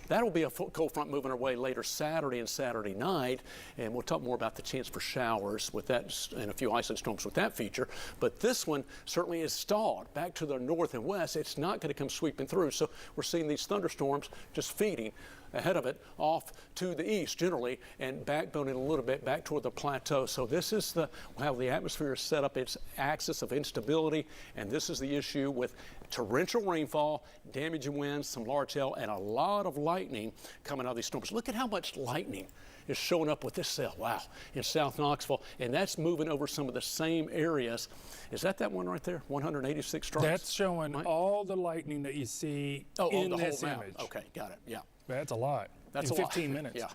That'll be a cold front moving our way later Saturday and Saturday night, and we'll talk more about the chance for showers with that and a few isolated storms with that feature. But this one certainly is stalled back to the north and west. It's not going to come sweeping through, so we're seeing these thunderstorms just feeding ahead of it off to the east generally and backboning a little bit back toward the plateau. So this is how the atmosphere is set up, its axis of instability, and this is the issue with torrential rainfall, damaging winds, some large hail, and a lot of lightning coming out of these storms. Look at how much lightning is showing up with this cell, wow, in South Knoxville, and that's moving over some of the same areas. Is that one right there, 186 strikes? That's showing all the lightning that you see in this image. Okay, got it, yeah. That's a lot. That's in 15 minutes. Yeah.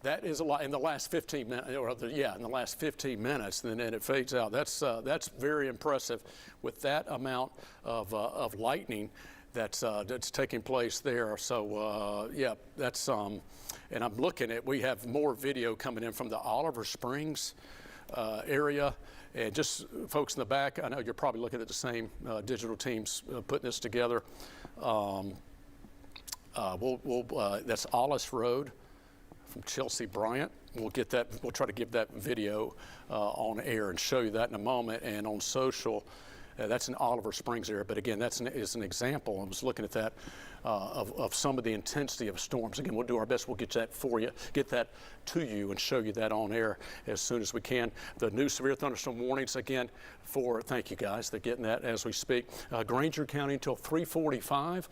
That is a lot in the last 15 minutes, in the last 15 minutes, and then it fades out. That's very impressive with that amount of lightning that's taking place there. So yeah, that's and I'm looking at. We have more video coming in from the Oliver Springs area. And just folks in the back, I know you're probably looking at the same digital teams putting this together. That's Ollis Road from Chelsea Bryant. We'll get that. We'll try to give that video on air and show you that in a moment. And on social, that's in Oliver Springs area. But again, is an example. I was looking at that of some of the intensity of storms. Again, we'll do our best. We'll get that for you, get that to you, and show you that on air as soon as we can. The new severe thunderstorm warnings again thank you guys. They're getting that as we speak. Granger County until 3:45,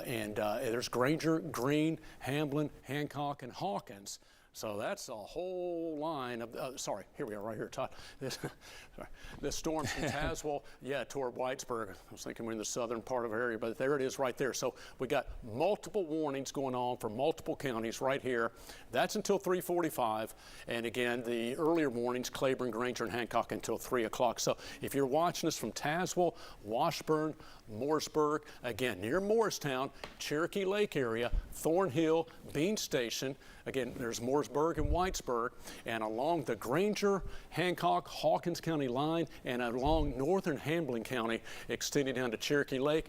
and there's Granger, Greene, Hamblin, Hancock, and Hawkins. So that's a whole line of, sorry, here we are right here, Todd. This storm from Tazewell, toward Whitesburg. I was thinking we're in the southern part of our area, but there it is right there. So we got multiple warnings going on for multiple counties right here. That's until 3:45. And again, the earlier warnings, Claiborne, Granger, and Hancock until 3 o'clock. So if you're watching us from Tazewell, Washburn, Mooresburg, again, near Morristown, Cherokee Lake area, Thornhill, Bean Station, again, there's Mooresburg and Whitesburg, and along the Granger, Hancock, Hawkins County line, and along northern Hamblin County, extending down to Cherokee Lake,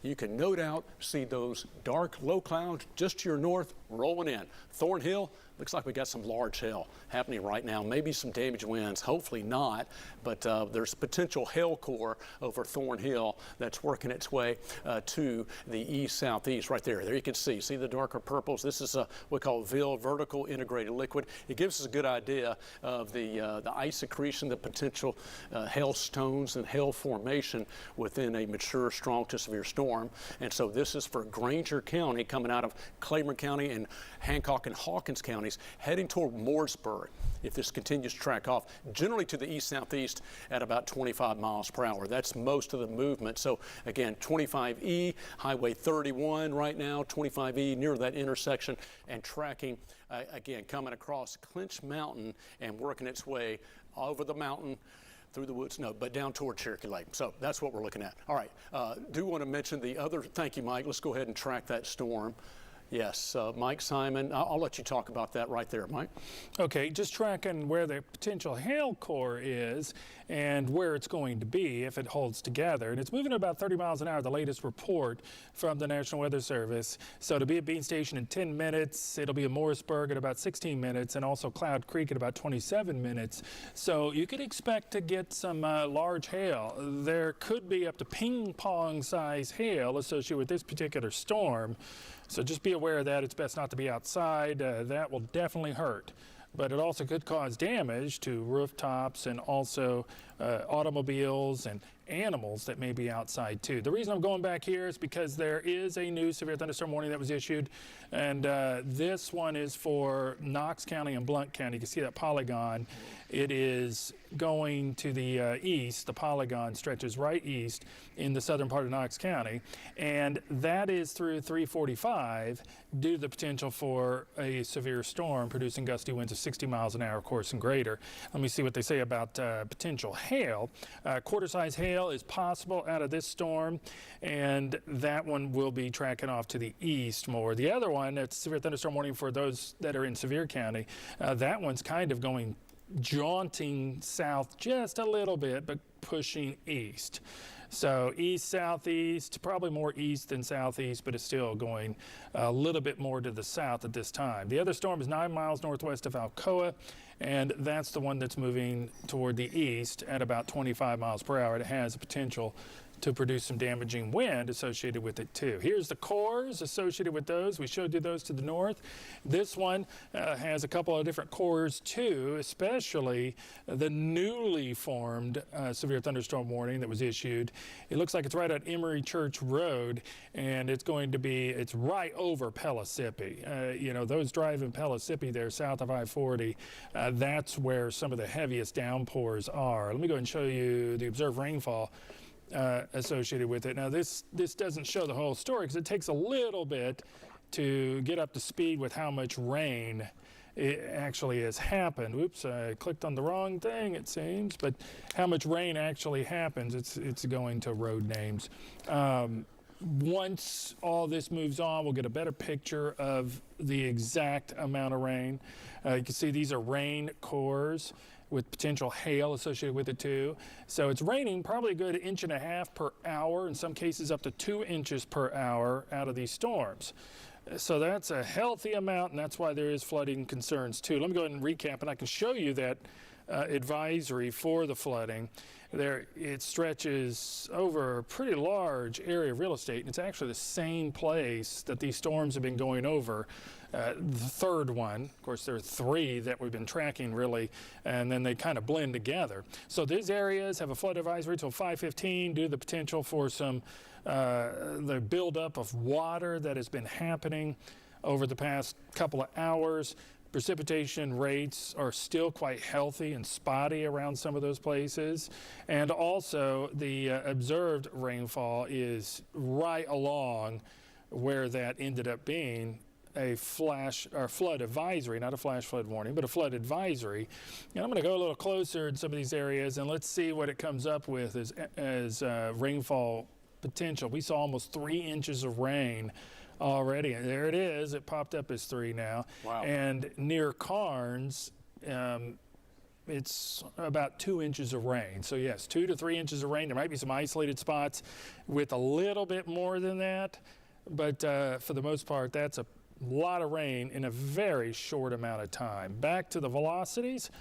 you can no doubt see those dark low clouds just to your north rolling in. Thornhill, looks like we got some large hail happening right now, maybe some damaged winds, hopefully not, but there's potential hail core over Thornhill that's working its way to the east-southeast right there. There you can see the darker purples. This is what we call VIL, vertical integrated liquid. It gives us a good idea of the ice accretion, the potential hail stones and hail formation within a mature, strong to severe storm. And so this is for Granger County coming out of Claiborne County and Hancock and Hawkins counties heading toward Mooresburg. If this continues to track off, generally to the east-southeast at about 25 miles per hour. That's most of the movement. So again, 25E, Highway 31 right now, 25E near that intersection, and tracking, again, coming across Clinch Mountain and working its way over the mountain, through the woods, but down toward Cherokee Lake. So that's what we're looking at. All right, do want to mention the other, thank you, Mike. Let's go ahead and track that storm. Yes, Mike Simon, I'll let you talk about that right there, Mike. Okay, just tracking where the potential hail core is and where it's going to be if it holds together. And it's moving at about 30 miles an hour, the latest report from the National Weather Service. So it'll be at Bean Station in 10 minutes, it'll be at Mooresburg at about 16 minutes, and also Cloud Creek at about 27 minutes. So you could expect to get some large hail. There could be up to ping pong size hail associated with this particular storm. So just be aware of that. It's best not to be outside. That will definitely hurt. But it also could cause damage to rooftops and also automobiles and animals that may be outside too. The reason I'm going back here is because there is a new severe thunderstorm warning that was issued, and this one is for Knox County and Blount County. You can see that polygon. It is going to the east. The polygon stretches right east in the southern part of Knox County, and that is through 3:45 due to the potential for a severe storm producing gusty winds of 60 miles an hour, of course, and greater. Let me see what they say about potential hail. Quarter-size hail is possible out of this storm, and that one will be tracking off to the east more. The other one, it's severe thunderstorm warning for those that are in Sevier County. That one's kind of going jaunting south just a little bit, but pushing east. So east-southeast, probably more east than southeast, but it's still going a little bit more to the south at this time. The other storm is 9 miles northwest of Alcoa, and that's the one that's moving toward the east at about 25 miles per hour. It has a potential to produce some damaging wind associated with it too. Here's the cores associated with those. We showed you those to the north. This one has a couple of different cores too, especially the newly formed severe thunderstorm warning that was issued. It looks like it's right at Emory Church Road, and it's right over Pellissippi. You know, those driving Pellissippi there south of I-40, that's where some of the heaviest downpours are. Let me go ahead and show you the observed rainfall associated with it. Now this doesn't show the whole story because it takes a little bit to get up to speed with how much rain it actually has happened. Oops, I clicked on the wrong thing it seems, but how much rain actually happens, it's going to road names. Once all this moves on, we'll get a better picture of the exact amount of rain. You can see these are rain cores with potential hail associated with it too. So it's raining probably a good 1.5 inches per hour, in some cases up to 2 inches per hour out of these storms. So that's a healthy amount, and that's why there is flooding concerns too. Let me go ahead and recap, and I can show you that advisory for the flooding. It stretches over a pretty large area of real estate, and it's actually the same place that these storms have been going over. The third one, of course, there are 3 that we've been tracking really, and then they kind of blend together. So these areas have a flood advisory till 5:15 due to the potential for some the buildup of water that has been happening over the past couple of hours. Precipitation rates are still quite healthy and spotty around some of those places. And also the observed rainfall is right along where that ended up being a flash or flood advisory, not a flash flood warning, but a flood advisory. And I'm going to go a little closer in some of these areas and let's see what it comes up with as rainfall potential. We saw almost 3 inches of rain already, and there it is. It popped up as 3 now. Wow. And near Carnes, it's about 2 inches of rain. So yes, 2 to 3 inches of rain. There might be some isolated spots with a little bit more than that, but for the most part, that's a lot of rain in a very short amount of time. Back to the velocities.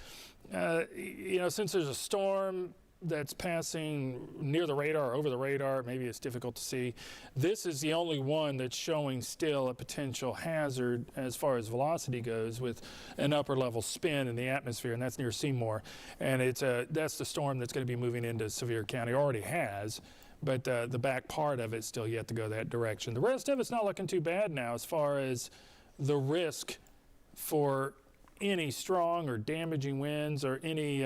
You know, since there's a storm that's passing near the radar or over the radar, maybe it's difficult to see. This is the only one that's showing still a potential hazard as far as velocity goes, with an upper level spin in the atmosphere, and that's near Seymour. And that's the storm that's going to be moving into Sevier County, already has, but the back part of it's still yet to go that direction. The rest of it's not looking too bad now as far as the risk for any strong or damaging winds or any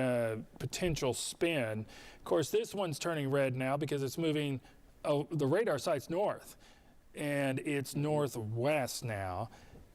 potential spin. Of course, this one's turning red now because it's moving, the radar site's north, and it's northwest now.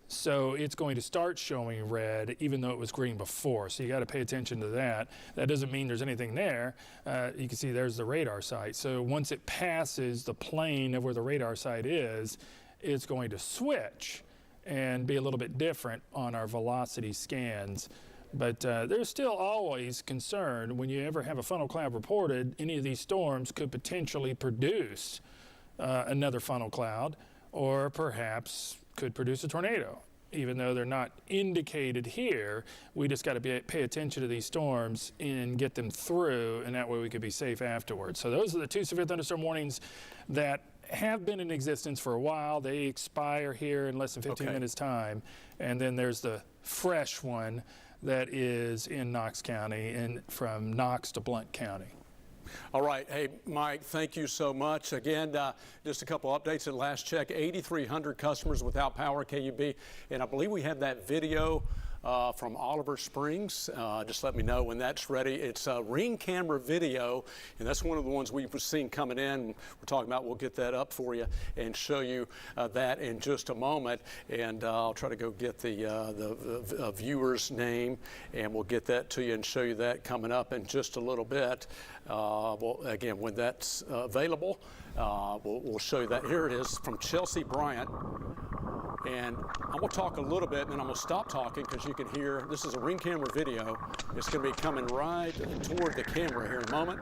So it's going to start showing red even though it was green before. So you got to pay attention to that. That doesn't mean there's anything there. You can see there's the radar site. So once it passes the plane of where the radar site is, it's going to switch and be a little bit different on our velocity scans. But there's still always concern when you ever have a funnel cloud reported. Any of these storms could potentially produce another funnel cloud, or perhaps could produce a tornado. Even though they're not indicated here, we just got to pay attention to these storms and get them through, and that way we could be safe afterwards. So those are the 2 severe thunderstorm warnings that have been in existence for a while. They expire here in less than 15 minutes time. And then there's the fresh one that is in Knox County and from Knox to Blount County. All right. Hey, Mike, thank you so much. Again, just a couple updates at last check. 8,300 customers without power, KUB. And I believe we have that video from Oliver Springs. Just let me know when that's ready. It's a ring camera video, and that's one of the ones we've seen coming in. We're talking about, we'll get that up for you and show you that in just a moment. And I'll try to go get the viewer's name, and we'll get that to you and show you that coming up in just a little bit. Well, again, when that's available, we'll show you that. Here it is from Chelsea Bryant. And I'm going to talk a little bit, and then I'm going to stop talking because you can hear, this is a ring camera video. It's going to be coming right toward the camera here in a moment.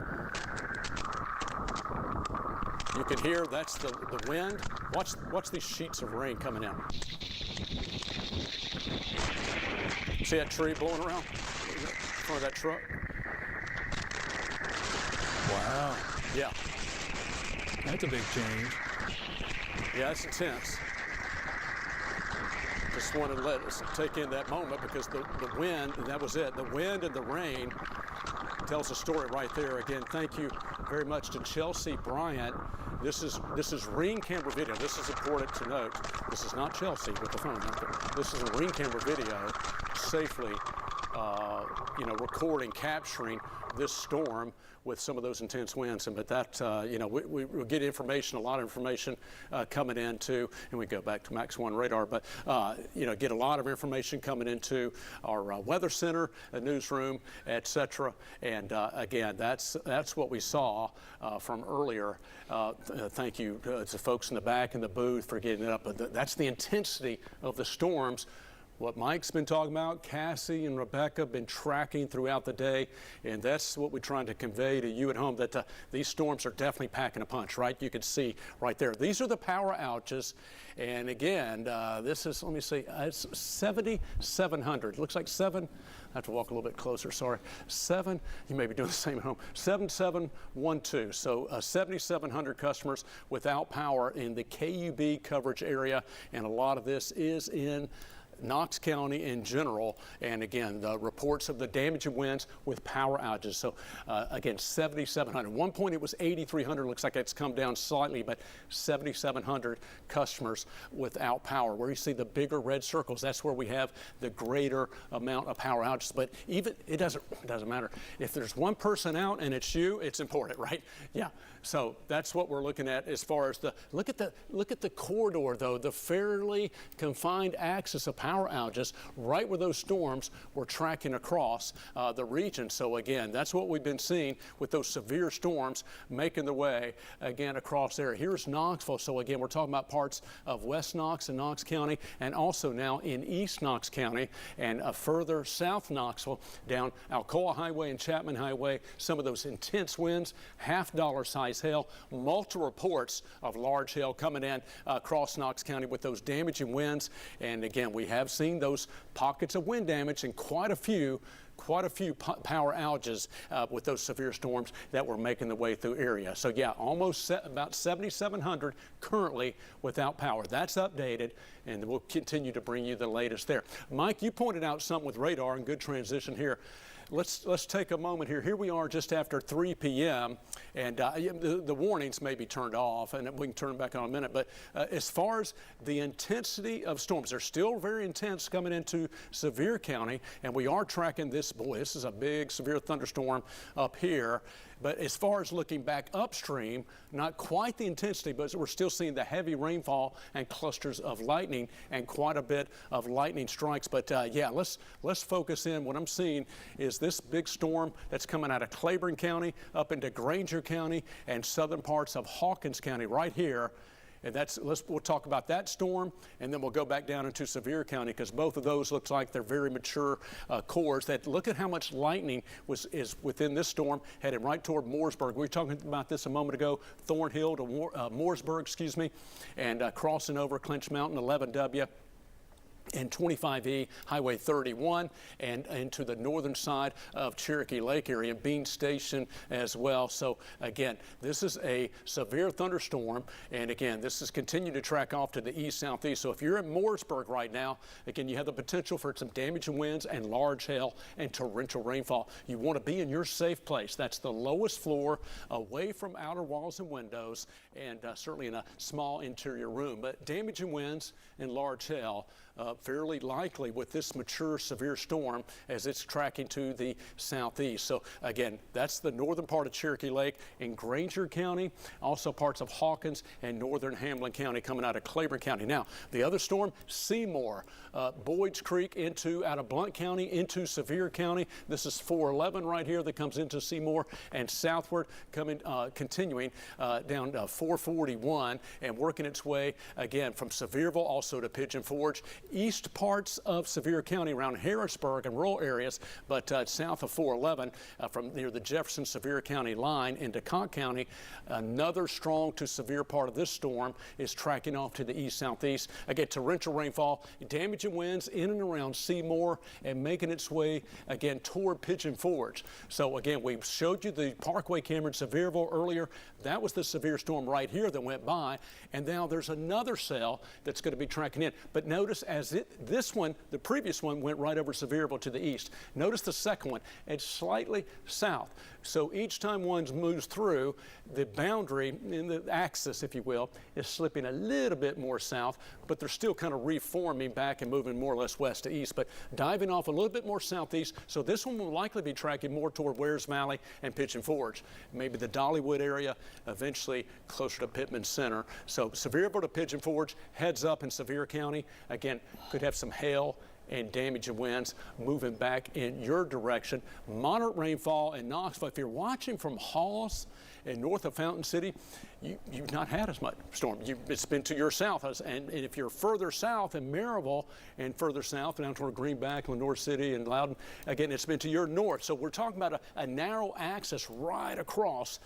You can hear that's the wind. Watch these sheets of rain coming in. See that tree blowing around in front of that truck? Wow. Yeah. That's a big change. Yeah, it's intense. Just wanted to let us take in that moment because the wind, and that was it. The wind and the rain tells a story right there. Again, thank you very much to Chelsea Bryant. This is ring camera video. This is important to note. This is not Chelsea with the phone. This is a ring camera video safely, recording, capturing this storm with some of those intense winds. But that, we get information, a lot of information coming into, and we go back to Max 1 radar, but, get a lot of information coming into our weather center, newsroom, et cetera. And again, that's what we saw from earlier. Thank you to folks in the back in the booth for getting it up. But that's the intensity of the storms. What Mike's been talking about, Cassie and Rebecca have been tracking throughout the day, and that's what we're trying to convey to you at home, that these storms are definitely packing a punch, right? You can see right there. These are the power outages, and again, this is, let me see, it's 7,700. Looks like I have to walk a little bit closer, sorry. You may be doing the same at home. 7712, so 7,700 customers without power in the KUB coverage area, and a lot of this is in Knox County in general, and again, the reports of the damage and winds with power outages. So again, 7,700. At one point it was 8,300. Looks like it's come down slightly, but 7,700 customers without power. Where you see the bigger red circles, that's where we have the greater amount of power outages. But even it doesn't matter if there's one person out and it's you. It's important, right? Yeah. So that's what we're looking at as far as look at the corridor though, the fairly confined axis of power outages right where those storms were tracking across the region. So again, that's what we've been seeing with those severe storms making their way again across there. Here's Knoxville. So again, we're talking about parts of West Knox and Knox County, and also now in East Knox County and further south Knoxville down Alcoa Highway and Chapman Highway. Some of those intense winds, $half size hail, multiple reports of large hail coming in across Knox County with those damaging winds. And again, we have seen those pockets of wind damage and quite a few power outages with those severe storms that were making their way through area. So yeah, about 7,700 currently without power. That's updated, and we'll continue to bring you the latest there. Mike, you pointed out something with radar, and good transition here. Let's take a moment here. Here we are just after 3 p.m. and the warnings may be turned off, and we can turn them back on in a minute. But as far as the intensity of storms, they're still very intense coming into Sevier County, and we are tracking this. Boy, this is a big severe thunderstorm up here. But as far as looking back upstream, not quite the intensity, but we're still seeing the heavy rainfall and clusters of lightning and quite a bit of lightning strikes. But yeah, let's focus in. What I'm seeing is this big storm that's coming out of Claiborne County up into Granger County and southern parts of Hawkins County right here. And we'll talk about that storm, and then we'll go back down into Sevier County, because both of those looks like they're very mature cores. That look at how much lightning is within this storm, headed right toward Mooresburg. We were talking about this a moment ago, Thornhill to Mooresburg, and crossing over Clinch Mountain, 11W. And 25E, Highway 31, and into the northern side of Cherokee Lake area, and Bean Station as well. So again, this is a severe thunderstorm, and again, this is continuing to track off to the east-southeast. So if you're in Mooresburg right now, again, you have the potential for some damaging winds and large hail and torrential rainfall. You want to be in your safe place. That's the lowest floor, away from outer walls and windows, and certainly in a small interior room. But damaging winds and large hail fairly likely with this mature severe storm as it's tracking to the southeast. So again, that's the northern part of Cherokee Lake in Granger County, also parts of Hawkins and northern Hamlin County coming out of Claiborne County. Now, the other storm, Seymour, Boyd's Creek out of Blount County into Sevier County. This is 411 right here that comes into Seymour and southward, continuing down 441 and working its way again from Sevierville also to Pigeon Forge, east parts of Sevier County around Harrisburg and rural areas, but south of 411 from near the Jefferson-Sevier County line into Knox County. Another strong to severe part of this storm is tracking off to the east-southeast. Again, torrential rainfall, damaging winds in and around Seymour and making its way again toward Pigeon Forge. So again, we showed you the Parkway camera in Sevierville earlier. That was the severe storm right here that went by, and now there's another cell that's going to be tracking in. But notice the previous one went right over Sevierville to the east. Notice the second one, it's slightly south. So each time one moves through, the boundary in the axis, if you will, is slipping a little bit more south, but they're still kind of reforming back and moving more or less west to east, but diving off a little bit more southeast. So this one will likely be tracking more toward Wares Valley and Pigeon Forge, maybe the Dollywood area, eventually closer to Pittman Center. So Sevierville to Pigeon Forge, heads up in Sevier County. Again, could have some hail and damaging winds moving back in your direction. Moderate rainfall in Knoxville. If you're watching from Hollis and north of Fountain City, you've not had as much storm. It's been to your south. And if you're further south in Maryville and further south down toward Greenback, Lenore City and Loudon, again, it's been to your north. So we're talking about a narrow axis right across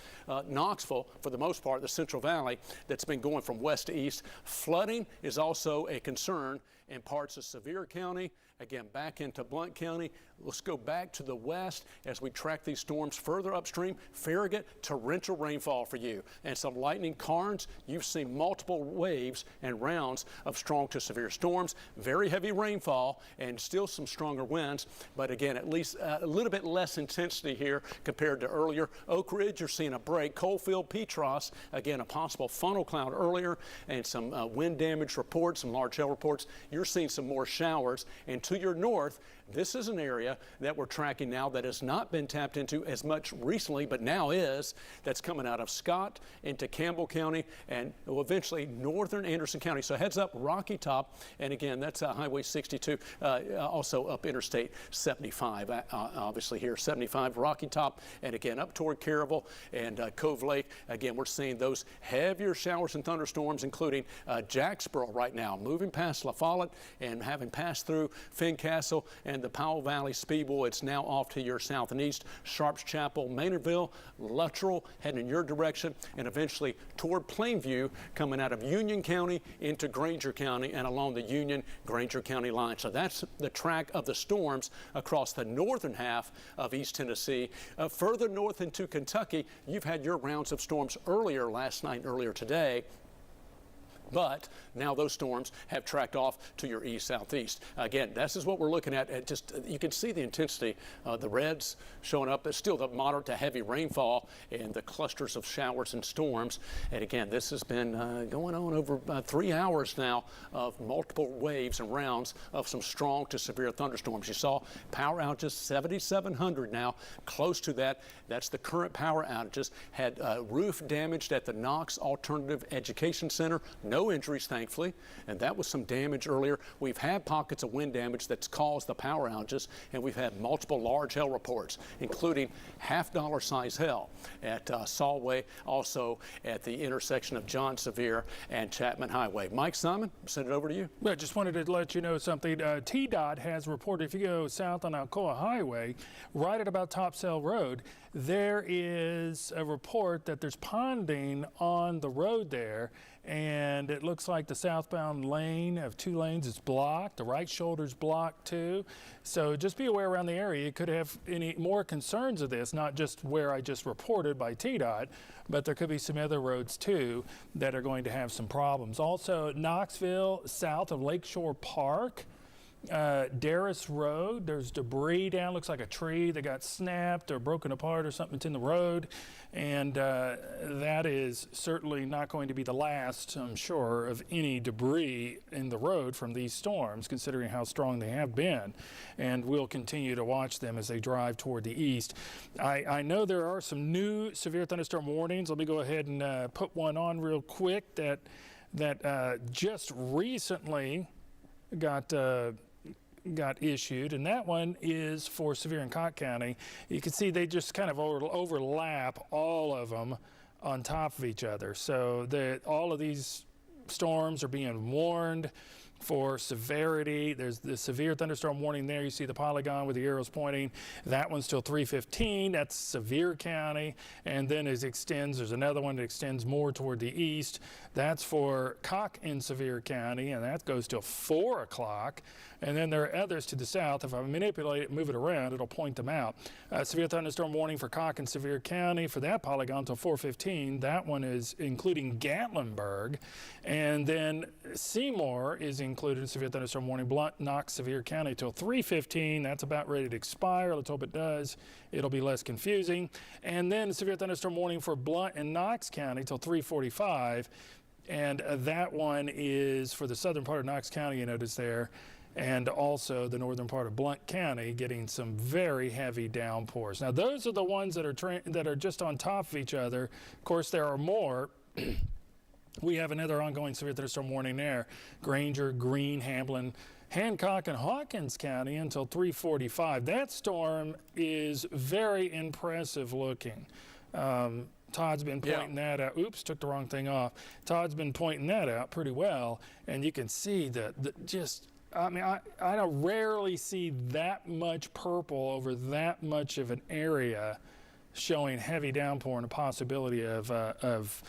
Knoxville, for the most part, the Central Valley, that's been going from west to east. Flooding is also a concern in parts of Sevier County, again, back into Blount County. Let's go back to the west as we track these storms further upstream. Farragut, torrential rainfall for you. And some lightning. Carnes, you've seen multiple waves and rounds of strong to severe storms. Very heavy rainfall and still some stronger winds. But again, at least a little bit less intensity here compared to earlier. Oak Ridge, you're seeing a break. Coalfield, Petros, again, a possible funnel cloud earlier and some wind damage reports, some large hail reports. You're seeing some more showers. And to your north, this is an area that we're tracking now that has not been tapped into as much recently, but now is. That's coming out of Scott into Campbell County and eventually northern Anderson County. So heads up, Rocky Top, and again, that's Highway 62, also up Interstate 75, obviously here, 75, Rocky Top, and again, up toward Caryville and Cove Lake. Again, we're seeing those heavier showers and thunderstorms, including Jacksboro right now, moving past La Follette and having passed through Fincastle and the Powell Valley Speedwell. It's now off to your south and east. Sharps Chapel, Maynardville, Luttrell heading in your direction, and eventually toward Plainview coming out of Union County into Granger County and along the Union-Granger County line. So that's the track of the storms across the northern half of East Tennessee. Further north into Kentucky, you've had your rounds of storms earlier last night and earlier today. But now those storms have tracked off to your east-southeast. Again, this is what we're looking at. Just you can see the intensity. The reds showing up. It's still the moderate to heavy rainfall and the clusters of showers and storms. And again, this has been going on over 3 hours now of multiple waves and rounds of some strong to severe thunderstorms. You saw power outages, 7,700 now, close to that. That's the current power outages. Had roof damaged at the Knox Alternative Education Center. No injuries, thankfully, and that was some damage earlier. We've had pockets of wind damage that's caused the power outages, and we've had multiple large hail reports, including half-dollar size hail at Solway, also at the intersection of John Sevier and Chapman Highway. Mike Simon, send it over to you. Well, I just wanted to let you know something. TDOT has reported if you go south on Alcoa Highway, right at about Topsail Road, there is a report that there's ponding on the road there, and it looks like the southbound lane of 2 lanes is blocked. The right shoulder's blocked too. So just be aware around the area. You could have any more concerns of this, not just where I just reported by TDOT, but there could be some other roads too that are going to have some problems. Also, Knoxville, south of Lakeshore Park, Darris Road, there's debris down, looks like a tree that got snapped or broken apart or something. It's in the road, and that is certainly not going to be the last, I'm sure, of any debris in the road from these storms, considering how strong they have been, and we'll continue to watch them as they drive toward the east. I know there are some new severe thunderstorm warnings. Let me go ahead and put one on real quick that just recently got issued, and that one is for severe in Knox County. You can see they just kind of overlap all of them on top of each other. So all of these storms are being warned for severity. There's the severe thunderstorm warning there. You see the polygon with the arrows pointing. That one's till 3:15. That's Sevier County. And then as it extends, there's another one that extends more toward the east. That's for Cock in Sevier County, and that goes till 4 o'clock. And then there are others to the south. If I manipulate it, move it around, it'll point them out. Severe thunderstorm warning for Cock and Sevier County for that polygon till 4:15. That one is including Gatlinburg. And then Seymour is included in severe thunderstorm warning, Blunt, Knox, Sevier County till 3:15. That's about ready to expire. Let's hope it does. It'll be less confusing. And then severe thunderstorm warning for Blunt and Knox County till 3:45. And that one is for the southern part of Knox County, you notice there, and also the northern part of Blount County getting some very heavy downpours. Now those are the ones that are just on top of each other. Of course, there are more. We have another ongoing severe thunderstorm warning there. Granger, Greene, Hamlin, Hancock, and Hawkins County until 3:45. That storm is very impressive looking. Todd's been pointing that out. Oops, took the wrong thing off. Todd's been pointing that out pretty well, and you can see I rarely see that much purple over that much of an area showing heavy downpour and a possibility of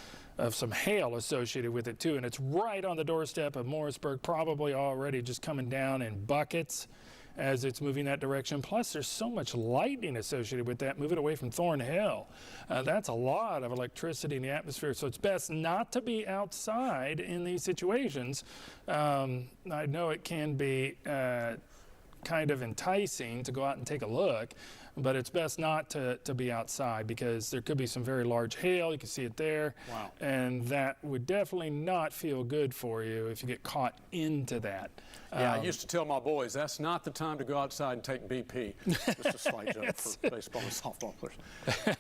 some hail associated with it too. And it's right on the doorstep of Morrisburg, probably already just coming down in buckets as it's moving that direction. Plus, there's so much lightning associated with that, moving away from Thornhill. That's a lot of electricity in the atmosphere, so it's best not to be outside in these situations. I know it can be kind of enticing to go out and take a look, but it's best not to be outside because there could be some very large hail. You can see it there. Wow. And that would definitely not feel good for you if you get caught into that. Yeah, I used to tell my boys, that's not the time to go outside and take BP. Just a slight joke for baseball and softball players.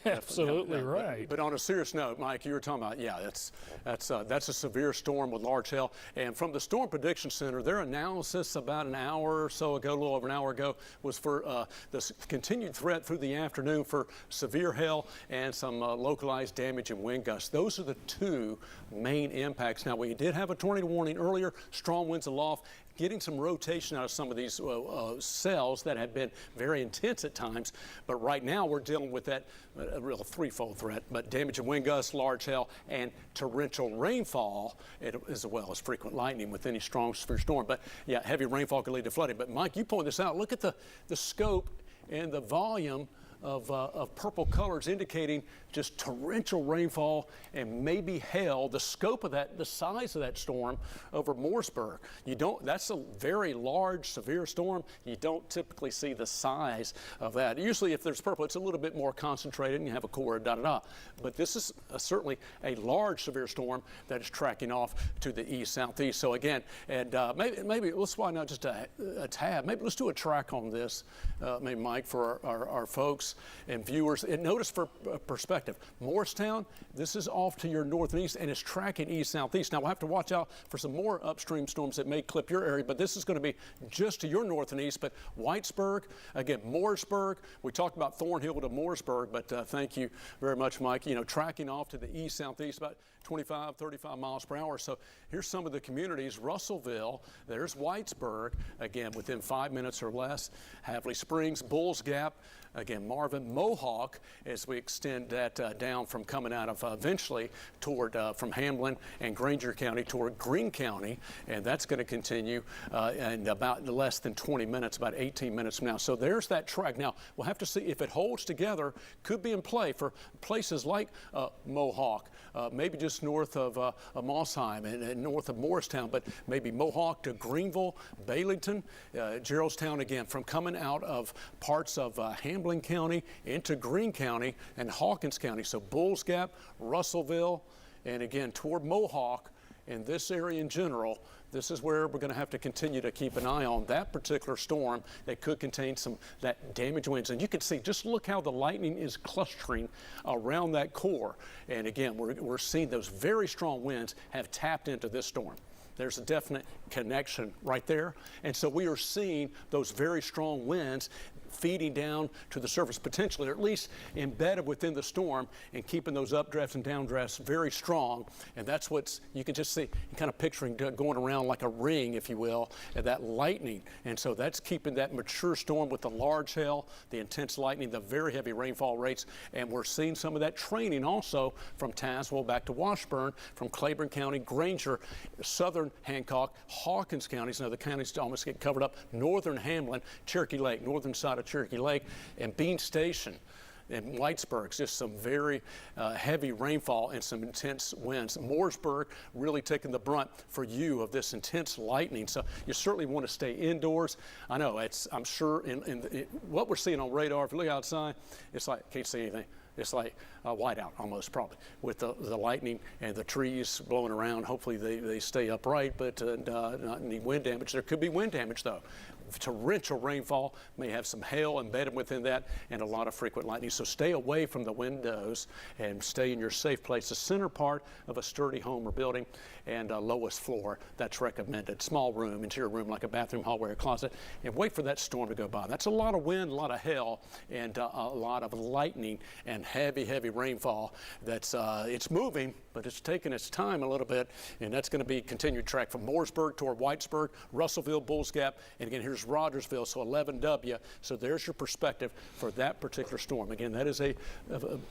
Absolutely right. But on a serious note, Mike, you were talking about, that's a severe storm with large hail. And from the Storm Prediction Center, their analysis about an hour or so ago, a little over an hour ago, was for this continued threat through the afternoon for severe hail and some localized damage and wind gusts. Those are the two main impacts. Now, we did have a tornado warning earlier, strong winds aloft, getting some rotation out of some of these cells that have been very intense at times. But right now we're dealing with that real threefold threat, but damage and wind gusts, large hail, and torrential rainfall, as well as frequent lightning with any strong severe storm. But yeah, heavy rainfall could lead to flooding. But Mike, you pointed this out. Look at the scope and the volume of purple colors indicating just torrential rainfall and maybe hail. The scope of that, the size of that storm over Morrisburg. That's a very large, severe storm. You don't typically see the size of that. Usually if there's purple, it's a little bit more concentrated and you have a core, da-da-da. But this is certainly a large, severe storm that is tracking off to the east-southeast. So again, and maybe let's wind out just a tab. Maybe let's do a track on this, maybe Mike, for our folks and viewers. And notice for perspective, Morristown, this is off to your north and east, and it's tracking east-southeast. Now, we'll have to watch out for some more upstream storms that may clip your area, but this is going to be just to your north and east. But Whitesburg, again, Morrisburg, we talked about Thornhill to Morrisburg, but thank you very much, Mike. Tracking off to the east-southeast, about 25, 35 miles per hour. So here's some of the communities. Russellville, there's Whitesburg, again, within 5 minutes or less. Havley Springs, Bulls Gap, again, Marvin, Mohawk, as we extend that down from coming out of eventually toward from Hamlin and Granger County toward Greene County, and that's going to continue in about less than 20 minutes, about 18 minutes from now. So there's that track. Now we'll have to see if it holds together. Could be in play for places like Mohawk, maybe just north of Mossheim and north of Morristown, but maybe Mohawk to Greenville, Baileyton, Geraldstown again, from coming out of parts of Hamlin County into Greene County and Hawkins County. So Bulls Gap, Russellville, and again toward Mohawk, in this area in general. This is where we're going to have to continue to keep an eye on that particular storm that could contain some that damage winds. And you can see, just look how the lightning is clustering around that core. And again, we're seeing those very strong winds have tapped into this storm. There's a definite connection right there. And so we are seeing those very strong winds feeding down to the surface potentially, or at least embedded within the storm and keeping those updrafts and downdrafts very strong. And that's what's, you can just see, you're kind of picturing going around like a ring, if you will, and that lightning. And so that's keeping that mature storm with the large hail, the intense lightning, the very heavy rainfall rates. And we're seeing some of that training also from Tazewell back to Washburn, from Claiborne County, Granger, southern Hancock, Hawkins counties. Now the counties almost get covered up. Northern Hamlin, Cherokee Lake, northern side of Cherokee Lake, and Bean Station and Whitesburg, just some very heavy rainfall and some intense winds. Mooresburg really taking the brunt for you of this intense lightning. So you certainly want to stay indoors. I know I'm sure what we're seeing on radar, if you look outside, it's like, can't see anything. It's like whiteout almost, probably, with the lightning and the trees blowing around. Hopefully they stay upright, but not any wind damage. There could be wind damage, though. Torrential rainfall, may have some hail embedded within that, and a lot of frequent lightning. So stay away from the windows and stay in your safe place. The center part of a sturdy home or building, and lowest floor, that's recommended. Small room, interior room, like a bathroom, hallway, or closet, and wait for that storm to go by. That's a lot of wind, a lot of hail, and a lot of lightning and heavy, heavy rainfall. That's it's moving, but it's taking its time a little bit, and that's going to be continued track from Mooresburg toward Whitesburg, Russellville, Bulls Gap, and again, here's Rogersville, so 11W. So there's your perspective for that particular storm. Again, that is a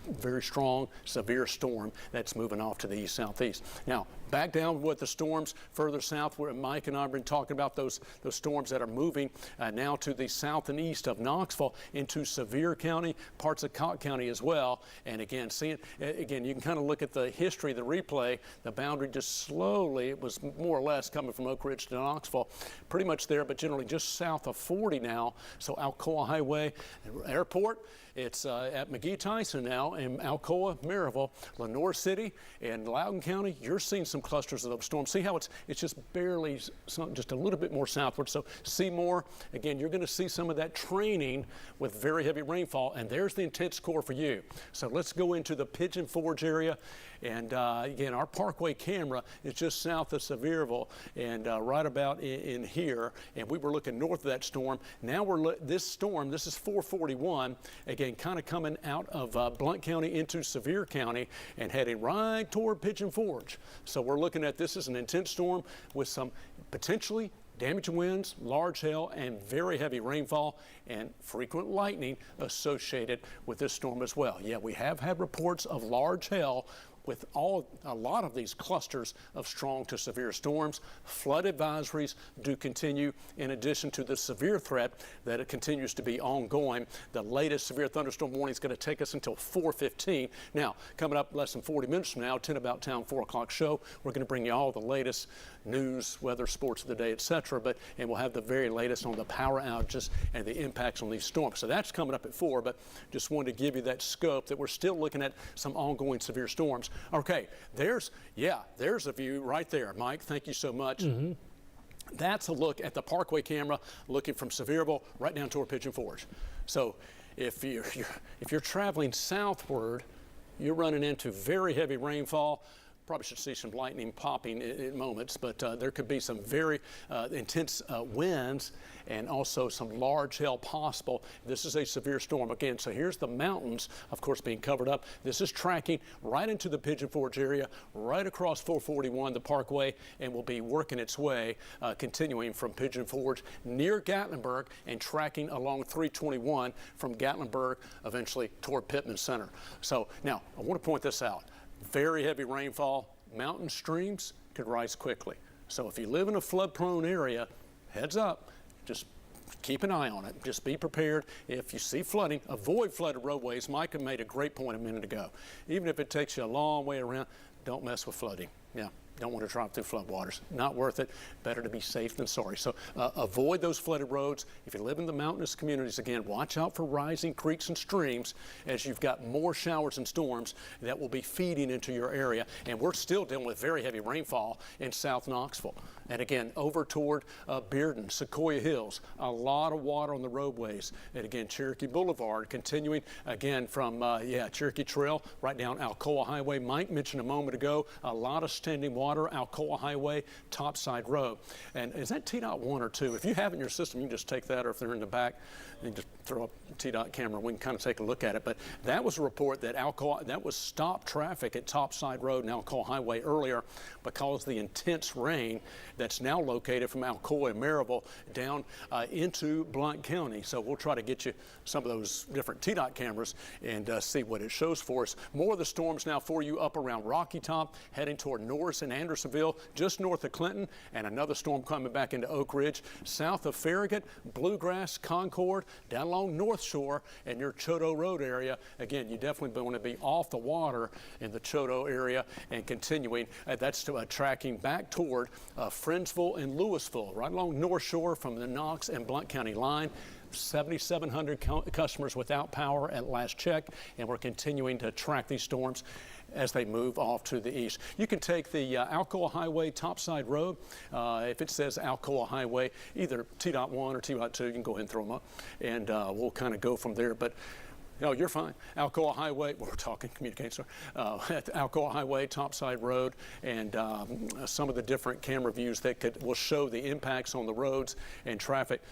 very strong, severe storm that's moving off to the east-southeast. Now, back down with the storms further south, where Mike and I have been talking about those storms that are moving now to the south and east of Knoxville into Sevier County, parts of Cott County as well. And again, you can kind of look at the history, the replay, the boundary just slowly, it was more or less coming from Oak Ridge to Knoxville, pretty much there, but generally just south of 40 now. So Alcoa Highway, Airport, it's at McGee-Tyson now, in Alcoa, Maryville, Lenoir City, and Loudoun County. You're seeing some clusters of those storms. See how it's just barely, just a little bit more southward. So Seymour, again, you're going to see some of that training with very heavy rainfall, and there's the intense core for you. So let's go into the Pigeon Forge area. And again, our Parkway camera is just south of Sevierville and right about in here. And we were looking north of that storm. Now this storm, this is 441, again, kind of coming out of Blount County into Sevier County and heading right toward Pigeon Forge. So we're looking at this as an intense storm with some potentially damaging winds, large hail, and very heavy rainfall and frequent lightning associated with this storm as well. Yeah, we have had reports of large hail with a lot of these clusters of strong to severe storms. Flood advisories do continue in addition to the severe threat that it continues to be ongoing. The latest severe thunderstorm warning is going to take us until 4:15. Now, coming up less than 40 minutes from now, 10 About Town 4 o'clock show, we're going to bring you all the latest news, weather, sports of the day, etc. And we'll have the very latest on the power outages and the impacts on these storms. So that's coming up at 4, but just wanted to give you that scope that we're still looking at some ongoing severe storms. Okay, there's a view right there. Mike, thank you so much. Mm-hmm. That's a look at the Parkway camera looking from Sevierville right down toward Pigeon Forge. So if you're traveling southward, you're running into very heavy rainfall, Probably should see some lightning popping in moments, but there could be some very intense winds and also some large hail possible. This is a severe storm again. So here's the mountains, of course, being covered up. This is tracking right into the Pigeon Forge area, right across 441, the Parkway, and will be working its way, continuing from Pigeon Forge near Gatlinburg and tracking along 321 from Gatlinburg, eventually toward Pittman Center. So now I want to point this out. Very heavy rainfall, mountain streams could rise quickly. So if you live in a flood-prone area, heads up, just keep an eye on it. Just be prepared. If you see flooding, avoid flooded roadways. Micah made a great point a minute ago. Even if it takes you a long way around, don't mess with flooding. Yeah. Don't want to drive through floodwaters. Not worth it. Better to be safe than sorry. So avoid those flooded roads. If you live in the mountainous communities, again, watch out for rising creeks and streams as you've got more showers and storms that will be feeding into your area. And we're still dealing with very heavy rainfall in South Knoxville. And again, over toward Bearden, Sequoia Hills, a lot of water on the roadways. And again, Cherokee Boulevard, continuing again from, Cherokee Trail right down Alcoa Highway. Mike mentioned a moment ago, a lot of standing water, Alcoa Highway, Topside Road. And is that TDOT 1 or 2? If you have it in your system, you can just take that, or if they're in the back, you can just throw up a TDOT camera. We can kind of take a look at it. But that was a report that that was stopped traffic at Topside Road and Alcoa Highway earlier because of the intense rain that's now located from Alcoa and Maryville down into Blount County. So we'll try to get you some of those different TDOT cameras and see what it shows for us. More of the storms now for you up around Rocky Top, heading toward Norris and Andersonville, just north of Clinton, and another storm coming back into Oak Ridge, south of Farragut, Bluegrass, Concord, down along North Shore and near Choteau Road area. Again, you definitely want to be off the water in the Choteau area and continuing. That's tracking back toward Friendsville and Louisville, right along North Shore from the Knox and Blount County line. 7,700 customers without power at last check, and we're continuing to track these storms as they move off to the east. You can take the Alcoa Highway Topside Road. If it says Alcoa Highway, either TDOT 1 or TDOT 2, you can go ahead and throw them up, and we'll kind of go from there. But no, you're fine. Alcoa Highway, we're talking communication, Alcoa Highway, Topside Road, and some of the different camera views that will show the impacts on the roads and traffic.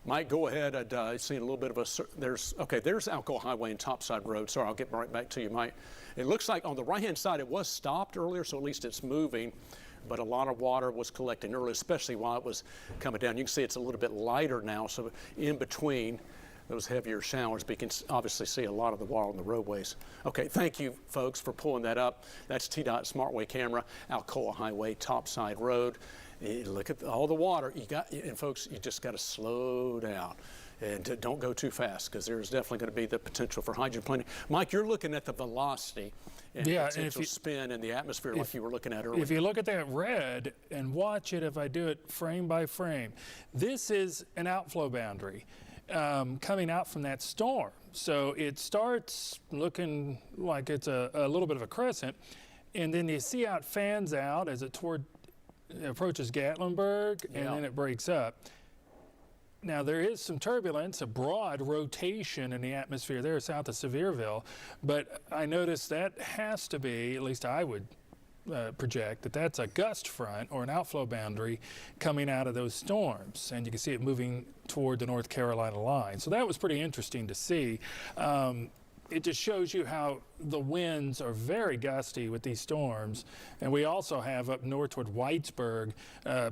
Mike, go ahead. I'd seen a little bit of there's Alcoa Highway and Topside Road. Sorry, I'll get right back to you, Mike. It looks like on the right-hand side it was stopped earlier, so at least it's moving, but a lot of water was collecting earlier, especially while it was coming down. You can see it's a little bit lighter now, so in between those heavier showers, but you can obviously see a lot of the water on the roadways. Okay, thank you, folks, for pulling that up. That's TDOT SmartWay camera, Alcoa Highway, Topside Road. Look at all the water. And folks, you just got to slow down and don't go too fast, because there's definitely going to be the potential for hydroplaning. Mike, you're looking at the velocity and potential spin in the atmosphere like you were looking at earlier. If you look at that red and watch it, if I do it frame by frame, this is an outflow boundary coming out from that storm. So it starts looking like it's a little bit of a crescent, and then you see how it fans out as it approaches Gatlinburg, and then it breaks up. Now, there is some turbulence, a broad rotation in the atmosphere there south of Sevierville, but I noticed that has to be, at least I would project, that that's a gust front or an outflow boundary coming out of those storms, and you can see it moving toward the North Carolina line. So that was pretty interesting to see. It just shows you how the winds are very gusty with these storms. And we also have up north toward Whitesburg,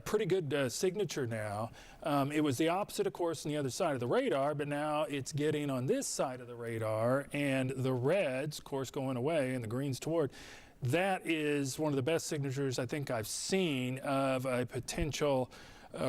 pretty good signature now. It was the opposite, of course, on the other side of the radar, but now it's getting on this side of the radar, and the reds, of course, going away and the greens toward. That is one of the best signatures I think I've seen of a potential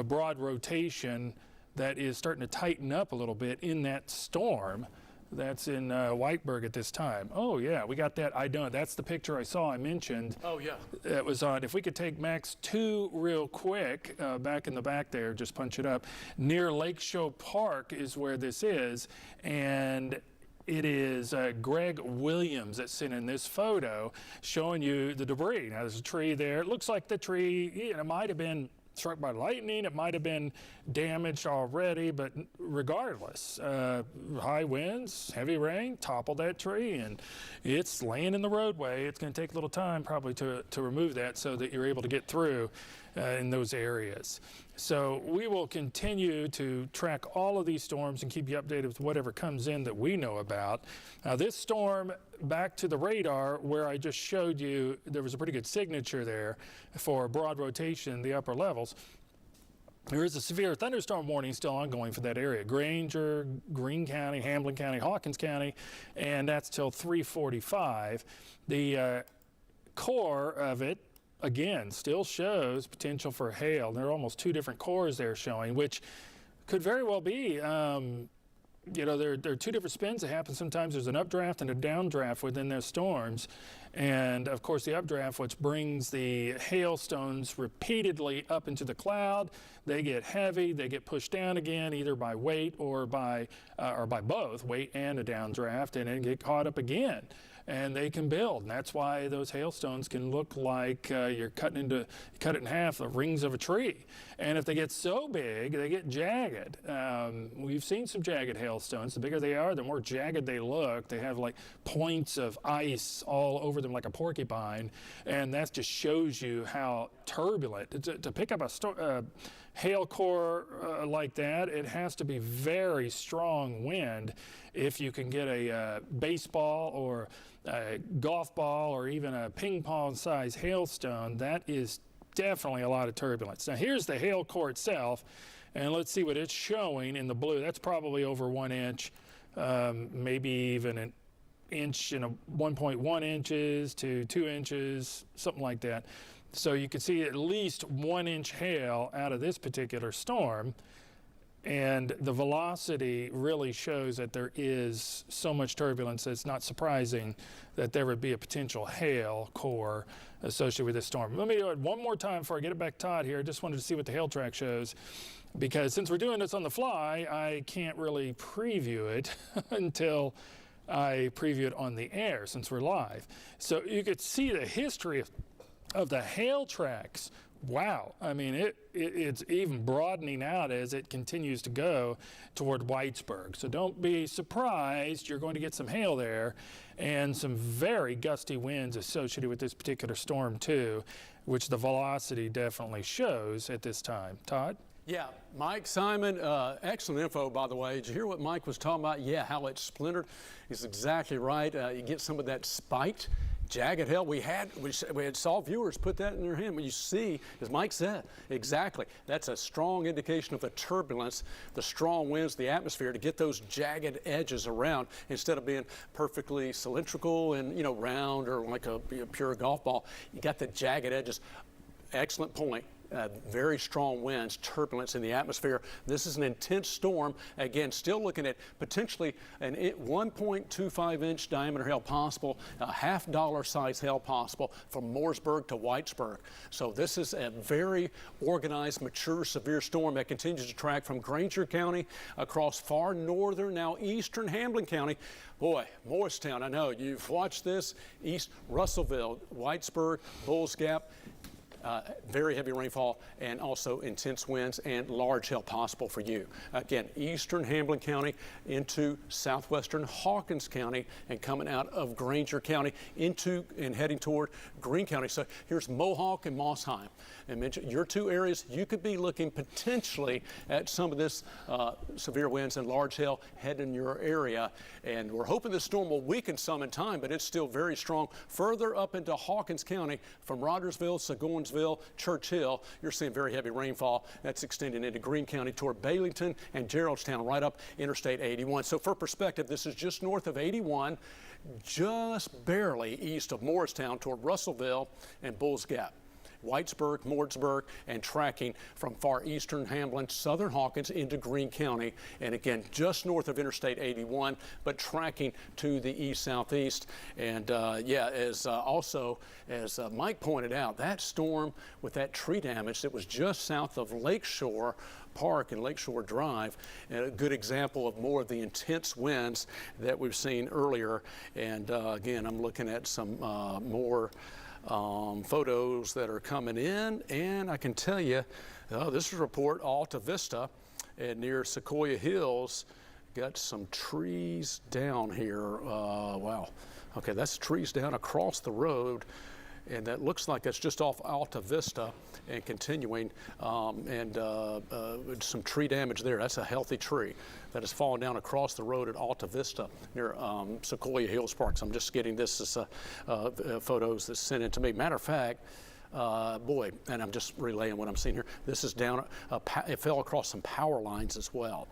broad rotation that is starting to tighten up a little bit in that storm. That's in Whiteburg at this time. Oh, yeah, we got that. That's the picture I saw I mentioned. Oh, yeah. That was on. If we could take Max 2 real quick, back in the back there, just punch it up. Near Lake Show Park is where this is, and it is Greg Williams that's in this photo showing you the debris. Now, there's a tree there. It looks like the tree, might have been struck by lightning. It might have been damaged already, but regardless, high winds, heavy rain, toppled that tree, and it's laying in the roadway. It's going to take a little time probably to remove that so that you're able to get through in those areas. So we will continue to track all of these storms and keep you updated with whatever comes in that we know about. Now this storm, back to the radar where I just showed you, there was a pretty good signature there for broad rotation in the upper levels. There is a severe thunderstorm warning still ongoing for that area. Granger, Greene County, Hamlin County, Hawkins County, and that's till 3:45. The core of it, again, still shows potential for hail. There are almost 2 different cores there showing, which could very well be, you know, there are 2 different spins that happen. Sometimes there's an updraft and a downdraft within those storms. And of course the updraft, which brings the hailstones repeatedly up into the cloud. They get heavy, they get pushed down again, either by weight or by both, weight and a downdraft, and then get caught up again. And they can build, and that's why those hailstones can look like you're cut it in half, the rings of a tree. And if they get so big, they get jagged. We've seen some jagged hailstones. The bigger they are, the more jagged they look. They have like points of ice all over them like a porcupine, and that just shows you how turbulent. To pick up a hail core like that, it has to be very strong wind. If you can get a baseball or a golf ball or even a ping pong size hailstone, that is definitely a lot of turbulence. Now here's the hail core itself, and let's see what it's showing in the blue. That's probably over 1 inch, maybe even an inch and 1.1 inches to 2 inches, something like that. So you can see at least 1 inch hail out of this particular storm. And the velocity really shows that there is so much turbulence that it's not surprising that there would be a potential hail core associated with this storm. Let me do it one more time before I get it back to Todd here. I just wanted to see what the hail track shows, because since we're doing this on the fly, I can't really preview it until I preview it on the air since we're live. So you could see the history of the hail tracks. Wow, I mean, it's even broadening out as it continues to go toward Whitesburg. So don't be surprised, you're going to get some hail there and some very gusty winds associated with this particular storm too, which the velocity definitely shows at this time. Todd? Yeah, Mike, Simon, excellent info, by the way. Did you hear what Mike was talking about? Yeah, how it's splintered. He's exactly right. You get some of that spiked, jagged hail. We had saw viewers put that in their hand. When you see, as Mike said, exactly, that's a strong indication of the turbulence, the strong winds, the atmosphere, to get those jagged edges around instead of being perfectly cylindrical and, you know, round or like a pure golf ball. You got the jagged edges. Excellent point. Very strong winds, turbulence in the atmosphere. This is an intense storm. Again, still looking at potentially an 1.25 inch diameter hail possible, a $half size hail possible from Mooresburg to Whitesburg. So this is a very organized, mature, severe storm that continues to track from Granger County across far northern, now eastern Hamlin County. Boy, Morristown, I know you've watched this. East Russellville, Whitesburg, Bulls Gap. Very heavy rainfall and also intense winds and large hail possible for you. Again, eastern Hamlin County into southwestern Hawkins County and coming out of Granger County into and heading toward Greene County. So here's Mohawk and Mossheim. And mention your 2 areas, you could be looking potentially at some of this severe winds and large hail heading in your area. And we're hoping this storm will weaken some in time, but it's still very strong. Further up into Hawkins County from Rogersville, Sagornsville, Churchill, you're seeing very heavy rainfall. That's extending into Greene County toward Baileyton and Geraldstown, right up Interstate 81. So for perspective, this is just north of 81, just barely east of Morristown toward Russellville and Bulls Gap. Whitesburg, Mooresburg, and tracking from far eastern Hamlin, southern Hawkins into Greene County, and again just north of Interstate 81, but tracking to the east-southeast. And yeah, as Mike pointed out, that storm with that tree damage that was just south of Lakeshore Park and Lakeshore Drive, and a good example of more of the intense winds that we've seen earlier. And again, I'm looking at some more photos that are coming in, and I can tell you This is a report, Alta Vista, and near Sequoia Hills. Got some trees down here. Wow. Okay, that's trees down across the road, and that looks like it's just off Alta Vista and continuing, some tree damage there. That's a healthy tree that has fallen down across the road at Alta Vista near Sequoia Hills Park. So I'm just getting this as photos that's sent in to me. Matter of fact, boy, and I'm just relaying what I'm seeing here. This is down, it fell across some power lines as well.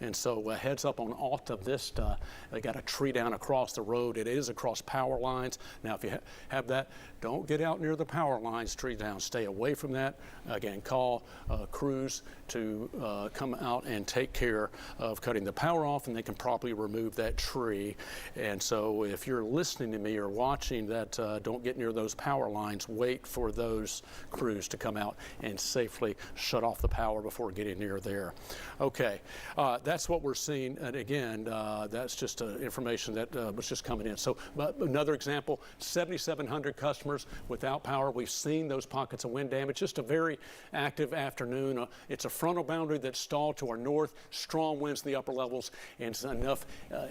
And so heads up on Alta Vista, they got a tree down across the road. It is across power lines. Now, if you have that, don't get out near the power lines, tree down. Stay away from that. Again, call crews to come out and take care of cutting the power off, and they can properly remove that tree. And so if you're listening to me or watching that, don't get near those power lines. Wait for those crews to come out and safely shut off the power before getting near there. Okay. That's what we're seeing, and again, that's just information that was just coming in. So another example, 7,700 customers without power. We've seen those pockets of wind damage. Just a very active afternoon. It's a frontal boundary that's stalled to our north, strong winds in the upper levels, and enough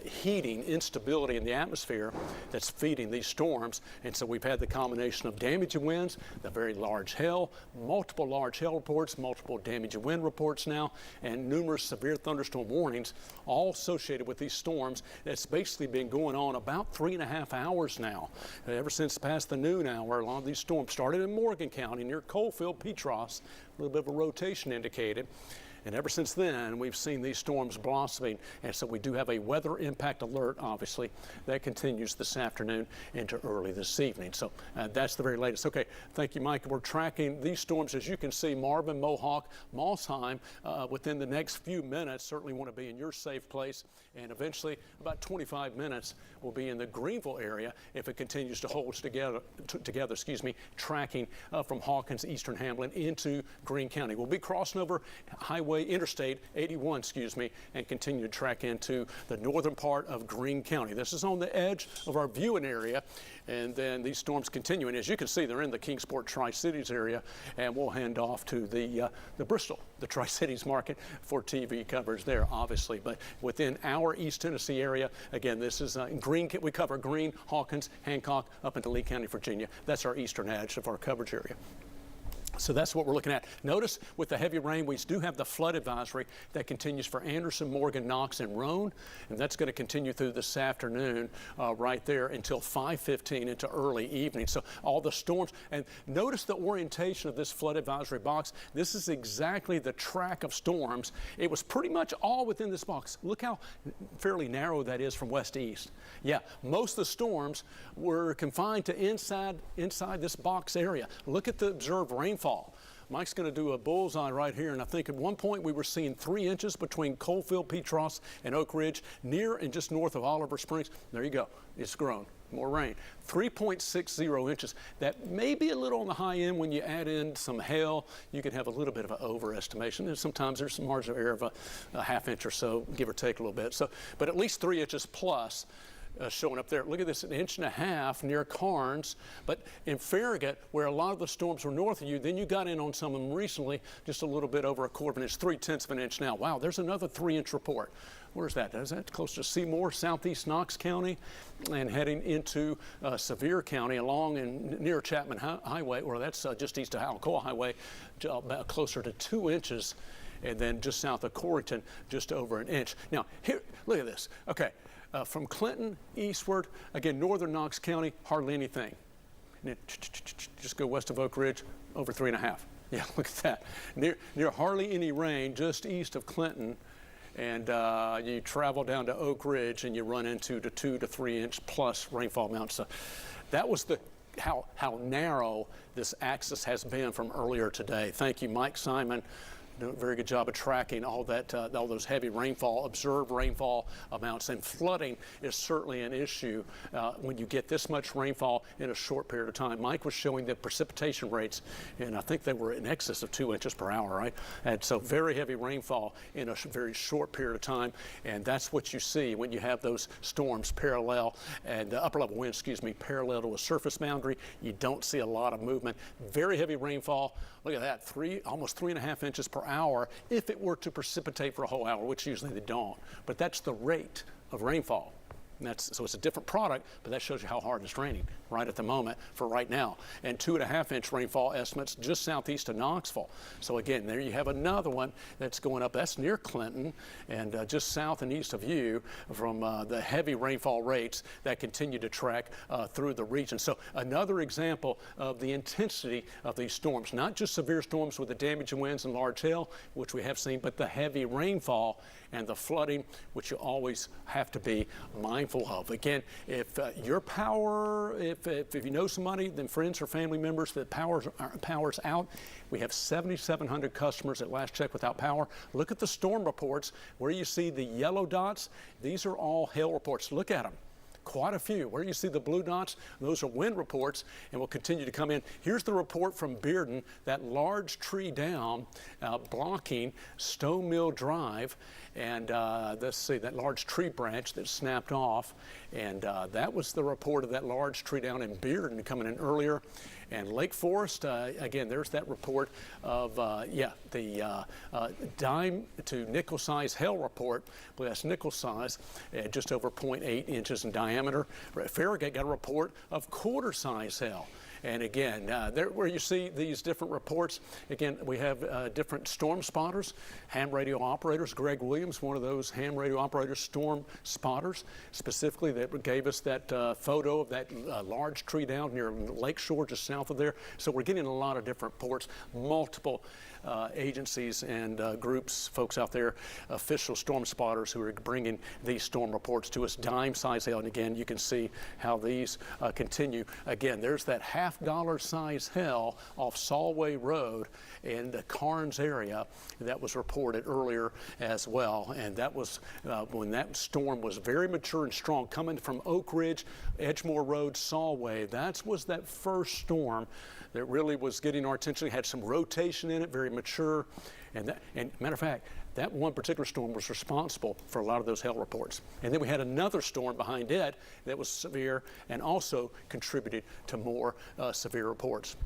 heating, instability in the atmosphere that's feeding these storms. And so we've had the combination of damaging winds, the very large hail, multiple large hail reports, multiple damaging wind reports now, and numerous severe thunderstorm warnings, all associated with these storms. That's basically been going on about 3.5 hours now. Ever since past the noon hour, a lot of these storms started in Morgan County near Coalfield, Petros, a little bit of a rotation indicated. And ever since then, we've seen these storms blossoming. And so we do have a weather impact alert, obviously, that continues this afternoon into early this evening. So that's the very latest. Okay, thank you, Mike. We're tracking these storms, as you can see, Marvin, Mohawk, Mossheim, within the next few minutes. Certainly want to be in your safe place. And eventually, about 25 minutes, we'll be in the Greenville area if it continues to hold together, tracking from Hawkins, Eastern Hamlin into Greene County. We'll be crossing over Interstate 81, and continue to track into the northern part of Greene County. This is on the edge of our viewing area, and then these storms continue. And as you can see, they're in the Kingsport Tri-Cities area, and we'll hand off to the Bristol, the Tri-Cities market for TV coverage there, obviously. But within our East Tennessee area, again, this is Greene. We cover Greene, Hawkins, Hancock, up into Lee County, Virginia. That's our eastern edge of our coverage area. So that's what we're looking at. Notice with the heavy rain, we do have the flood advisory that continues for Anderson, Morgan, Knox, and Roane, and that's going to continue through this afternoon right there until 5:15 into early evening. So all the storms, and notice the orientation of this flood advisory box. This is exactly the track of storms. It was pretty much all within this box. Look how fairly narrow that is from west to east. Yeah, most of the storms were confined to inside this box area. Look at the observed rainfall. Mike's going to do a bullseye right here, and I think at one point we were seeing 3 inches between Coalfield, Petros, and Oak Ridge, near and just north of Oliver Springs. There you go. It's grown. More rain. 3.60 inches. That may be a little on the high end when you add in some hail. You can have a little bit of an overestimation. And sometimes there's some margin of error of a half inch or so, give or take a little bit. So, but at least 3 inches plus. Showing up there. Look at this, 1.5 inches near Carnes, but in Farragut, where a lot of the storms were north of you, then you got in on some of them recently, just a little bit over 1/4 inch, 3/10 of an inch now. Wow, there's another 3-inch report. Where's that? Is that close to Seymour, southeast Knox County, and heading into Sevier County along and near Chapman Highway, or that's just east of Alcoa Highway, about closer to 2 inches, and then just south of Corrington, just over 1 inch. Now, here, look at this. Okay. From Clinton eastward, again, northern Knox County, hardly anything. And just go west of Oak Ridge, over 3.5. Yeah, look at that. Near hardly any rain, just east of Clinton, and you travel down to Oak Ridge and you run into the 2 to 3 inch plus rainfall amounts. So that was how narrow this axis has been from earlier today. Thank you, Mike Simon. doing a very good job of tracking all that, all those heavy rainfall, observed rainfall amounts, and flooding is certainly an issue when you get this much rainfall in a short period of time. Mike was showing the precipitation rates, and I think they were in excess of 2 inches per hour, right? And so very heavy rainfall in a very short period of time, and that's what you see when you have those storms parallel and the upper level wind, parallel to a surface boundary. You don't see a lot of movement. Very heavy rainfall. Look at that, almost 3.5 inches per hour if it were to precipitate for a whole hour, which usually they don't. But that's the rate of rainfall. So it's a different product, but that shows you how hard it's raining right at the moment for right now. And 2.5-inch rainfall estimates just southeast of Knoxville. So again, there you have another one that's going up. That's near Clinton and just south and east of you from the heavy rainfall rates that continue to track through the region. So another example of the intensity of these storms, not just severe storms with the damaging winds and large hail, which we have seen, but the heavy rainfall and the flooding, which you always have to be mindful of. Again, if your power, if you know somebody, then friends or family members that power's out, we have 7,700 customers at last check without power. Look at the storm reports where you see the yellow dots. These are all hail reports. Look at them. Quite a few. Where you see the blue dots, those are wind reports, and will continue to come in. Here's the report from Bearden, that large tree down blocking Stone Mill Drive, and let's see, that large tree branch that snapped off, and that was the report of that large tree down in Bearden coming in earlier. And Lake Forest, again, there's that report of, the dime to nickel size hail report. Well, that's nickel size, just over 0.8 inches in diameter. Farragut got a report of quarter size hail. And again, there where you see these different reports, again, we have different storm spotters, ham radio operators. Greg Williams, one of those ham radio operators, storm spotters, specifically that gave us that photo of that large tree down near Lakeshore, just south of there. So we're getting a lot of different reports, multiple agencies and groups, folks out there, official storm spotters who are bringing these storm reports to us, dime size hail. And again, you can see how these continue. Again, there's that $half size hail off Solway Road in the Carnes area that was reported earlier as well. And that was when that storm was very mature and strong, coming from Oak Ridge, Edgemore Road, Solway. That was that first storm that really was getting our attention. It had some rotation in it, very mature. And matter of fact, that one particular storm was responsible for a lot of those hail reports. And then we had another storm behind it that was severe and also contributed to more severe reports.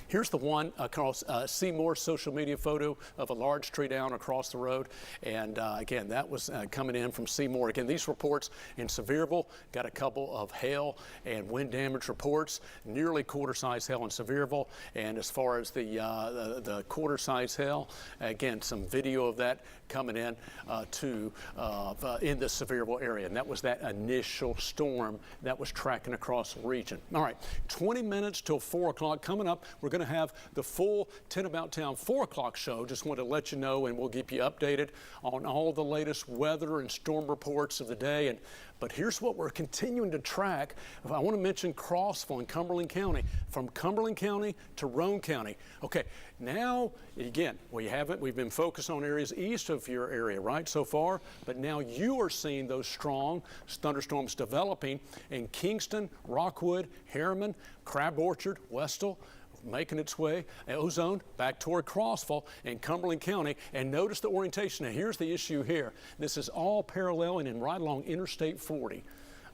Here's the one across Seymour's social media photo of a large tree down across the road. And again, that was coming in from Seymour. Again, these reports in Sevierville got a couple of hail and wind damage reports, nearly quarter-size hail in Sevierville. And as far as the quarter-size hail, again, some video of that coming in in the Sevierville area. And that was that initial storm that was tracking across the region. All right, 20 minutes till 4 o'clock coming up. We're going to have the full 10 About Town 4 o'clock show. Just want to let you know, and we'll keep you updated on all the latest weather and storm reports of the day. But here's what we're continuing to track. I want to mention Crossville in Cumberland County, from Cumberland County to Roane County. Okay, now, again, we've been focused on areas east of your area, right, so far, but now you are seeing those strong thunderstorms developing in Kingston, Rockwood, Harriman, Crab Orchard, Westall, making its way, ozone, back toward Crossville and Cumberland County. And notice the orientation. Now, here's the issue here. This is all paralleling and right along Interstate 40,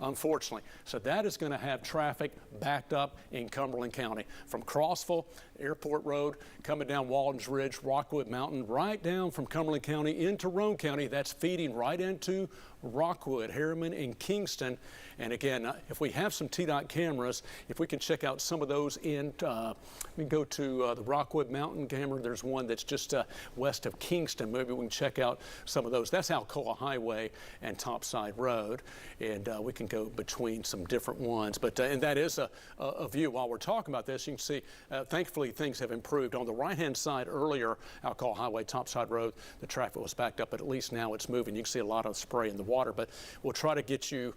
unfortunately. So that is going to have traffic backed up in Cumberland County from Crossville, Airport Road, coming down Walden's Ridge, Rockwood Mountain, right down from Cumberland County into Roane County. That's feeding right into Rockwood, Harriman, and Kingston. And again, if we have some TDOT cameras, if we can check out some of those we can go to the Rockwood Mountain camera. There's one that's just west of Kingston. Maybe we can check out some of those. That's Alcoa Highway and Topside Road. And we can go between some different ones. But and that is a view. While we're talking about this, you can see, thankfully, things have improved. On the right-hand side earlier, Alcoa Highway, Topside Road, the traffic was backed up, but at least now it's moving. You can see a lot of spray in the water. But we'll try to get you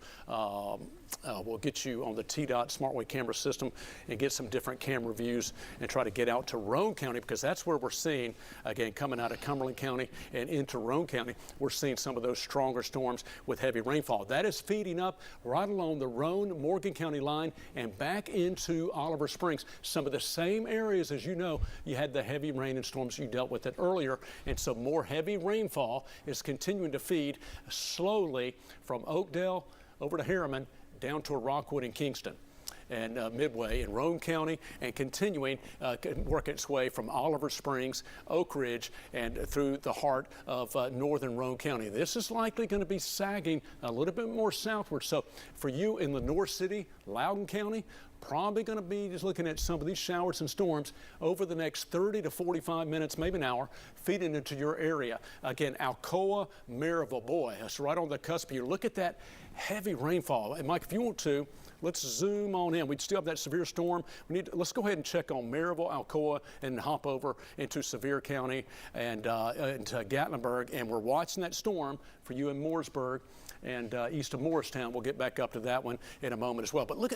we'll get you on the TDOT SmartWay camera system and get some different camera views and try to get out to Roane County, because that's where we're seeing, again, coming out of Cumberland County and into Roane County, we're seeing some of those stronger storms with heavy rainfall. That is feeding up right along the Roane-Morgan County line and back into Oliver Springs. Some of the same areas, as you know, you had the heavy rain and storms you dealt with it earlier, and so more heavy rainfall is continuing to feed slowly from Oakdale over to Harriman, down to Rockwood and Kingston and Midway in Roane County, and continuing work its way from Oliver Springs, Oak Ridge, and through the heart of northern Roane County. This is likely going to be sagging a little bit more southward. So for you in the North City, Loudoun County, probably going to be just looking at some of these showers and storms over the next 30 to 45 minutes, maybe an hour, feeding into your area. Again, Alcoa, Maryville, boy, that's right on the cusp here. Look at that heavy rainfall. And Mike, if you want to, let's zoom on in. We still have that severe storm. Let's go ahead and check on Maryville, Alcoa, and hop over into Sevier County and into Gatlinburg. And we're watching that storm for you in Mooresburg and east of Morristown. We'll get back up to that one in a moment as well. But look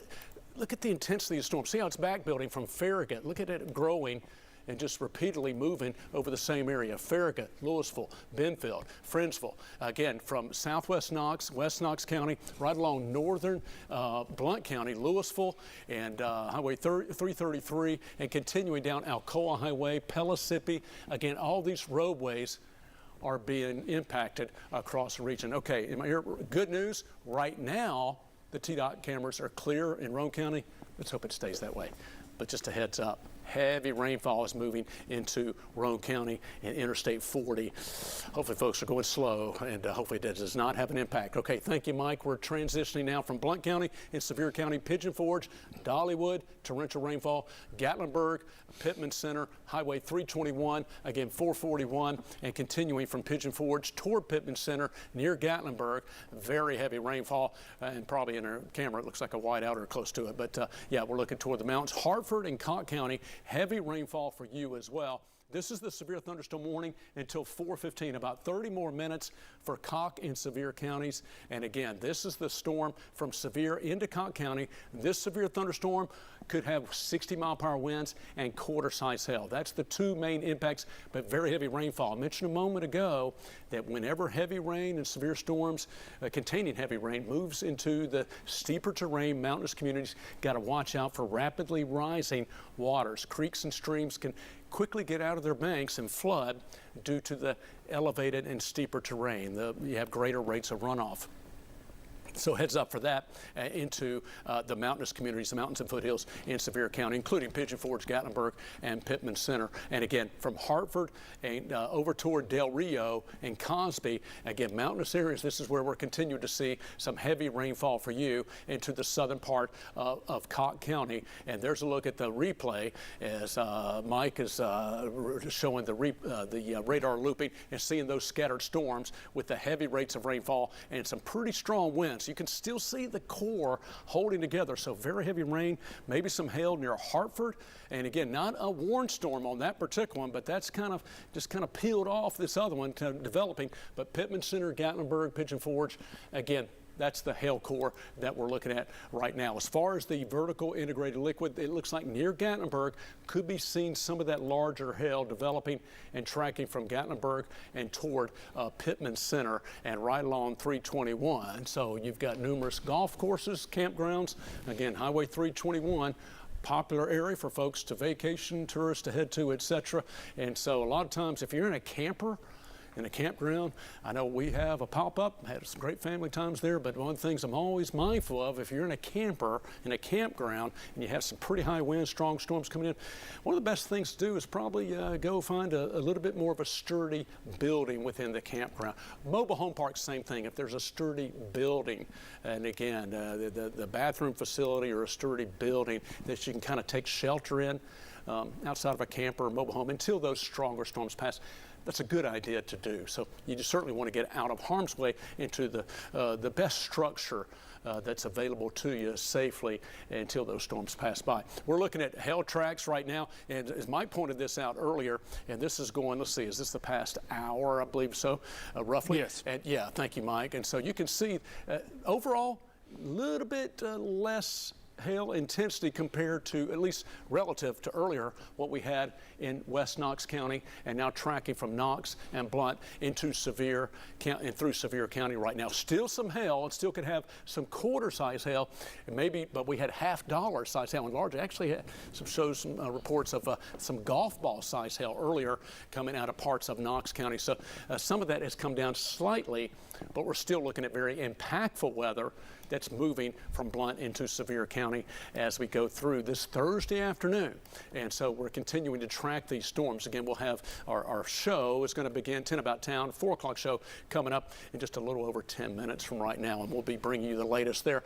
at the intensity of the storm. See how it's back building from Farragut. Look at it growing and just repeatedly moving over the same area. Farragut, Louisville, Benfield, Friendsville. Again, from southwest Knox, West Knox County, right along northern Blount County, Louisville, and Highway 333, and continuing down Alcoa Highway, Pellissippi. Again, all these roadways are being impacted across the region. Okay, good news. Right now, the TDOT cameras are clear in Roane County. Let's hope it stays that way. But just a heads up, heavy rainfall is moving into Roane County and Interstate 40. Hopefully folks are going slow, and hopefully that does not have an impact. Okay, thank you, Mike. We're transitioning now from Blount County and Sevier County, Pigeon Forge, Dollywood, torrential rainfall, Gatlinburg, Pittman Center, Highway 321, again 441, and continuing from Pigeon Forge toward Pittman Center near Gatlinburg. Very heavy rainfall, and probably in our camera it looks like a whiteout or close to it. But yeah, we're looking toward the mountains. Hartford and Cott County, heavy rainfall for you as well. This is the severe thunderstorm warning until 4:15, about 30 more minutes for Cocke and Sevier counties. And again, this is the storm from Sevier into Cocke County. This severe thunderstorm could have 60-mile-per-hour winds and quarter-size hail. That's the two main impacts, but very heavy rainfall. I mentioned a moment ago that whenever heavy rain and severe storms containing heavy rain moves into the steeper terrain, mountainous communities, got to watch out for rapidly rising waters. Creeks and streams can quickly get out of their banks and flood due to the elevated and steeper terrain. You have greater rates of runoff. So heads up for that into the mountainous communities, the mountains and foothills in Sevier County, including Pigeon Forge, Gatlinburg, and Pittman Center. And again, from Hartford and over toward Del Rio and Cosby, again, mountainous areas, this is where we're continuing to see some heavy rainfall for you into the southern part of Cocke County. And there's a look at the replay as Mike is showing the radar looping and seeing those scattered storms with the heavy rates of rainfall and some pretty strong winds. You can still see the core holding together. So very heavy rain, maybe some hail near Hartford. And again, not a warn storm on that particular one, but that's just kind of peeled off this other one developing. But Pittman Center, Gatlinburg, Pigeon Forge, again, that's the hail core that we're looking at right now. As far as the vertical integrated liquid, it looks like near Gatlinburg could be seeing some of that larger hail developing and tracking from Gatlinburg and toward Pittman Center and right along 321. So you've got numerous golf courses, campgrounds. Again, Highway 321. Popular area for folks to vacation, tourists to head to, etc. And so a lot of times if you're in a camper, in a campground, I know we have a pop-up, had some great family times there, but one of the things I'm always mindful of, if you're in a camper, in a campground, and you have some pretty high winds, strong storms coming in, one of the best things to do is probably go find a little bit more of a sturdy building within the campground. Mobile home parks, same thing. If there's a sturdy building, and again, the bathroom facility or a sturdy building that you can kind of take shelter in outside of a camper or mobile home until those stronger storms pass, that's a good idea to do. So you just certainly want to get out of harm's way into the best structure that's available to you safely until those storms pass by. We're looking at hail tracks right now, and as Mike pointed this out earlier, and this is going, let's see, is this the past hour, I believe so, roughly? Yes. And yeah, thank you, Mike. And so you can see overall, little bit less hail intensity compared to, at least relative to earlier, what we had in West Knox County, and now tracking from Knox and Blunt into Sevier and through Sevier County right now. Still some hail, and still could have some quarter-size hail, and maybe, but we had half-dollar size hail and large. Actually had some reports of some golf ball size hail earlier coming out of parts of Knox County. So some of that has come down slightly, but we're still looking at very impactful weather that's moving from Blunt into Sevier County as we go through this Thursday afternoon. And so we're continuing to track these storms. Again, we'll have our show is going to begin 10 About Town, 4 o'clock show coming up in just a little over 10 minutes from right now, and we'll be bringing you the latest there.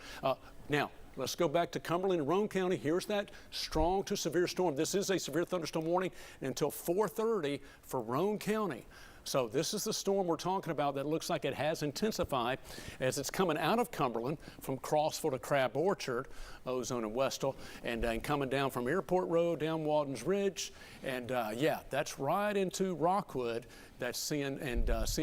Now, let's go back to Cumberland and Roane County. Here's that strong to severe storm. This is a severe thunderstorm warning until 4:30 for Roane County. So this is the storm we're talking about that looks like it has intensified as it's coming out of Cumberland from Crossville to Crab Orchard, Ozone and Westall, and coming down from Airport Road down Walden's Ridge. And yeah, that's right into Rockwood. That's seeing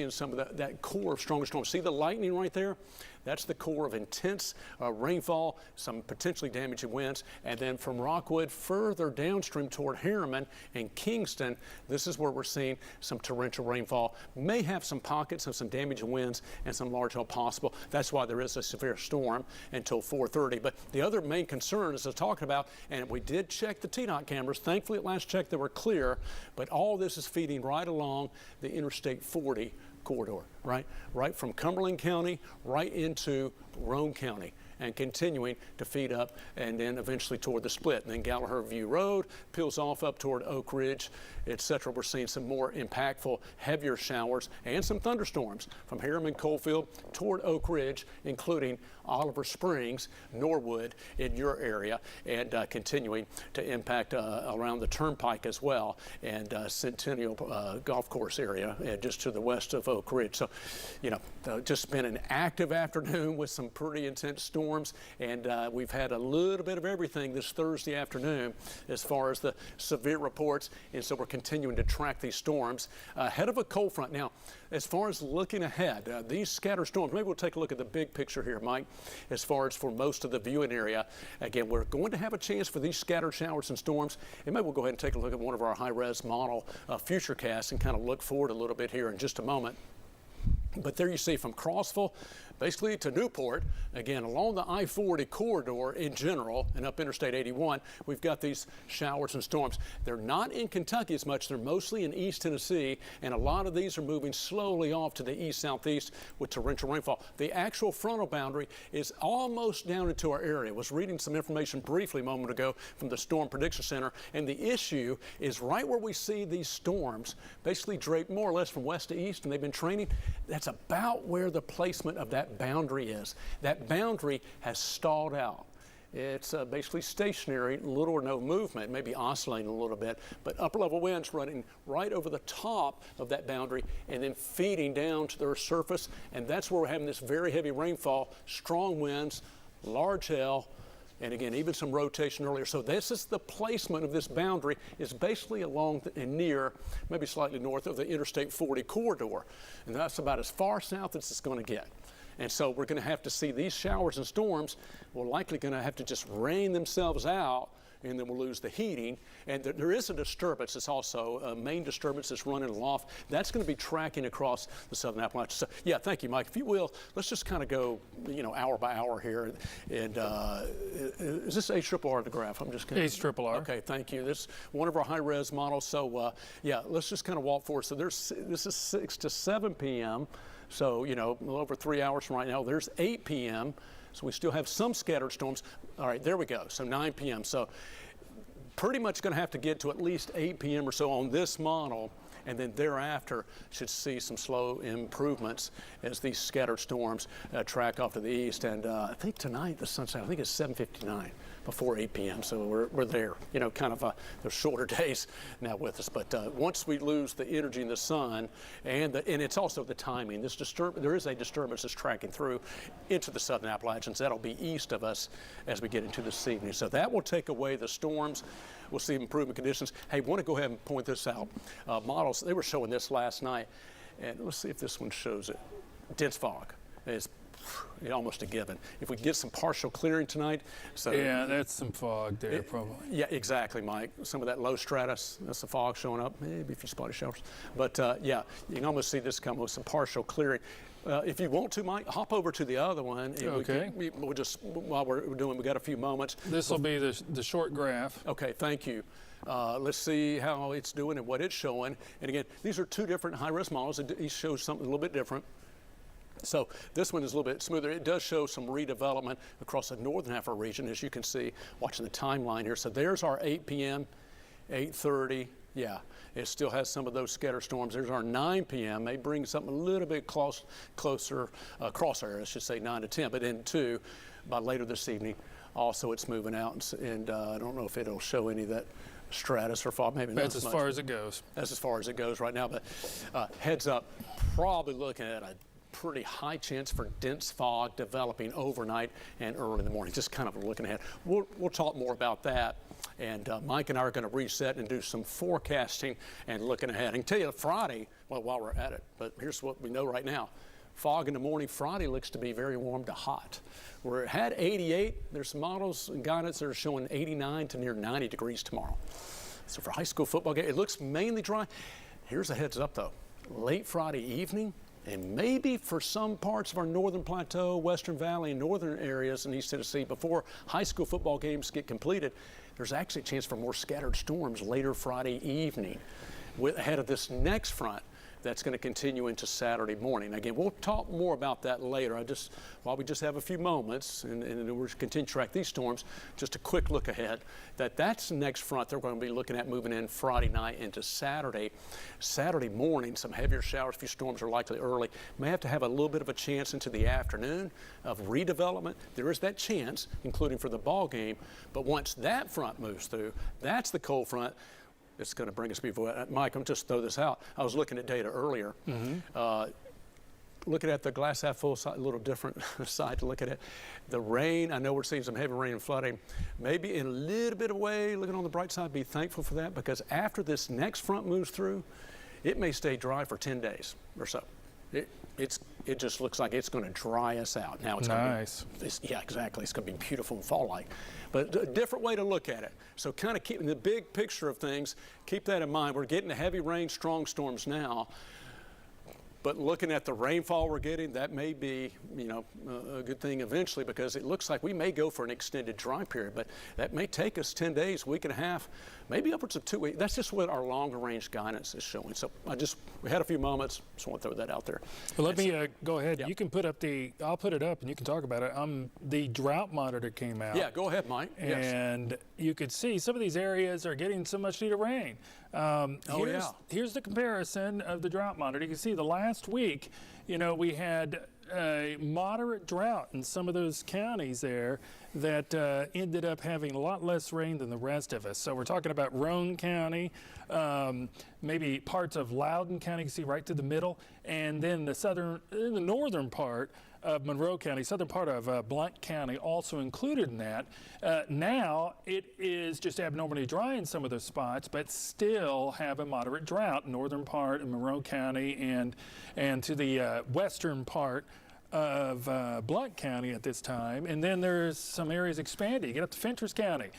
some of that core of stronger storms. See the lightning right there? That's the core of intense rainfall, some potentially damaging winds. And then from Rockwood further downstream toward Harriman and Kingston, this is where we're seeing some torrential rainfall. May have some pockets of some damaging winds and some large hail possible. That's why there is a severe storm until 4:30. But the other main concern is talking about, and we did check the TDOT cameras. Thankfully, at last check, they were clear. But all this is feeding right along the Interstate 40 corridor, right from Cumberland County right into Roane County, and continuing to feed up and then eventually toward the split. And then Gallagher View Road peels off up toward Oak Ridge, etc. We're seeing some more impactful, heavier showers and some thunderstorms from Harriman Coalfield toward Oak Ridge, including Oliver Springs, Norwood in your area, and continuing to impact around the Turnpike as well, and Centennial Golf Course area, just to the west of Oak Ridge. So, you know, just been an active afternoon with some pretty intense storms, and we've had a little bit of everything this Thursday afternoon as far as the severe reports, and so we're continuing to track these storms ahead of a cold front. Now, as far as looking ahead, these scattered storms, maybe we'll take a look at the big picture here, Mike, as far as for most of the viewing area. Again, we're going to have a chance for these scattered showers and storms, and maybe we'll go ahead and take a look at one of our high-res model Futurecast and kind of look forward a little bit here in just a moment. But there you see from Crossville basically to Newport, again, along the I-40 corridor in general and up Interstate 81, we've got these showers and storms. They're not in Kentucky as much. They're mostly in East Tennessee, and a lot of these are moving slowly off to the east-southeast with torrential rainfall. The actual frontal boundary is almost down into our area. I was reading some information briefly a moment ago from the Storm Prediction Center, and the issue is right where we see these storms basically draped more or less from west to east, and they've been training. That's about where the placement of that boundary is. That boundary has stalled out. It's basically stationary, little or no movement, maybe oscillating a little bit, but upper level winds running right over the top of that boundary and then feeding down to their surface. And that's where we're having this very heavy rainfall, strong winds, large hail, and again, even some rotation earlier. So this is the placement of this boundary, is basically along and near, maybe slightly north of the Interstate 40 corridor. And that's about as far south as it's going to get. And so we're going to have to see these showers and storms. We're likely going to have to just rain themselves out, and then we'll lose the heating. And there is a disturbance. It's also a main disturbance that's running aloft. That's going to be tracking across the southern Appalachians. So, yeah, thank you, Mike. If you will, let's just kind of go, you know, hour by hour here. And is this HRRR, the graph? I'm just kidding. HRRR. Okay, thank you. This is one of our high-res models. So, yeah, let's just kind of walk forward. So this is 6 to 7 p.m., so, you know, a little over 3 hours from right now. There's 8 p.m., so we still have some scattered storms. All right, there we go. So 9 p.m. So pretty much going to have to get to at least 8 p.m. or so on this model, and then thereafter should see some slow improvements as these scattered storms track off to the east. And I think tonight the sunset, I think it's 7:59 before 8 p.m. So we're there, you know, kind of there's shorter days now with us. But once we lose the energy in the sun, and it's also the timing, there is a disturbance that's tracking through into the southern Appalachians. That'll be east of us as we get into this evening. So that will take away the storms. We'll see improvement conditions. Hey, want to go ahead and point this out. Models, they were showing this last night, and let's see if this one shows it. Dense fog is almost a given. If we get some partial clearing tonight, so Yeah, that's some fog there, probably. yeah, exactly, Mike. Some of that low stratus, that's the fog showing up, maybe a few spotty showers. But yeah, you can almost see this come with some partial clearing. If you want to, Mike, hop over to the other one. And Okay. we'll just, while we're doing, we got a few moments. This will be the short graph. Okay, thank you. Let's see how it's doing and what it's showing. And again, these are two different high-risk models. Each shows something a little bit different. So this one is a little bit smoother. It does show some redevelopment across the northern half of our region, as you can see, watching the timeline here. So there's our 8 p.m., 8:30. Yeah, it still has some of those scatter storms. There's our 9 p.m. May bring something a little bit closer, crosshairs, I should say 9 to 10. But then 2, by later this evening, also it's moving out. And I don't know if it'll show any of that stratus or fog. Maybe That's not as much. far as it goes. That's as far as it goes right now. But heads up, probably looking at a pretty high chance for dense fog developing overnight and early in the morning. Just kind of looking ahead. We'll talk more about that. And Mike and I are going to reset and do some forecasting and looking ahead. I can tell you Friday, well, while we're at it, but here's what we know right now. Fog in the morning Friday looks to be very warm to hot. Where it had 88, there's some models and guidance that are showing 89 to near 90 degrees tomorrow. So for high school football game, it looks mainly dry. Here's a heads up though. Late Friday evening, and maybe for some parts of our northern plateau, western valley, and northern areas in East Tennessee, before high school football games get completed, there's actually a chance for more scattered storms later Friday evening ahead of this next front that's going to continue into Saturday morning. Again, we'll talk more about that later. While we just have a few moments and we're continuing to track these storms, just a quick look ahead. That's the next front they're going to be looking at moving in Friday night into Saturday. Saturday morning, some heavier showers, a few storms are likely early. May have to have a little bit of a chance into the afternoon of redevelopment. There is that chance, including for the ball game. But once that front moves through, that's the cold front. It's going to bring us before. Mike, I'm just throw this out. I was looking at data earlier. Looking at the glass half full side, a little different side to look at it. The rain, I know we're seeing some heavy rain and flooding. Maybe in a little bit of way, looking on the bright side, be thankful for that, because after this next front moves through, it may stay dry for 10 days or so. It just looks like it's going to dry us out. Now it's Nice. going to be, yeah, exactly. It's going to be beautiful and fall-like. But a different way to look at it. So kind of keeping the big picture of things, keep that in mind. We're getting the heavy rain, strong storms now. But looking at the rainfall we're getting, that may be, a good thing eventually, because it looks like we may go for an extended dry period, but that may take us 10 days, week and a half, maybe upwards of 2 weeks. That's just what our longer range guidance is showing. So we had a few moments, just want to throw that out there. Well, let me go ahead. Yeah. You can put up I'll put it up and you can talk about it. The drought monitor came out. Yeah, go ahead, Mike. Yes. And you could see some of these areas are getting so much needed rain. Here's the comparison of the drought monitor. You can see the last week, we had a moderate drought in some of those counties there that ended up having a lot less rain than the rest of us. So we're talking about Roane County, maybe parts of Loudoun County, you can see right to the middle, and then the northern part of Monroe County, southern part of Blount County also included in that. Now it is just abnormally dry in some of those spots, but still have a moderate drought, northern part of Monroe County and to the western part of Blount County at this time. And then there's some areas expanding. You get up to Fentress County.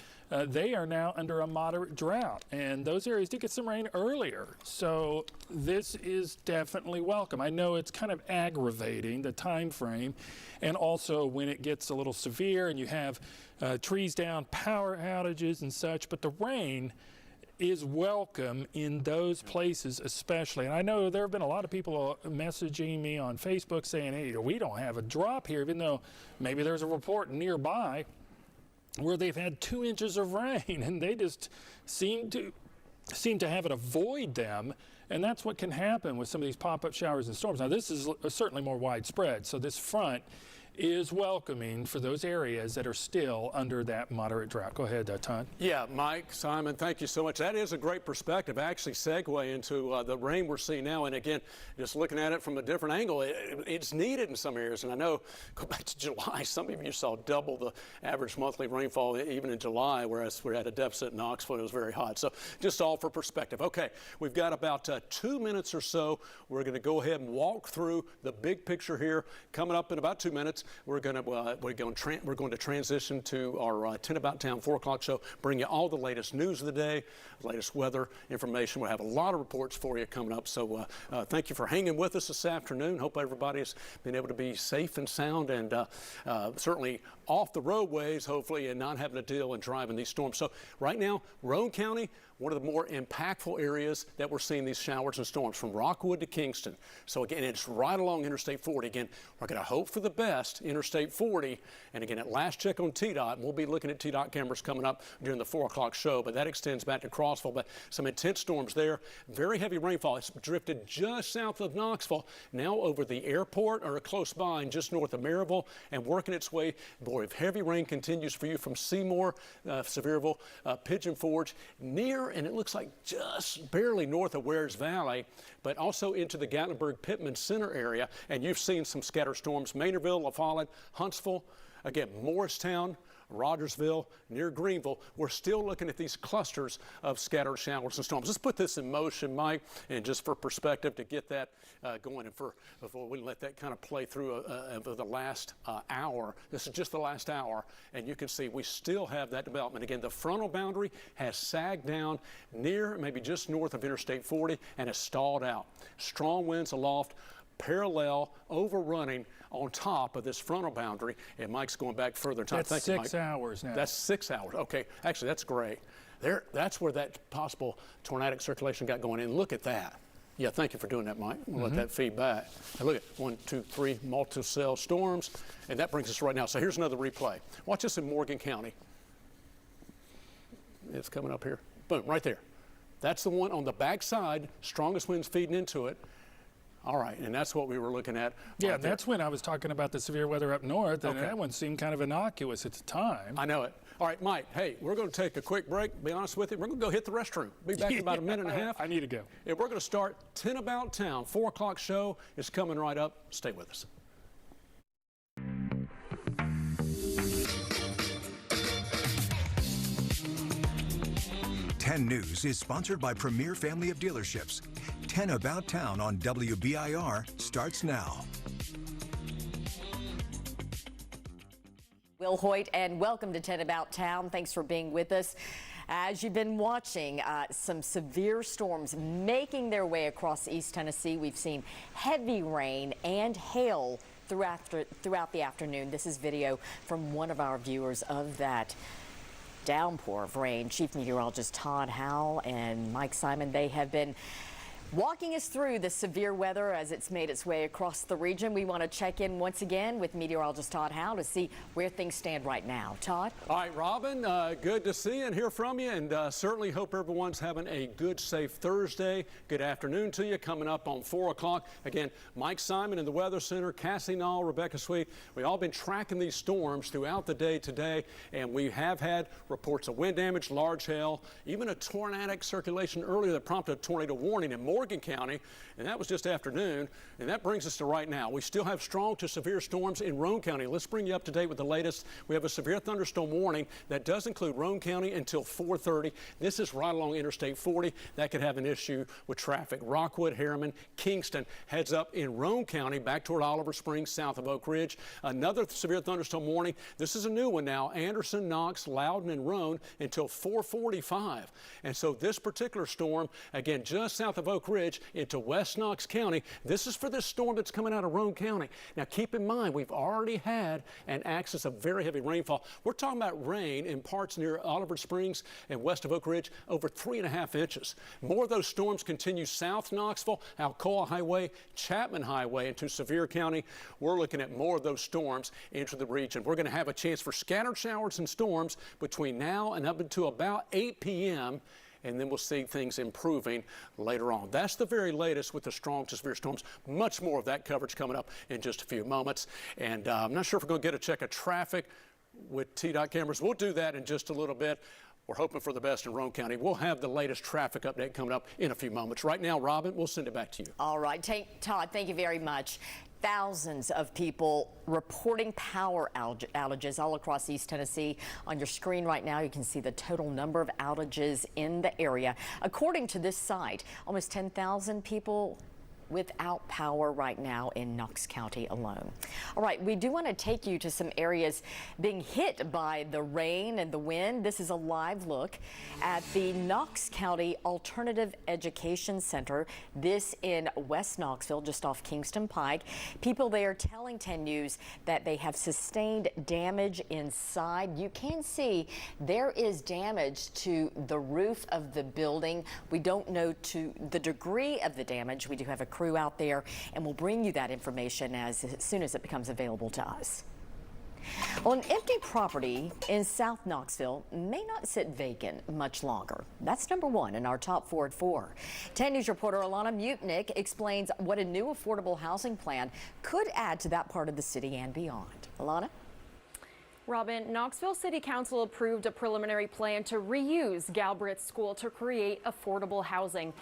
They are now under a moderate drought, and those areas did get some rain earlier. So this is definitely welcome. I know it's kind of aggravating, the time frame, and also when it gets a little severe and you have trees down, power outages and such, but the rain is welcome in those places especially. And I know there have been a lot of people messaging me on Facebook saying, hey, we don't have a drop here, even though maybe there's a report nearby where they've had 2 inches of rain, and they just seem to have it avoid them, and that's what can happen with some of these pop-up showers and storms. Now this is certainly more widespread, so this front is welcoming for those areas that are still under that moderate drought. Go ahead, Todd. Yeah, Mike, Simon, thank you so much. That is a great perspective. Actually, segue into the rain we're seeing now. And again, just looking at it from a different angle, it's needed in some areas. And I know, go back to July, some of you saw double the average monthly rainfall even in July, whereas we had a deficit in Knoxville. It was very hot. So just all for perspective. Okay, we've got about 2 minutes or so. We're going to go ahead and walk through the big picture here. Coming up in about 2 minutes, we're going to transition to our 10 About Town 4 o'clock show, bring you all the latest news of the day, latest weather information. We'll have a lot of reports for you coming up. So thank you for hanging with us this afternoon. Hope everybody's been able to be safe and sound and certainly off the roadways, hopefully, and not having to deal and driving these storms. So right now, Roane County, one of the more impactful areas that we're seeing these showers and storms, from Rockwood to Kingston. So again, it's right along Interstate 40. Again, we're going to hope for the best, Interstate 40. And again, at last check on TDOT, we'll be looking at TDOT cameras coming up during the 4 o'clock show, but that extends back to Crossville. But some intense storms there, very heavy rainfall. It's drifted just south of Knoxville, now over the airport or close by and just north of Maryville and working its way. Boy, if heavy rain continues for you from Seymour, Sevierville, Pigeon Forge, near, and it looks like just barely north of Wares Valley, but also into the Gatlinburg-Pittman Center area. And you've seen some scattered storms, Maynardville, La Follette, Huntsville, again, Morristown, Rogersville, near Greenville. We're still looking at these clusters of scattered showers and storms. Let's put this in motion, Mike, and just for perspective to get that going, and before we let that kind of play through the last hour. This is just the last hour, and you can see we still have that development. Again, the frontal boundary has sagged down near, maybe just north of Interstate 40, and has stalled out. Strong winds aloft, parallel, overrunning on top of this frontal boundary, and Mike's going back further in time. That's Thank you, Mike. 6 hours now. That's 6 hours. Okay, actually, that's great. That's where that possible tornadic circulation got going. And look at that. Yeah, thank you for doing that, Mike. We'll let that feed back. And look at 1, 2, 3 multi-cell storms, and that brings us right now. So here's another replay. Watch this in Morgan County. It's coming up here. Boom, right there. That's the one on the backside, strongest winds feeding into it. All right, and that's what we were looking at. Yeah, that's when I was talking about the severe weather up north, and that one seemed kind of innocuous at the time. I know it. All right, Mike, hey, we're going to take a quick break. Be honest with you, we're going to go hit the restroom. Be back in about a minute and a half. I need to go. And we're going to start 10 About Town. 4 o'clock show is coming right up. Stay with us. Ten News is sponsored by Premier Family of Dealerships. 10 About Town on WBIR starts now. Will Hoyt, and welcome to 10 About Town. Thanks for being with us. As you've been watching, some severe storms making their way across East Tennessee. We've seen heavy rain and hail throughout the afternoon. This is video from one of our viewers of that downpour of rain. Chief Meteorologist Todd Howell and Mike Simon, they have been walking us through the severe weather as it's made its way across the region. We want to check in once again with meteorologist Todd Howell to see where things stand right now. Todd? All right, Robin, good to see you and hear from you, and certainly hope everyone's having a good, safe Thursday. Good afternoon to you. Coming up on 4 o'clock. Again, Mike Simon in the Weather Center, Cassie Nall, Rebecca Sweet. We've all been tracking these storms throughout the day today, and we have had reports of wind damage, large hail, even a tornadic circulation earlier that prompted a tornado warning in Morgan County, and that was just afternoon. And that brings us to right now. We still have strong to severe storms in Roane County. Let's bring you up to date with the latest. We have a severe thunderstorm warning that does include Roane County until 4:30. This is right along Interstate 40. That could have an issue with traffic. Rockwood, Harriman, Kingston heads up in Roane County back toward Oliver Springs, south of Oak Ridge. Another severe thunderstorm warning. This is a new one now. Anderson, Knox, Loudon, and Roane until 4:45. And so this particular storm, again, just south of Oak Ridge into West Knox County. This is for this storm that's coming out of Roane County. Now keep in mind, we've already had an axis of very heavy rainfall. We're talking about rain in parts near Oliver Springs and west of Oak Ridge, over 3.5 inches. More of those storms continue south Knoxville, Alcoa Highway, Chapman Highway into Sevier County. We're looking at more of those storms into the region. We're going to have a chance for scattered showers and storms between now and up until about 8 p.m. and then we'll see things improving later on. That's the very latest with the strong to severe storms. Much more of that coverage coming up in just a few moments. And I'm not sure if we're going to get a check of traffic with TDOT cameras. We'll do that in just a little bit. We're hoping for the best in Roane County. We'll have the latest traffic update coming up in a few moments. Right now, Robin, we'll send it back to you. All right, Todd, thank you very much. Thousands of people reporting power outages all across East Tennessee. On your screen right now, you can see the total number of outages in the area. According to this site, almost 10,000 people without power right now in Knox County alone. All right, we do want to take you to some areas being hit by the rain and the wind. This is a live look at the Knox County Alternative Education Center. This in West Knoxville, just off Kingston Pike. People there telling 10 News that they have sustained damage inside. You can see there is damage to the roof of the building. We don't know to the degree of the damage. We do have a crew out there, and we'll bring you that information as soon as it becomes available to us. Well, an empty property in South Knoxville may not sit vacant much longer. That's number one in our top 4 at 4. 10 News reporter Alana Mutnick explains what a new affordable housing plan could add to that part of the city and beyond. Alana? Robin, Knoxville City Council approved a preliminary plan to reuse Galbraith School to create affordable housing.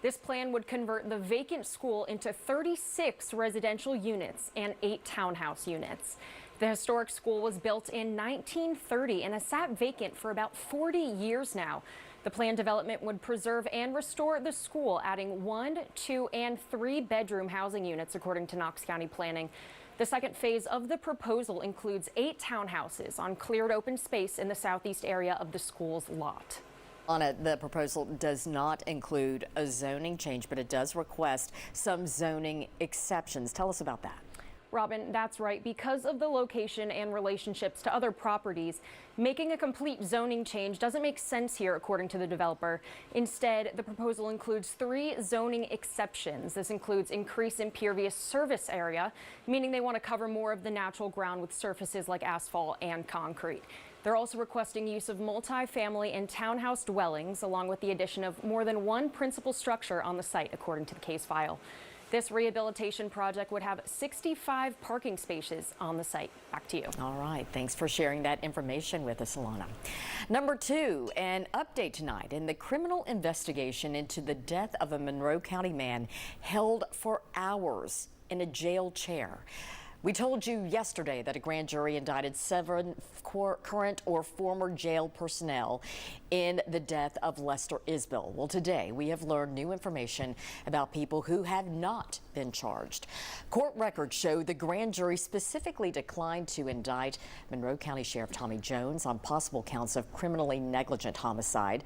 This plan would convert the vacant school into 36 residential units and 8 townhouse units. The historic school was built in 1930 and has sat vacant for about 40 years now. The planned development would preserve and restore the school, adding 1, 2, and 3 bedroom housing units, according to Knox County Planning. The second phase of the proposal includes 8 townhouses on cleared open space in the southeast area of the school's lot. The proposal does not include a zoning change, but it does request some zoning exceptions. Tell us about that. Robin, that's right. Because of the location and relationships to other properties, making a complete zoning change doesn't make sense here, according to the developer. Instead, the proposal includes 3 zoning exceptions. This includes increase impervious surface area, meaning they want to cover more of the natural ground with surfaces like asphalt and concrete. They're also requesting use of multi-family and townhouse dwellings, along with the addition of more than 1 principal structure on the site, according to the case file. This rehabilitation project would have 65 parking spaces on the site. Back to you. All right. Thanks for sharing that information with us, Alana. Number 2, an update tonight in the criminal investigation into the death of a Monroe County man held for hours in a jail chair. We told you yesterday that a grand jury indicted 7 current or former jail personnel in the death of Lester Isbell. Well, today we have learned new information about people who have not been charged. Court records show the grand jury specifically declined to indict Monroe County Sheriff Tommy Jones on possible counts of criminally negligent homicide.